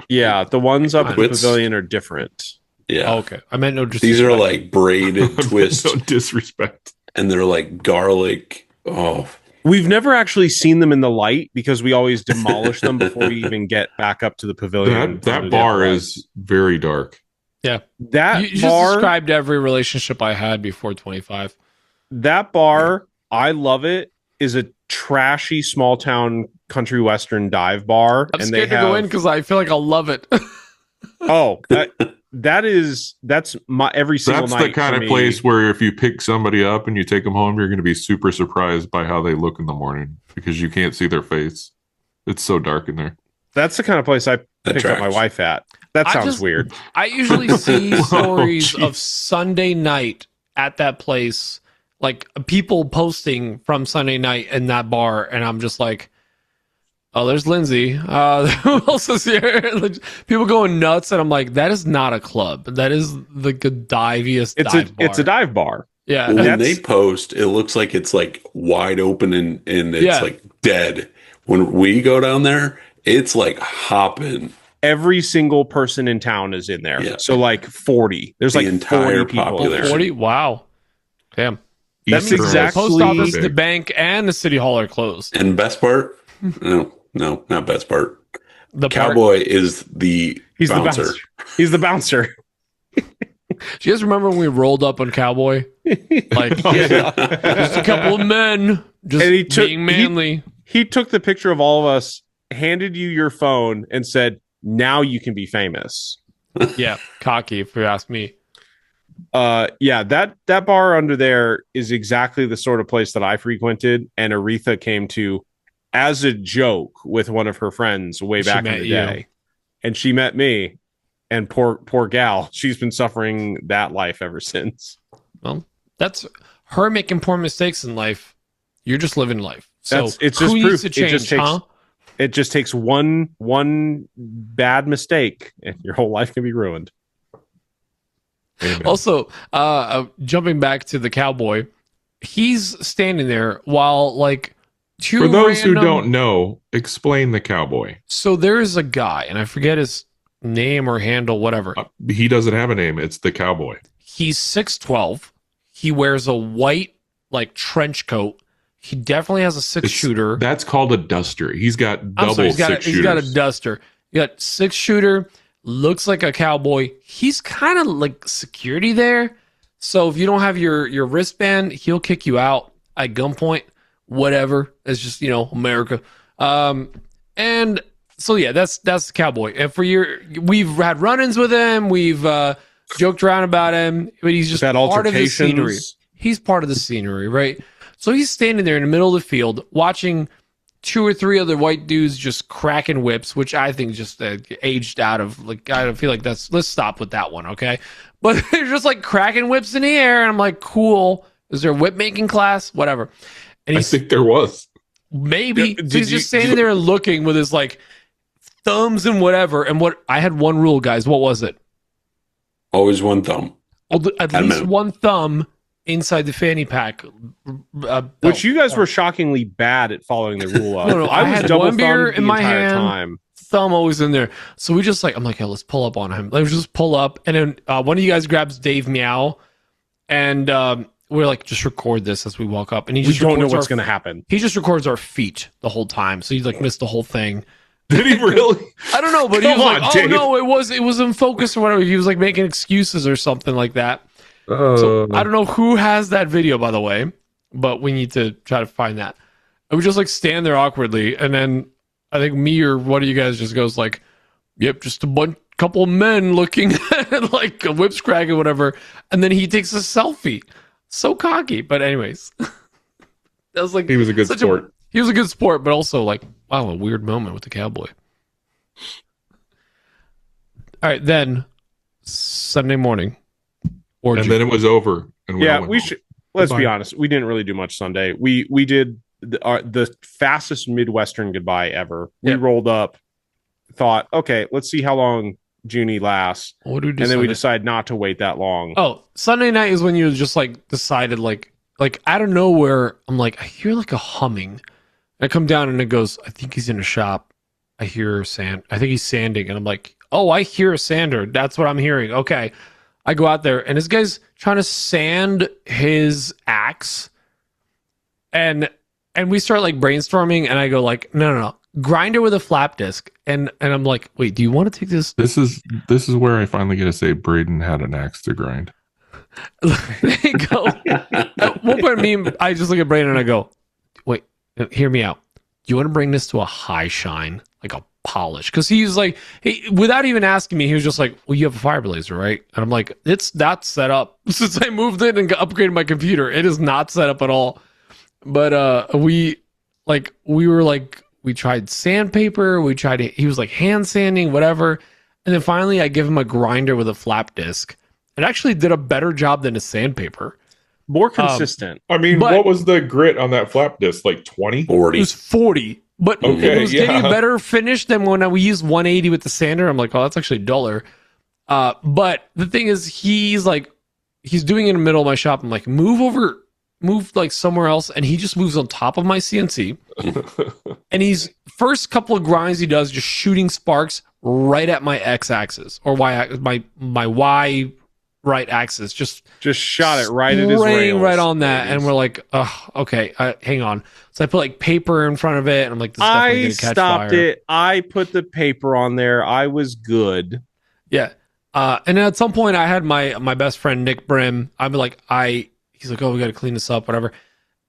Yeah, the ones up at the Twits? pavilion are different. Yeah. Oh, okay. I meant no disrespect. These are like braided twist No disrespect. and they're like garlic. Oh, We've never actually seen them in the light because we always demolish them before we even get back up to the pavilion. That bar is very dark. Yeah. That You just bar described every relationship I had before 25. That bar, I love it, is a trashy small town country western dive bar. I'm scared to go in because I feel like I'll love it. That's my every single That's night. the kind for of me. place where if you pick somebody up and you take them home, you're going to be super surprised by how they look in the morning because you can't see their face. It's so dark in there. That's the kind of place I picked up my wife at. That sounds weird. I usually see stories of Sunday night at that place, like people posting from Sunday night in that bar, and I'm just like, oh, there's Lindsay. Who else is here? Like, people going nuts, and I'm like, that is not a club. That is the diviest dive bar. It's a dive bar. Yeah. well, when they post, it looks like it's like wide open and it's like dead. When we go down there, it's like hopping. Every single person in town is in there. Yeah. So like 40. There's The like entire 40 people population. there. 40? Wow. Damn. That Eastern means exactly- the post office, the bank, and the city hall are closed. And best part? No, not best part. The Cowboy is the bouncer. He's the bouncer. Do you guys remember when we rolled up on Cowboy? Like, just a couple of men just being manly. He took the picture of all of us, handed you your phone, and said, now you can be famous. Yeah, cocky, if you ask me. Yeah, that bar under there is exactly the sort of place that I frequented, and Aretha came to as a joke with one of her friends way back in the day. And she met me, and poor gal, she's been suffering that life ever since. Well, that's her making poor mistakes in life. You're just living life. So it's just who proof. needs to change, It just takes one bad mistake, and your whole life can be ruined. Amen. Also, jumping back to the cowboy, he's standing there while like two For those who random- don't know, explain the cowboy. So there is a guy, and I forget his name or handle, whatever. He doesn't have a name. It's the cowboy. He's 6'12". He wears a white like trench coat. He definitely has a six-shooter. That's called a duster. He's got double He's got six-shooters. a duster. You got six-shooter. Looks like a cowboy. He's kind of like security there. So if you don't have your wristband, he'll kick you out at gunpoint. Whatever. It's just, America. And so yeah, that's the cowboy. And we've had run-ins with him. We've joked around about him, but he's just Had part of the scenery. altercations. He's part of the scenery, right? So he's standing there in the middle of the field watching two or three other white dudes just cracking whips, which I think just aged out of, like, I don't feel like let's stop with that one, okay? But they're just like cracking whips in the air, and I'm like, cool. Is there a whip making class? Whatever. And I think there was. maybe Did so he's you- just standing there looking with his like thumbs and whatever. And what I had one rule, guys. What was it? Always one thumb. At I least meant- one thumb inside the fanny pack. Which you guys were shockingly bad at following the rule of. No, I was had double one beer thumbed in the my entire hand. time. Thumb always in there. So we just I'm like, yeah, let's pull up on him. Let's just pull up. And then one of you guys grabs Dave Meow, and we're like, just record this as we walk up. And he We just don't know records what's our- going to happen. He just records our feet the whole time. So he like missed the whole thing. Did he really? I don't know, but he Come was like, on, oh Dave. no, it was in focus or whatever. He was like making excuses or something like that. So I don't know who has that video, by the way, but we need to try to find that. And we just like stand there awkwardly, and then I think me or one of you guys just goes like, "Yep, just a couple of men looking at like a whips crack or whatever," and then he takes a selfie. So cocky, but anyways, that was like He was a good such sport. he was a good sport, but also like, wow, a weird moment with the cowboy. All right, then Sunday morning. Orgy. And then it was over. And we all Yeah, went we home. should. Let's be Goodbye. honest. We didn't really do much Sunday. We did the fastest Midwestern goodbye ever. We Yep. rolled up, thought, okay, let's see how long Junie lasts, What do we do? and then we Sunday? decided not to wait that long. Oh, Sunday night is when you just like decided like out of nowhere, I'm like, I hear like a humming. And I come down and it goes, I think he's in a shop. I hear sand. I think he's sanding. And I'm like, oh, I hear a sander. That's what I'm hearing. Okay. I go out there and this guy's trying to sand his axe. And we start like brainstorming, and I go like, no. Grinder with a flap disc. And I'm like, wait, do you want to take this? This is where I finally get to say Braden had an axe to grind. There you go. At one point, I just look at Braden and I go, wait, hear me out. Do you want to bring this to a high shine, like a polish? Because he's like, without even asking me, he was just like, well, you have a fire blazer, right? And I'm like, it's not set up. Since I moved in and upgraded my computer, it is not set up at all. But we tried sandpaper. He was like hand sanding, whatever. And then finally I give him a grinder with a flap disc. It actually did a better job than a sandpaper. More consistent. I mean, But- what was the grit on that flap disc? Like 20? 40. It was 40, but Okay, it was getting yeah. a better finish than when we used 180 with the sander. I'm like, oh, that's actually duller. But the thing is, he's doing it in the middle of my shop. I'm like, move like somewhere else. And he just moves on top of my CNC. And he's first couple of grinds he does just shooting sparks right at my X axis or my Y right axis. Just Shot it right at his spraying rails. right on that. And we're like, oh, okay, hang on. So I put like paper in front of it, and I'm like, this is definitely I gonna catch stopped fire. it. I put the paper on there. I was good. Yeah. And then at some point I had my best friend Nick Brim. I'm like, he's like, oh, we got to clean this up, whatever.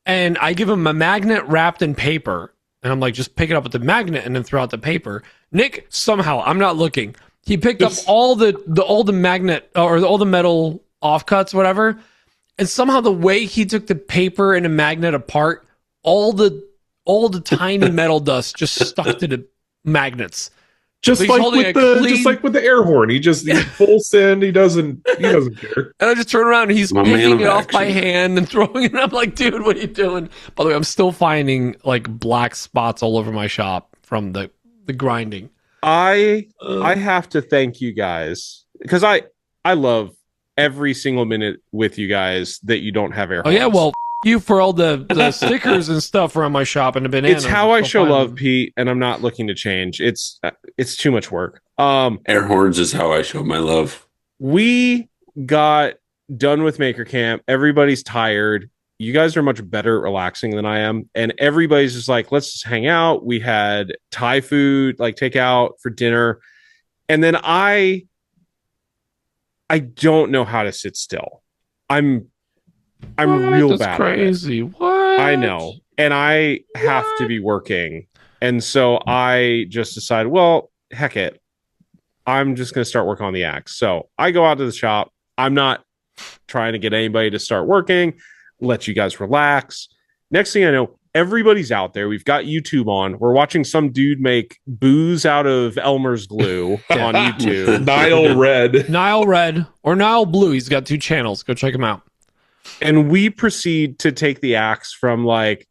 And I give him a magnet wrapped in paper, and I'm like, just pick it up with the magnet and then throw out the paper. Nick somehow, I'm not looking. He picked up all the magnet or all the metal offcuts, whatever. And somehow the way he took the paper and a magnet apart, all the tiny metal dust just stuck to the magnets. Just He's like holding with a the clean- just like with the air horn, he full send. He doesn't care. And I just turn around and he's My man picking of it off by action. hand and throwing it. And I'm like, dude, what are you doing? By the way, I'm still finding like black spots all over my shop from the grinding. I have to thank you guys because I love every single minute with you guys that you don't have air Oh yeah, horns. well, you for all the stickers and stuff around my shop and the bananas. It's how I I'll show find love, them. Pete, and I'm not looking to change. It's too much work. Air horns is how I show my love. We got done with Maker Camp. Everybody's tired. You guys are much better at relaxing than I am, and everybody's just like, let's just hang out. We had Thai food, like takeout for dinner, and then I don't know how to sit still. I'm real That's bad at it. crazy. What? I know. And I have to be working. And so I just decided, well, heck it. I'm just going to start working on the axe. So I go out to the shop. I'm not trying to get anybody to start working. Let you guys relax. Next thing I know, everybody's out there. We've got YouTube on. We're watching some dude make booze out of Elmer's glue on YouTube. Nile Red. Nile Red or Nile Blue. He's got 2 channels. Go check him out. And we proceed to take the axe from like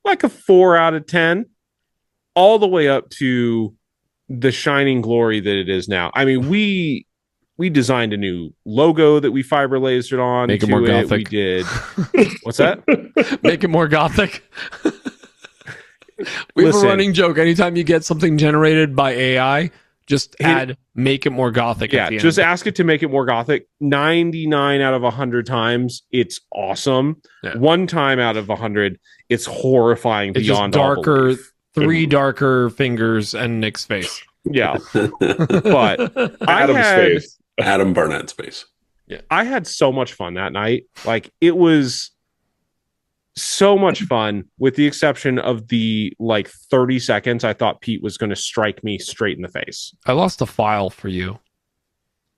a 4 out of 10 all the way up to the shining glory that it is now. I mean, we designed a new logo that we fiber lasered on. Make it to more We gothic. did. What's that? Make it more gothic. We have a Listen. running joke. Anytime you get something generated by AI, just add make it more gothic. Yeah, at the end. just ask it to make it more gothic. 99 out of 100 times, it's awesome. Yeah. 1 time out of 100, it's horrifying It's just beyond all darker, belief. 3 darker fingers and Nick's face. Yeah, but I Adam's had, face. Adam Barnett's face. I had so much fun that night. Like it was so much fun, with the exception of the like 30 seconds I thought Pete was going to strike me straight in the face. I lost a file for you.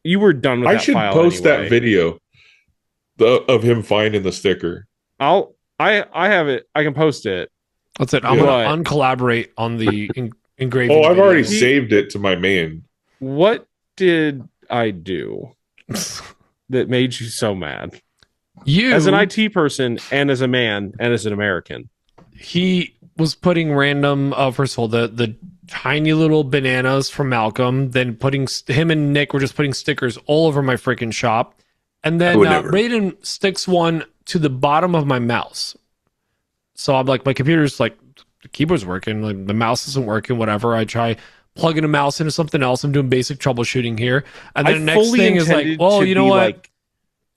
You were done with I that should file post anyway. that video of him finding the sticker. I have it. I can post it. That's it. I'm What? going to uncollaborate on the engraving. Oh, I've already video. saved it to my man. What did I do that made you so mad? You, As an IT person and as a man and as an American. he was putting random, first of all, the tiny little bananas from Malcolm, then him and Nick were just putting stickers all over my freaking shop. And I then would never. Braden sticks one to the bottom of my mouse. So I'm like, my computer's like, the keyboard's working, like the mouse isn't working, whatever. I try plugging a mouse into something else. I'm doing basic troubleshooting here. And then the next thing is like, well, you know what?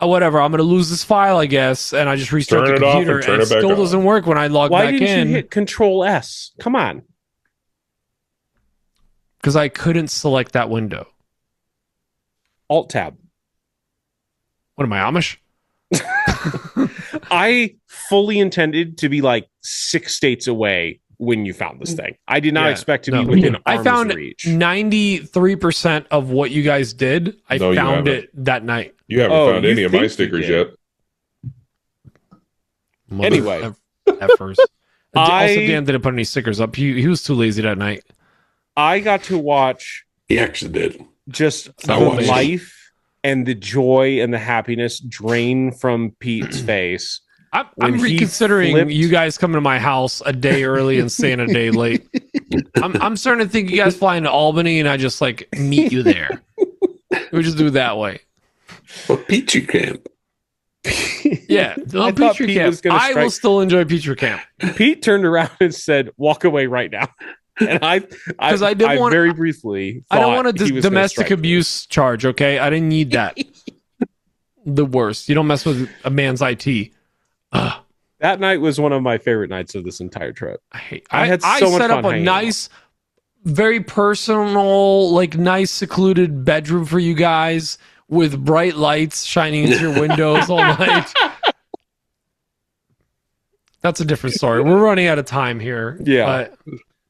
Whatever, I'm going to lose this file, I guess. And I just restart Turn the it off computer and turn and it it back still on. doesn't work when I log Why back didn't in. you hit Control S? Come on. Because I couldn't select that window. Alt tab. What am I, Amish? I fully intended to be like 6 states away when you found this thing. I did not Yeah, expect to no. be within I arm's found reach. 93% of what you guys did. I No, you found haven't. it that night. You haven't Oh, found you any of my think you stickers did. yet. Anyway. Effers. Also, I- Dan didn't put any stickers up. He was too lazy that night. I got to watch He actually did. just I the watched. life and the joy and the happiness drain from Pete's face. I'm When he reconsidering flipped- you guys coming to my house a day early and staying a day late. I'm starting to think you guys fly into Albany and I just like meet you there. We just do it that way. But Peachy Camp. Yeah, I thought Petrie Pete Camp. was gonna I will strike- still enjoy Petrie Camp. Pete turned around and said, "Walk away right now." And I 'Cause I didn't want- very briefly. I don't thought want a he was gonna domestic strike me. abuse charge. Okay, I didn't need that. The worst. You don't mess with a man's IT. Ugh. That night was one of my favorite nights of this entire trip. I had I so much set up fun a hanging out. nice, very personal, like nice secluded bedroom for you guys with bright lights shining into your windows all night. That's a different story. We're running out of time here. Yeah.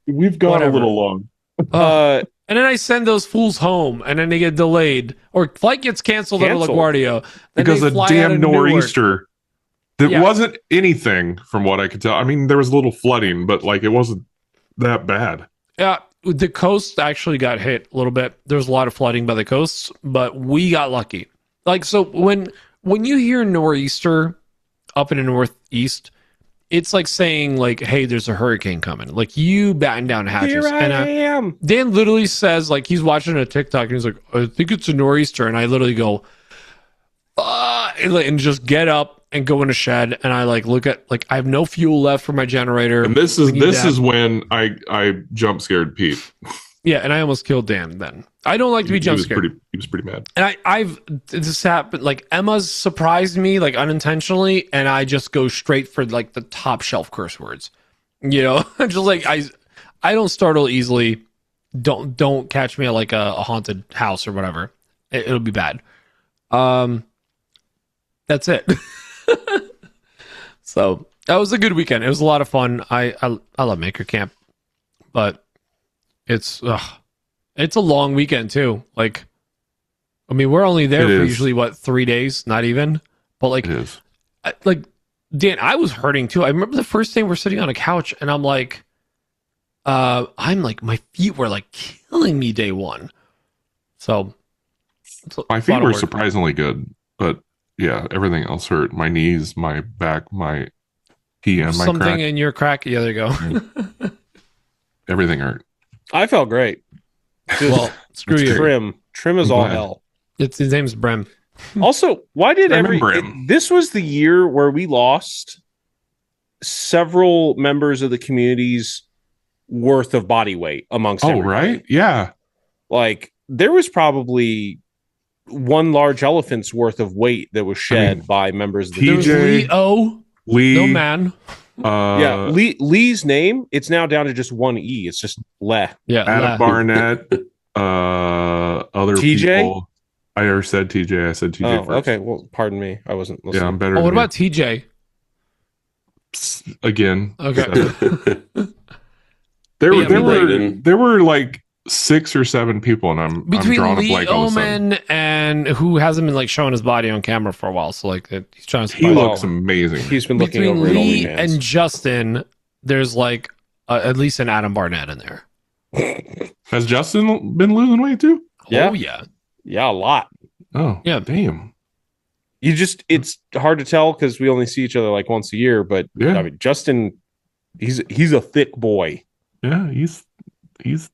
We've gone Whatever. a little long. Oh, And then I send those fools home, and then they get delayed, or flight gets canceled out of LaGuardia then because they of fly out damn of Newark. nor'easter. That Yeah. wasn't anything from what I could tell. I mean, there was a little flooding, but like it wasn't that bad. Yeah, the coast actually got hit a little bit. There was a lot of flooding by the coasts, but we got lucky. Like, so when you hear nor'easter up in the northeast, it's like saying like, hey, there's a hurricane coming. Like, you batten down hatches. Here I am. Dan literally says, like, he's watching a TikTok and he's like, I think it's a nor'easter. And I literally go, and just get up and go in a shed. And I like look at, like, I have no fuel left for my generator. And this is when I jump scared Pete. Yeah, and I almost killed Dan then. I don't like to be jump scared. He was pretty mad. And this happened, like, Emma's surprised me, like, unintentionally, and I just go straight for, like, the top shelf curse words. You know? Just like, I don't startle easily. Don't catch me at, like, a haunted house or whatever. It'll be bad. That's it. So, that was a good weekend. It was a lot of fun. I love Maker Camp. But it's a long weekend too. Like, I mean, we're only there for usually 3 days, not even. But like, like Dan, I was hurting too. I remember the first day we're sitting on a couch, and I'm like, my feet were like killing me day one. So my feet were surprisingly good, but yeah, everything else hurt. My knees, my back, my pee, and my something crack. in your crack. Yeah, there you go. Everything hurt. I felt great. Well, screw you. Trim is all hell. His name's Brim. Also, why did Brim. this was the year where we lost several members of the community's worth of body weight amongst everybody. Right? Yeah. Like, there was probably one large elephant's worth of weight that was shed by members of the There was Lee, no man. Lee's name, it's now down to just one E. It's just Le. Yeah, Adam Barnett, other TJ? people. I already said TJ. I said TJ first. Okay. Well, pardon me. I wasn't listening. Yeah, I'm better. Oh, what than about TJ? Again? Okay. There were like 6 or 7 people, and I'm between drawing Lee a blank all of a sudden. Omen and who hasn't been like showing his body on camera for a while, so like he's trying to. He looks amazing. He's been looking between over Lee at OnlyFans. and Justin. There's like at least an Adam Barnett in there. Has Justin been losing weight too? Yeah. Oh yeah, yeah, a lot. Oh yeah. Damn. It's hard to tell because we only see each other like once a year. But Yeah. I mean, Justin, he's a thick boy. Yeah, he's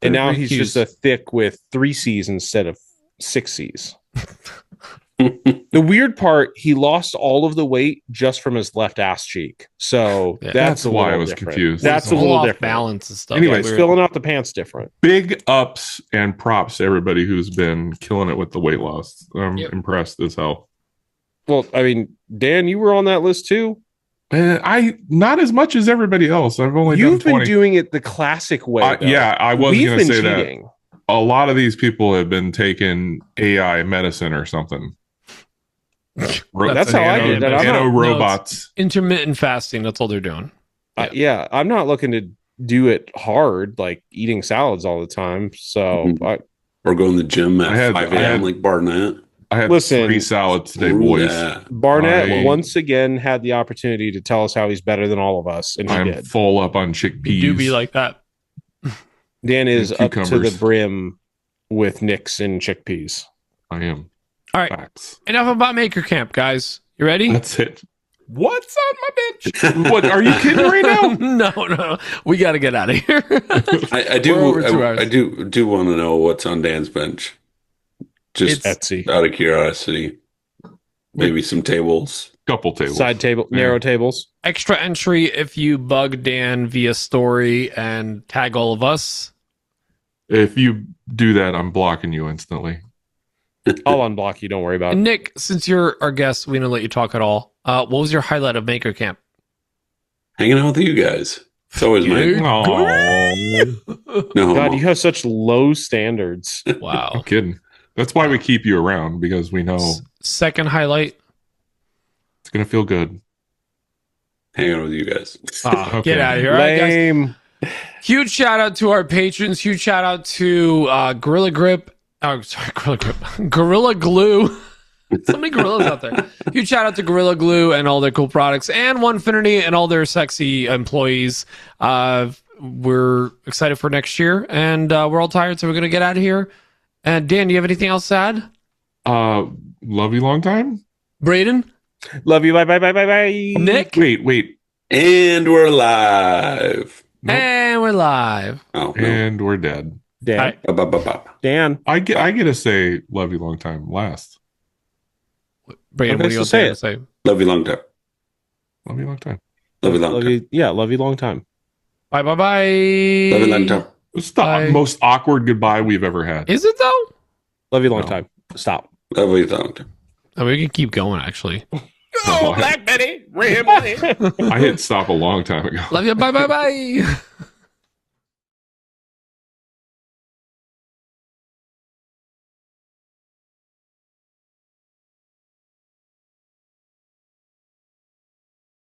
And now he's just a thick with 3 C's instead of 6 C's. The weird part, he lost all of the weight just from his left ass cheek. So Yeah. that's why I was different. confused. That's a All little off different. balance and stuff. Anyway, It's filling out the pants different. big ups and props to everybody who's been killing it with the weight loss. I'm Yep. impressed as hell. Well, I mean, Dan, you were on that list too. I not as much as everybody else. I've only You've done 20. been doing it the classic way. though. Yeah, I was We've going to been say cheating. that. A lot of these people have been taking AI medicine or something. That's how I did that. I'm not- robots. intermittent fasting. That's all they're doing. Yeah, I'm not looking to do it hard, like eating salads all the time. So, Or going to the gym at I had- 5 I a.m. had- like Barnett. I had Listen. 3 salads today, Ooh, boys. yeah. Barnett I- once again had the opportunity to tell us how he's better than all of us, and he I'm did. full up on chickpeas. You do be like that. Dan is and up to the cucumbers. brim with nicks and chickpeas. I am. All right, Facts. enough about Maker Camp, guys. You ready? That's it. What's on my bench? What? Are you kidding right now? No. We got to get out of here. I We're over 2 do. hours. I do want to know what's on Dan's bench. Just Etsy. out of curiosity. Maybe some tables. Couple tables. Side table, narrow tables. Extra entry if you bug Dan via story and tag all of us. If you do that, I'm blocking you instantly. I'll unblock you. Don't worry about it. And Nick, since you're our guest, we don't let you talk at all. What was your highlight of Maker Camp? Hanging out with you guys. It's always my no. God, you have such low standards. Wow. I'm kidding. That's why we keep you around, because we know Second highlight. it's going to feel good. Hanging out with you guys. Okay. Get out of here. All right, guys. Lame. Huge shout out to our patrons. Huge shout out to Gorilla Grip. Oh, sorry, Gorilla Grip. Gorilla Glue. So many gorillas out there. Huge shout out to Gorilla Glue and all their cool products, and Onefinity and all their sexy employees. We're excited for next year, and we're all tired, so we're going to get out of here. And Dan, do you have anything else to add? Love you long time. Braden? Love you. Bye, bye, bye, bye, bye. Nick? Wait. And we're live. Nope. And we're live. Oh, no. And we're dead. Dan. Ba-ba-ba-ba. Dan. I get to say love you long time last. Braden, Okay, what do you so want to say say? Love you long time. Love you long time. Love you long Love time. you. Yeah, love you long time. Bye, bye, bye. Love you long time. It's the Bye. most awkward goodbye we've ever had. Is it, though? Love you long No. time. Stop. Love you long time. I mean, we can keep going, actually. Oh, Black Betty. Ram. I hit stop a long time ago. Love you. Bye, bye, bye.